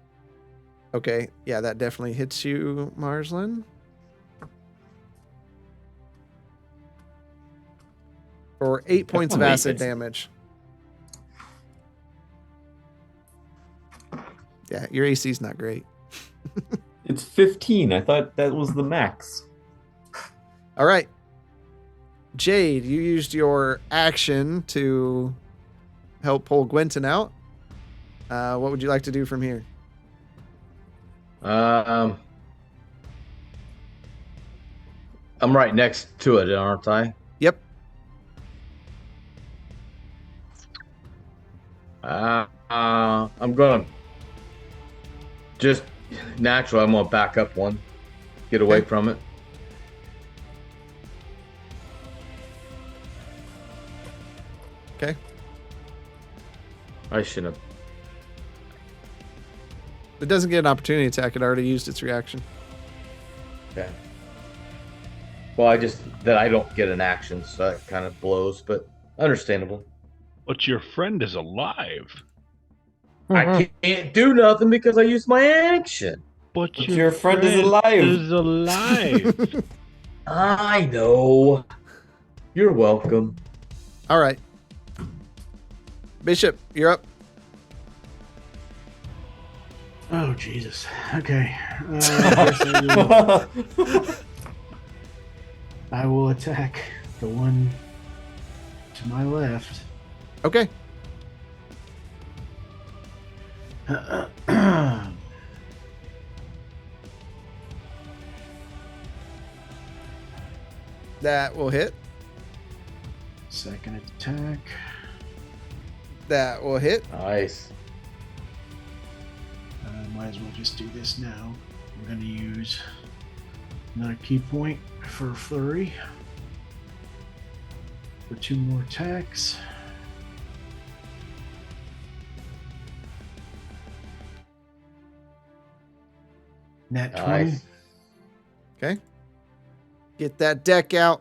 Okay, yeah, that definitely hits you, Marsland. For 8 points of acid damage. Yeah, your AC's not great. It's 15. I thought that was the max. All right. Jade, you used your action to help pull Gwenton out. What would you like to do from here? I'm right next to it, aren't I? Yep. I'm gonna just naturally. I'm gonna back up one, get away from it. Okay. I shouldn't have. It doesn't get an opportunity attack. It already used its reaction. Okay. Well, I don't get an action, so that kind of blows, but understandable. But your friend is alive. I can't do nothing because I used my action. But your friend is alive. I know. You're welcome. All right. Bishop, you're up. Oh, Jesus. Okay. I will attack the one to my left. Okay. That will hit. Second attack. That will hit. Nice. Might as well just do this now. I'm going to use another key point for flurry. For 2 more attacks. Nat 20. Nice. Okay. Get that deck out.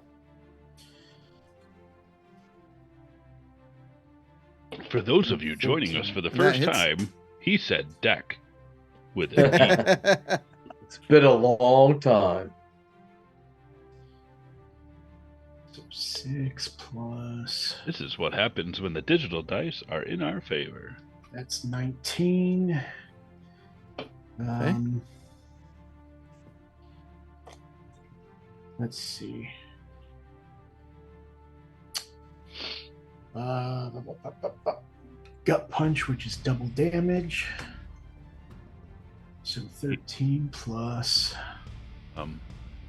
For those of you joining us for the first time, he said deck with an E. It's been a long time. So 6 plus. This is what happens when the digital dice are in our favor. That's 19. Okay. Let's see. Gut punch, which is double damage. So 13 plus.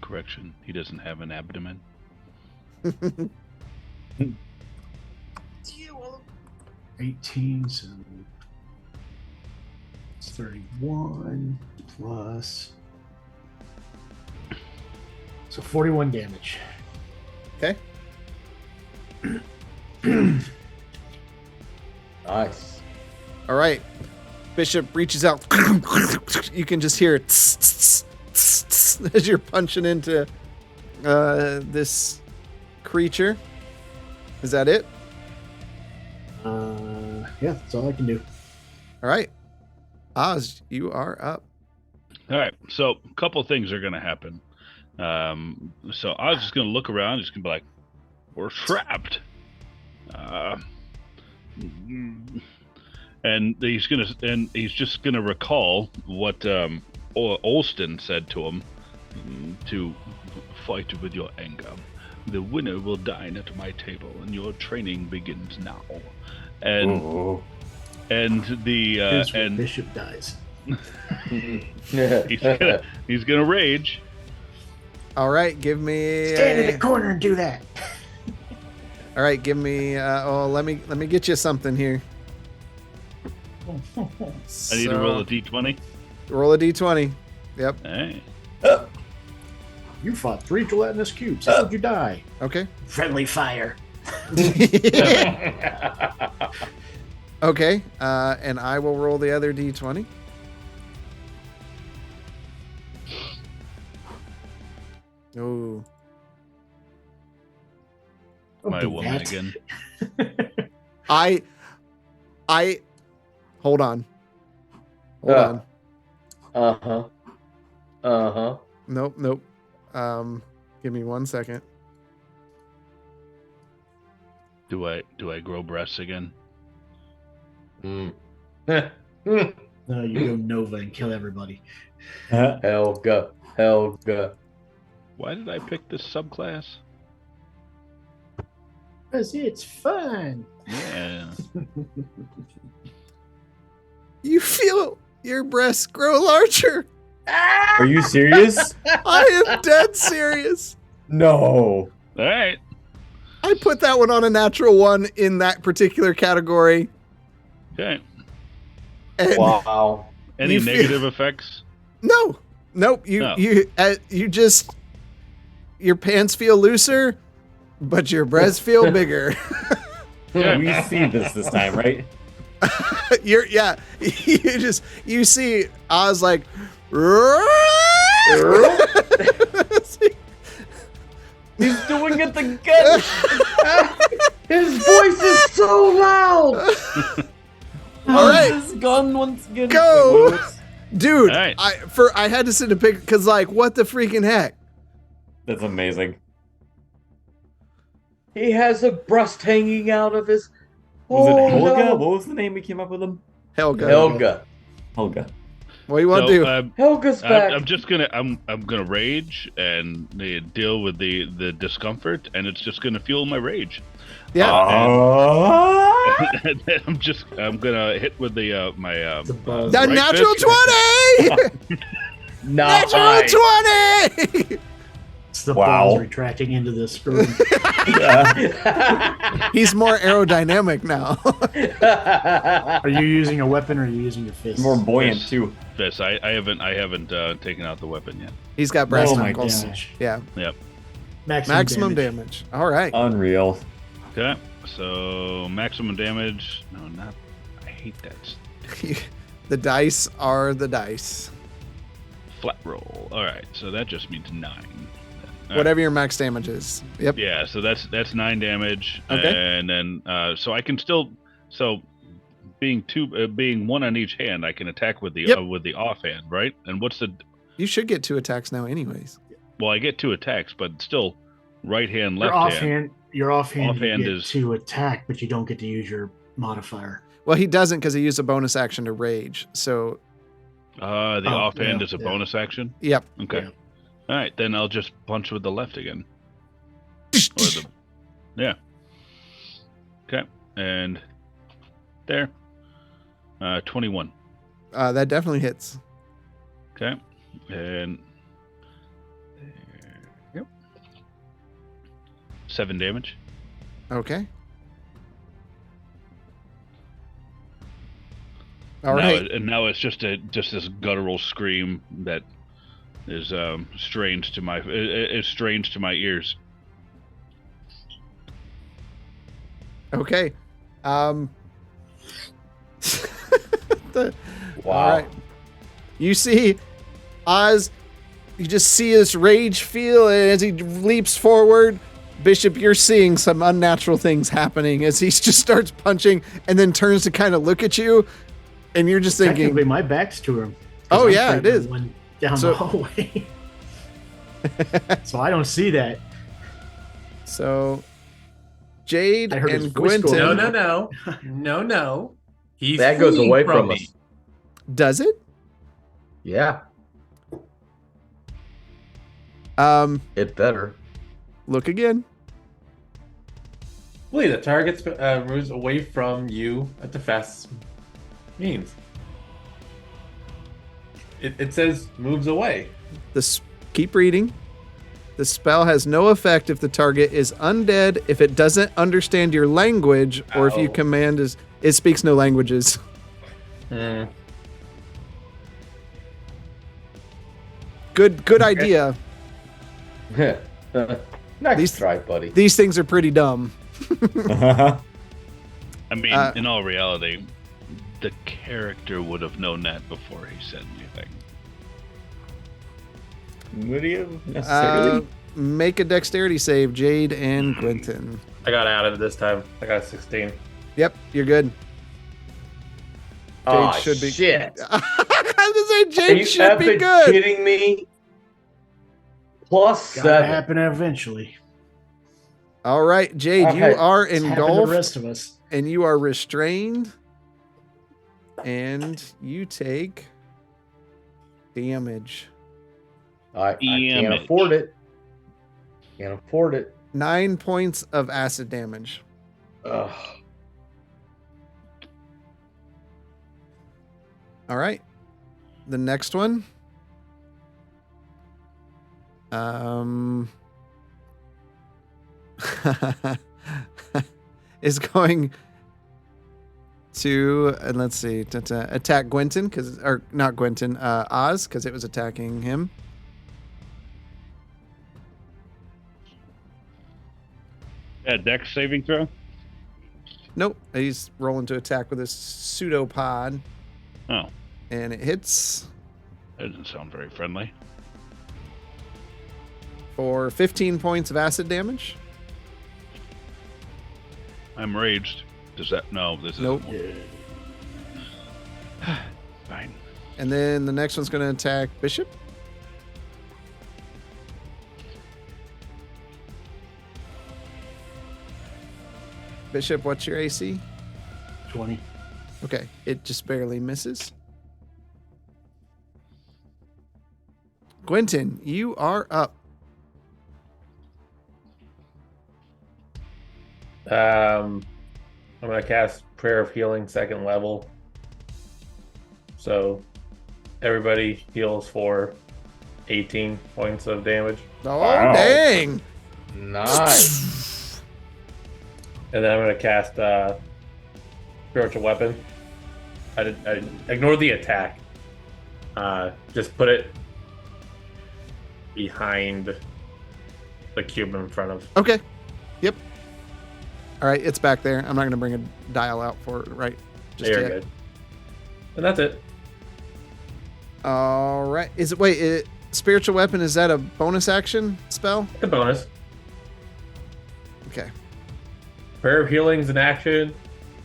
Correction. He doesn't have an abdomen. 18, so it's 31 plus. So 41 damage. Okay. Nice. All right. Bishop reaches out. You can just hear it as you're punching into this creature. Is that it? Yeah, that's all I can do. All right. Oz, you are up. All right. So a couple things are going to happen. So I was just going to look around. Just going to be like, we're trapped. And he's just going to recall what Olston said to him to fight with your anger. The winner will dine at my table, and your training begins now. And and Bishop dies. he's gonna rage. All right, give me stand in the corner and do that. All right, give me. Let me get you something here. I need to roll a d20. Roll a d20. Yep. Hey. You fought 3 gelatinous cubes. How did you die? Okay. Friendly fire. Okay. And I will roll the other d20. Oh. My woman again. I hold on. Hold on. Nope. Give me 1 second. Do I grow breasts again? No, you go Nova and kill everybody. Helga. Why did I pick this subclass? Because it's fun. Yeah. You feel your breasts grow larger. Are you serious? I am dead serious. No. All right. I put that one on a natural one in that particular category. Okay. And Wow. Any negative effects? No. Nope. You just your pants feel looser, but your breasts feel bigger. We see this time, right? You see Oz like He's doing it again. His voice is so loud. All right, this gun once again. go, dude. All right. I had to sit a pic because like what the freaking heck? That's amazing. He has a breast hanging out of his. Was it Helga? No. What was the name we came up with him? Helga. What do you want to do? Helga's back. I'm gonna rage and deal with the discomfort, and it's just gonna fuel my rage. Yeah. And then I'm gonna hit with the The natural 20. Natural 20. It's the balls retracting into the screw. He's more aerodynamic now. Are you using a weapon or are you using your fist? More buoyant too. Fist. I haven't taken out the weapon yet. He's got brass Oh my knuckles. Damage. Yeah. Yep. Maximum damage. All right. Unreal. Okay. So maximum damage. No, not. I hate that. The dice are the dice. Flat roll. All right. So that just means 9. All Whatever your max damage is. Yep. Yeah, so that's 9 damage. Okay. And then so I can still being one on each hand, I can attack with the offhand, right? And what's the? You should get 2 attacks now, anyways. Well, I get 2 attacks, but still, right hand, left hand. Your offhand you get is to attack, but you don't get to use your modifier. Well, he doesn't because he used a bonus action to rage. So. The offhand is a bonus action. Yep. Okay. Yeah. All right, then I'll just punch with the left again. Yeah. Okay, and there. 21. That definitely hits. Okay, and yep. 7 damage. Okay. All right. And now it's just this guttural scream that is strange to my ears. Okay. Wow. All right. You see Oz, you just see this rage feel as he leaps forward. Bishop, you're seeing some unnatural things happening as he just starts punching and then turns to kind of look at you. And you're just thinking. Technically, my back's to him. Oh, yeah, it is. One down the hallway. So I don't see that. So Jade and Quentin. No. That goes away from us. Does it? Yeah. It better. Look again. Wait, the target moves away from you at the fastest means. It says moves away. Keep reading. The spell has no effect if the target is undead, if it doesn't understand your language, or if you command it speaks no languages. Good idea. Next try, buddy. These things are pretty dumb. I mean, in all reality, the character would have known that before he said anything. Would you necessarily? Make a dexterity save, Jade and Quentin. I got out of it this time. I got a 16. Yep, you're good. Jade should be. Shit. I was gonna say Jade should be good. Are you kidding me? +7. Gotta happen eventually. All right, Jade, you are It's engulfed. the rest of us. And you are restrained. And you take damage. I can't afford it. Can't afford it. 9 points of acid damage. Ugh. All right. The next one. Is going to, and let's see, attack Gwenton, or not Gwenton, Oz, because it was attacking him. Dex saving throw? Nope. He's rolling to attack with his pseudopod. Oh. And it hits. That doesn't sound very friendly. For 15 points of acid damage. I'm raged. Does that? No, this is. Nope. Fine. And then the next one's going to attack Bishop. Bishop, what's your AC? 20. Okay, it just barely misses. Gwenton, you are up. I'm going to cast Prayer of Healing 2nd level. So everybody heals for 18 points of damage. Oh, wow. Dang. Nice. And then I'm going to cast Spiritual Weapon. I ignore the attack. Just put it behind the cube in front of. Okay. Yep. All right, it's back there. I'm not going to bring a dial out for it, right? Just you're good. And that's it. All right. Spiritual Weapon, is that a bonus action spell? It's a bonus. Okay. Prayer of Healing's an action, and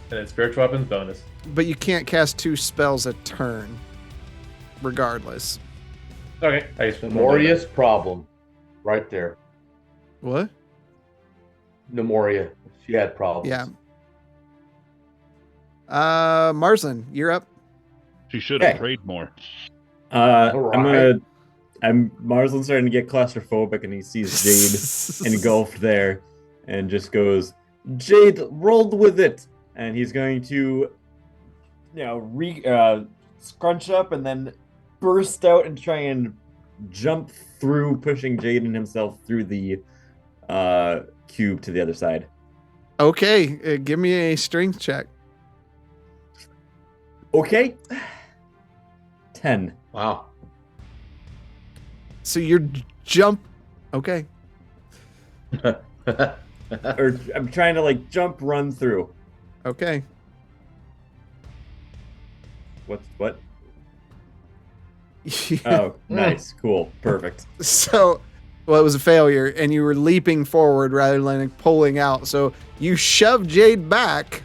then Spiritual Weapon's bonus. But you can't cast 2 spells a turn, regardless. Okay. Nemoria's problem. Right there. What? Nemoria. She had problems. Yeah. Marsland, you're up. She should have prayed more. Right. Marsland's starting to get claustrophobic, and he sees Jade engulfed there, and just goes, "Jade, rolled with it," and he's going to, scrunch up and then burst out and try and jump through, pushing Jade and himself through the cube to the other side. Okay, give me a strength check. Okay. 10. Wow. So you're jump. Okay. Or I'm trying to jump, run through. Okay. What? Oh, nice. Cool. Perfect. So, it was a failure, and you were leaping forward rather than pulling out. So you shoved Jade back,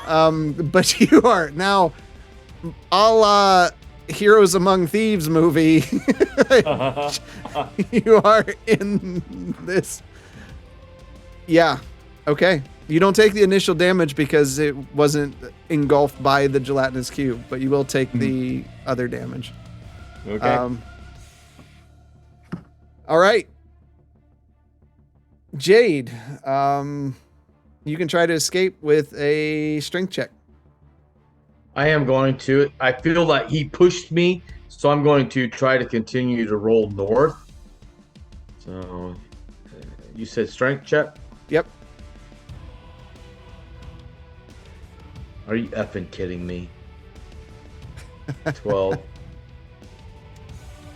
but you are now, a la Heroes Among Thieves movie. You are in this. Yeah. Okay. You don't take the initial damage because it wasn't engulfed by the gelatinous cube, but you will take the other damage. Okay. All right. Jade, you can try to escape with a strength check. I am going to. I feel like he pushed me, so I'm going to try to continue to roll north. So, you said strength check? Yep. Are you effing kidding me? 12.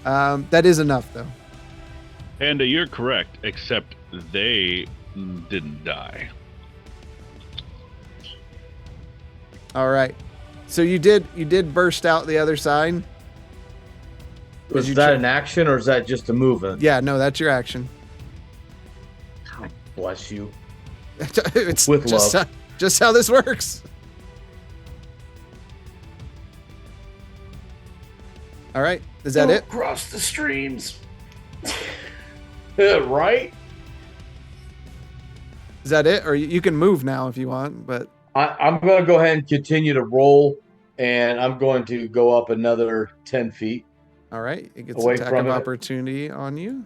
That is enough, though. And you're correct, except they didn't die. All right. So you did burst out the other side. Was that an action or is that just a movement? Yeah, no, that's your action. God bless you. It's with love. Just how this works. All right. Is that it? Cross the streams. Right? Is that it? Or you can move now if you want, but I'm going to go ahead and continue to roll And I'm going to go up another 10 feet. All right. It gets attack of opportunity on you.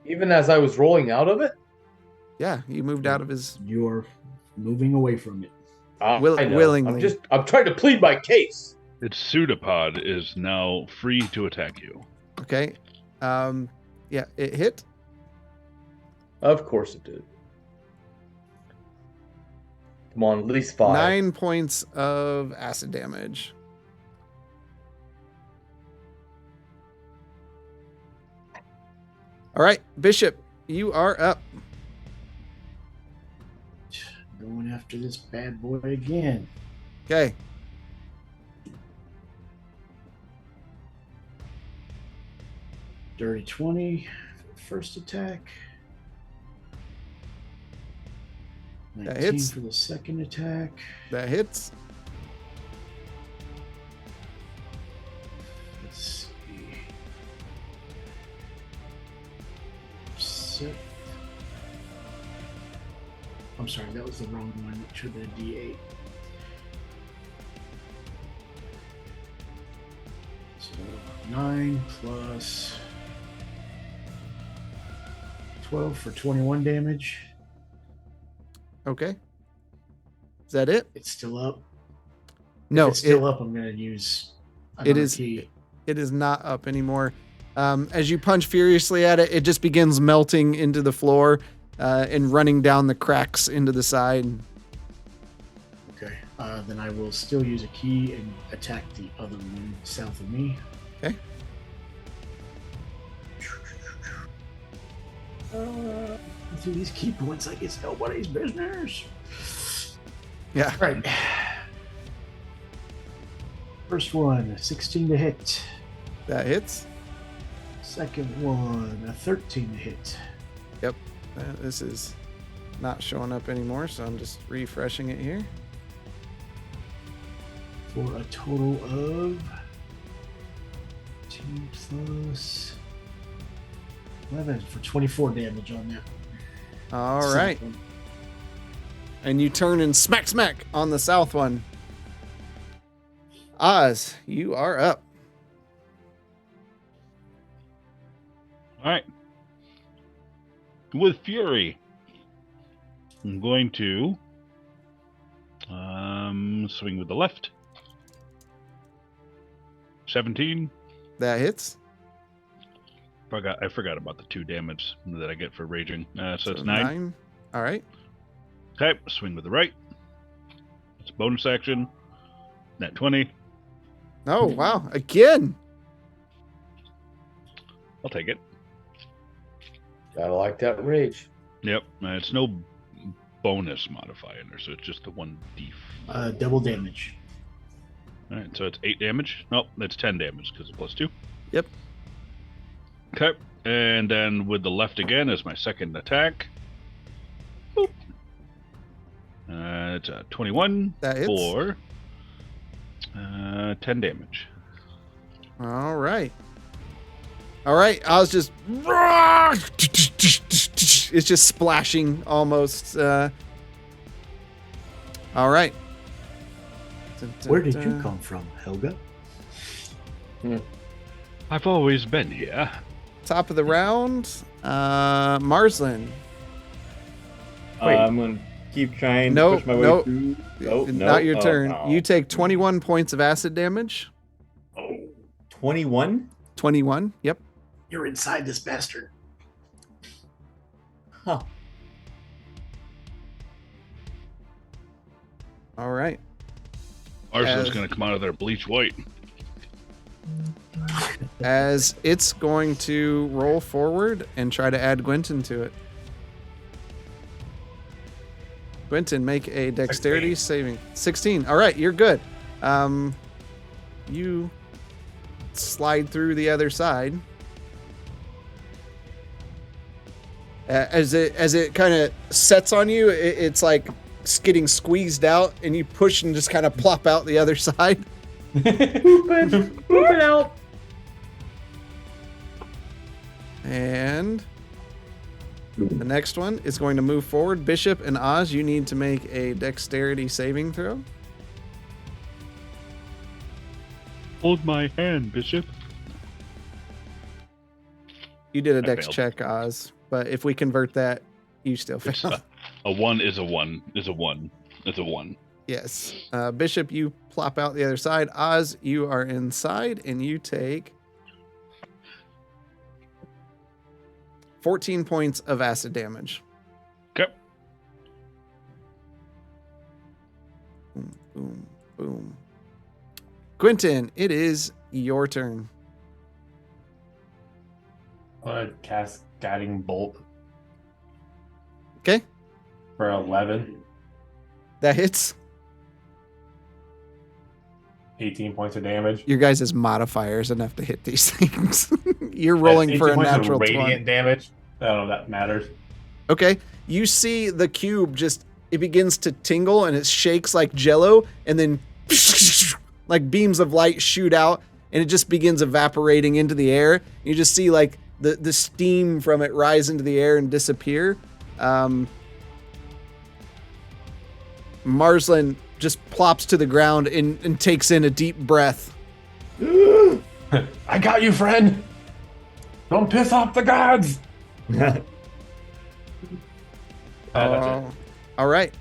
Even as I was rolling out of it? Yeah, you moved out of his... You're moving away from it. I know. Willingly. I'm trying to plead my case. Its pseudopod is now free to attack you. Okay. Yeah, it hit. Of course it did. Come on, at least 5. 9 points of acid damage. All right, Bishop, you are up. Going after this bad boy again. Okay. Dirty 20 for the first attack. 19 That hits. for the second attack. That hits. Let's see. I'm sorry, that was the wrong one. It should have been a D8. So 9 plus 12 for 21 damage. Okay. Is that it? It's still up. No, if it's still up. I'm going to use another key. It is not up anymore. As you punch furiously at it, it just begins melting into the floor and running down the cracks into the side. Okay. Then I will still use a key and attack the other one south of me. Okay. Through these key points like it's nobody's business. Yeah. Right. First one, 16 to hit. That hits. Second one, a 13 to hit. Yep. This is not showing up anymore, so I'm just refreshing it here. For a total of 10 plus 11 for 24 damage on that. All right. And you turn and smack on the south one. Oz, you are up. All right. With fury, I'm going to swing with the left. 17. That hits. I forgot about the 2 damage that I get for raging. So it's 9. All right. Okay, swing with the right. It's a bonus action. Nat 20. Oh, wow. Again. I'll take it. Gotta like that rage. Yep. It's no bonus modifier in there, so it's just the 1d. Double damage. All right, so it's 8 damage. Nope, that's 10 damage because it's plus 2. Yep. Okay, and then with the left again as my second attack. Boop. It's a 21 that hits. For 10 damage. All right. All right, I was just... It's just splashing almost. All right. Where did you come from, Helga? I've always been here. Top of the round, Marslin. I'm going to keep trying to push my way through. Not your turn. No. You take 21 points of acid damage. 21? 21, yep. You're inside this bastard. Huh. All right. Arsenal's going to come out of there bleach white. As it's going to roll forward and try to add Gwenton to it. Gwenton, make a dexterity saving. 16. All right, you're good. You slide through the other side. As it kind of sets on you, it's like getting squeezed out, and you push and just kind of plop out the other side. Poop it out. And the next one is going to move forward. Bishop and Oz, you need to make a dexterity saving throw. Hold my hand, Bishop. You did a dex check, Oz, but if we convert that, you still fail. A 1 is a 1 is a 1 is a 1. Yes. Bishop, you plop out the other side. Oz, you are inside, and you take 14 points of acid damage. Okay. Boom, boom, boom. Quentin, it is your turn. I'm gonna cast Guiding Bolt. Okay. For 11. That hits. 18 points of damage. Your guys' modifiers enough to hit these things. You're rolling for a natural 20. Radiant damage. I don't know if that matters. Okay. You see the cube it begins to tingle and it shakes like jello, and then like beams of light shoot out, and it just begins evaporating into the air. You just see like the steam from it rise into the air and disappear. Marsland just plops to the ground and takes in a deep breath. I got you, friend. Don't piss off the gods. All right.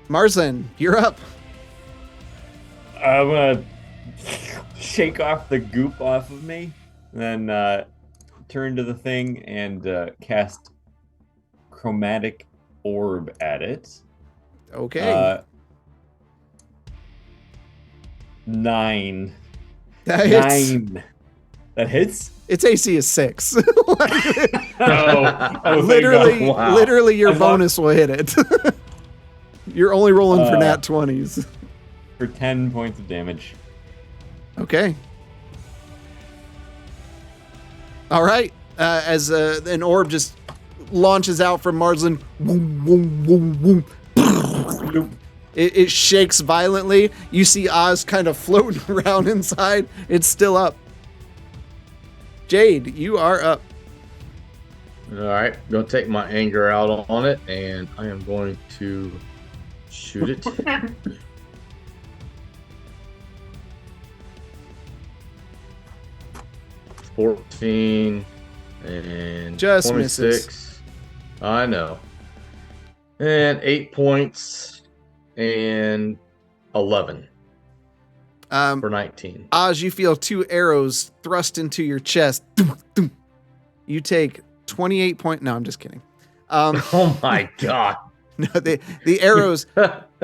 Marsland, you're up. I'm gonna shake off the goop off of me, and then turn to the thing and cast Chromatic Orb at it. Okay. 9. That hits. 9. That hits? Its AC is 6. Oh, literally, your bonus will hit it. You're only rolling for nat 20s. For 10 points of damage. Okay. All right. As an orb just launches out from Marsland, boom, boom, boom, boom. It shakes violently. You see Oz kind of floating around inside. It's still up. Jade, you are up. All right, gonna take my anger out on it, and I am going to shoot it. 14 and just 26. Misses. I know. And 8 points and 11 for 19. Oz, you feel 2 arrows thrust into your chest. You take 28 points. No, I'm just kidding. Oh my god. No, the arrows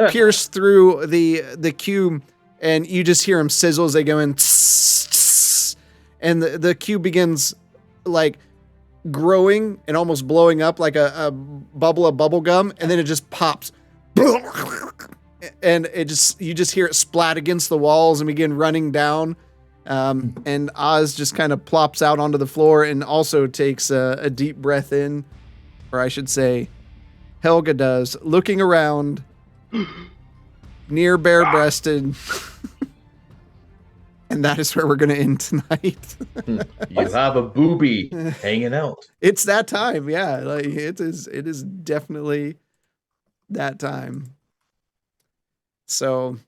pierce through the cube, and you just hear them sizzle as they go in. And the cube begins like growing and almost blowing up like a bubble of bubble gum, and then it just pops. And you just hear it splat against the walls and begin running down. And Oz just kind of plops out onto the floor and also takes a deep breath in, or I should say, Helga does, looking around, near bare-breasted. And that is where we're going to end tonight. You have a booby hanging out. It's that time, yeah. Like it is definitely that time. So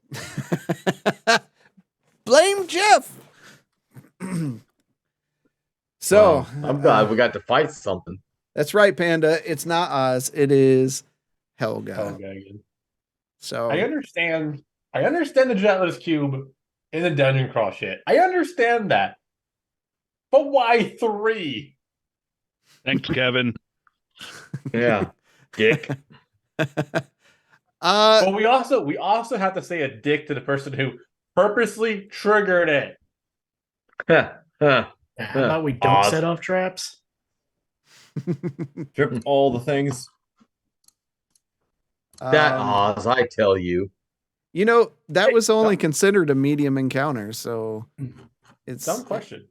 blame Jeff. So I'm glad we got to fight something. That's right, Panda. It's not Oz. It is Helga. Again. So I understand the Jetless Cube in the dungeon crawl shit. I understand that. But why 3? Thanks, Kevin. Yeah. Dick. But we also have to say a dick to the person who purposely triggered it. How about we don't set off traps? Trip all the things. That Oz, I tell you. You know, that was only considered a medium encounter, so it's dumb question.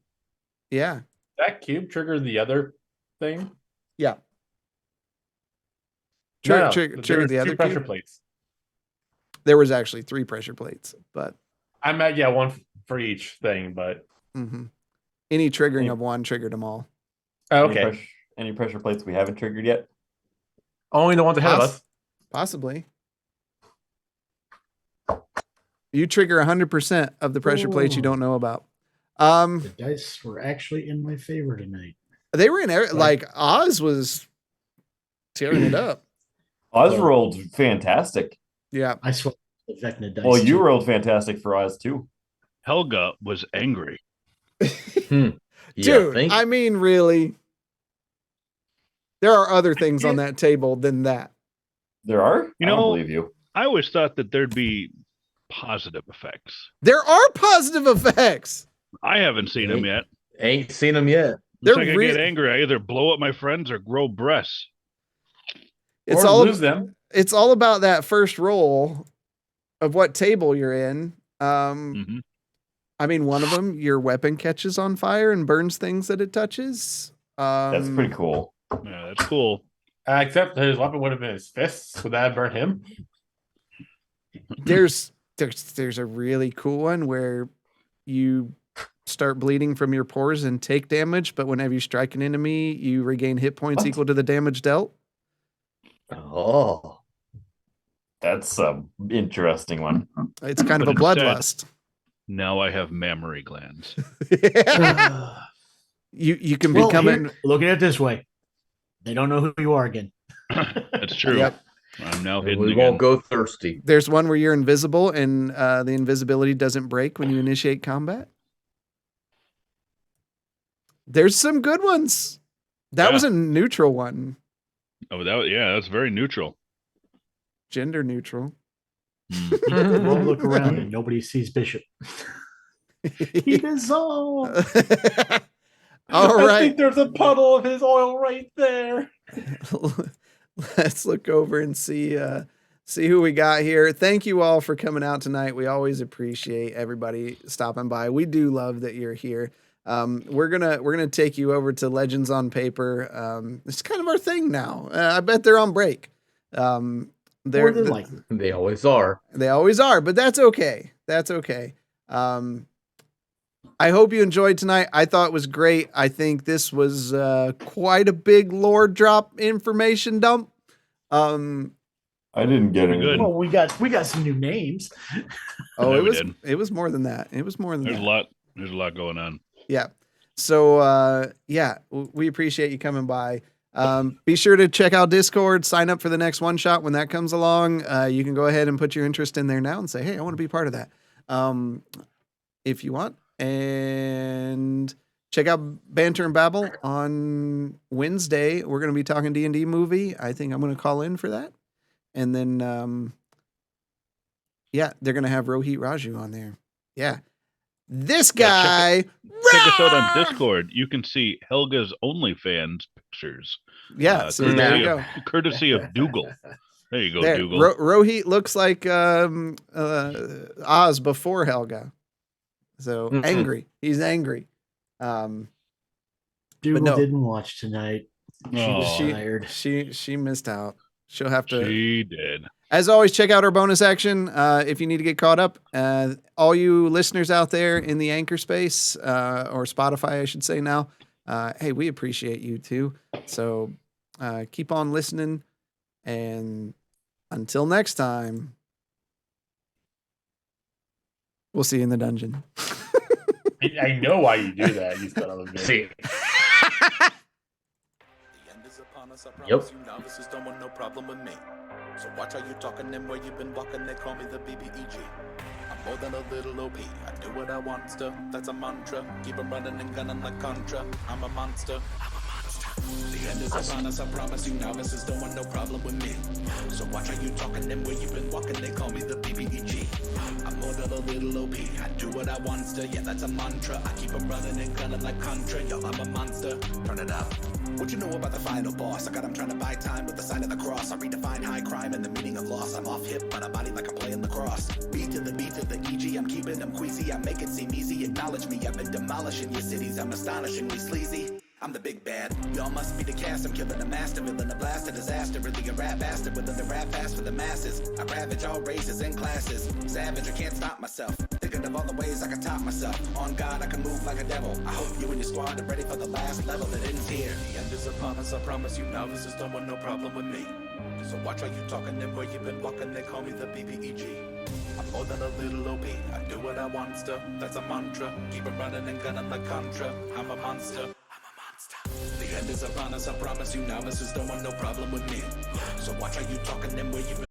Yeah. That cube triggered the other thing? Yeah. Triggered the other 2 pressure cube? plates. There was actually 3 pressure plates, but I meant one for each thing, but any triggering of one triggered them all. Oh, okay. Any pressure plates we haven't triggered yet? Only the ones ahead of us. Possibly. You trigger 100% of the pressure plates you don't know about. The dice were actually in my favor tonight. They were in like Oz was tearing it up. Oz rolled fantastic. Yeah, I swept the Vecna dice. Well, you rolled fantastic for Oz too. Helga was angry. Dude, I mean, really, there are other things on that table than that. There are? I don't believe you. I always thought that there'd be positive effects. There are positive effects. I haven't seen them yet. Ain't seen them yet. It's like I get angry. I either blow up my friends or grow breasts. It's or all lose them. It's all about that first roll of what table you're in. I mean, one of them, your weapon catches on fire and burns things that it touches. That's pretty cool. Yeah, that's cool. Except his weapon would have been his fists. Would that have burnt him? There's a really cool one where you start bleeding from your pores and take damage, but whenever you strike an enemy, you regain hit points equal to the damage dealt. Oh, that's an interesting one. It's kind of a bloodlust. Now I have mammary glands. You can become it. Look at it this way. They don't know who you are again. That's true. Yep. I'm now hidden. We won't go thirsty. There's one where you're invisible and the invisibility doesn't break when you initiate combat. There's some good ones. That was a neutral one. Oh, that's very neutral. Gender neutral. We'll look around and nobody sees Bishop. He dissolved. All right. I think there's a puddle of his oil right there. Let's look over and see who we got here. Thank you all for coming out tonight. We always appreciate everybody stopping by. We do love that you're here. We're gonna take you over to Legends on Paper. It's kind of our thing now. I bet they're on break. They always are. They always are, but that's okay. That's okay. I hope you enjoyed tonight. I thought it was great. I think this was quite a big lore drop information dump. I didn't get it. Well, we got some new names. Oh, it was more than that. It was more than that. There's a lot going on. Yeah. So we appreciate you coming by. Be sure to check out Discord, sign up for the next one shot when that comes along. You can go ahead and put your interest in there now and say, hey, I want to be part of that. If you want. And check out Banter and Babble on Wednesday. We're going to be talking D&D movie. I think I'm going to call in for that. And then, they're going to have Rohit Raju on there. Yeah. This guy. Check us out on Discord. You can see Helga's OnlyFans pictures. Yeah. So there you go. Courtesy of Dougal. There you go, there, Dougal. Rohit looks like Oz before Helga. So angry. He's angry. Dougal didn't watch tonight. She was tired. She missed out. She'll have to. She did. As always, check out our bonus action if you need to get caught up. All you listeners out there in the Anchor space, or Spotify, I should say now, hey, we appreciate you too. So keep on listening. And until next time, we'll see you in the dungeon. I know why you do that. You son of a bitch. Yep. Novices don't want no problem with me. So watch how you talking and where you been walking. They call me the BBEG. I'm more than a little OP. I do what I want to. That's a mantra. Keep 'em running and gunning like Contra. I'm a monster. The end is upon us, I promise you. Novices don't want no problem with me. So watch how you talking and where you been walking. They call me the BBEG. I'm more than a little OP. I do what I want to. Yeah, that's a mantra. I keep 'em running and gunning like Contra. Yo, I'm a monster. Turn it up. What you know about the final boss? I got him trying to buy time with the sign of the cross. I redefine high crime and the meaning of loss. I'm off hip, but I body like I'm playing lacrosse. Beat to the EG, I'm keeping them queasy. I make it seem easy, acknowledge me. I've been demolishing your cities, I'm astonishingly sleazy. I'm the big bad, y'all must be the cast. I'm killing a master, villain, a blast, a disaster. Really a rap bastard within the rap fast for the masses. I ravage all races and classes. Savage, I can't stop myself. Thinking of all the ways I can top myself. On God, I can move like a devil. I hope you and your squad are ready for the last level that ends here. The end is upon us, I promise you. Novices don't want no problem with me. So watch how you talking and where you been walking. They call me the BBEG. I'm more than a little OP. I do what I want to. That's a mantra. Keep it running and gunning like Contra. I'm a monster. The end is upon us, I promise you now. Sisters don't want no problem with me. So watch how you talking and where you been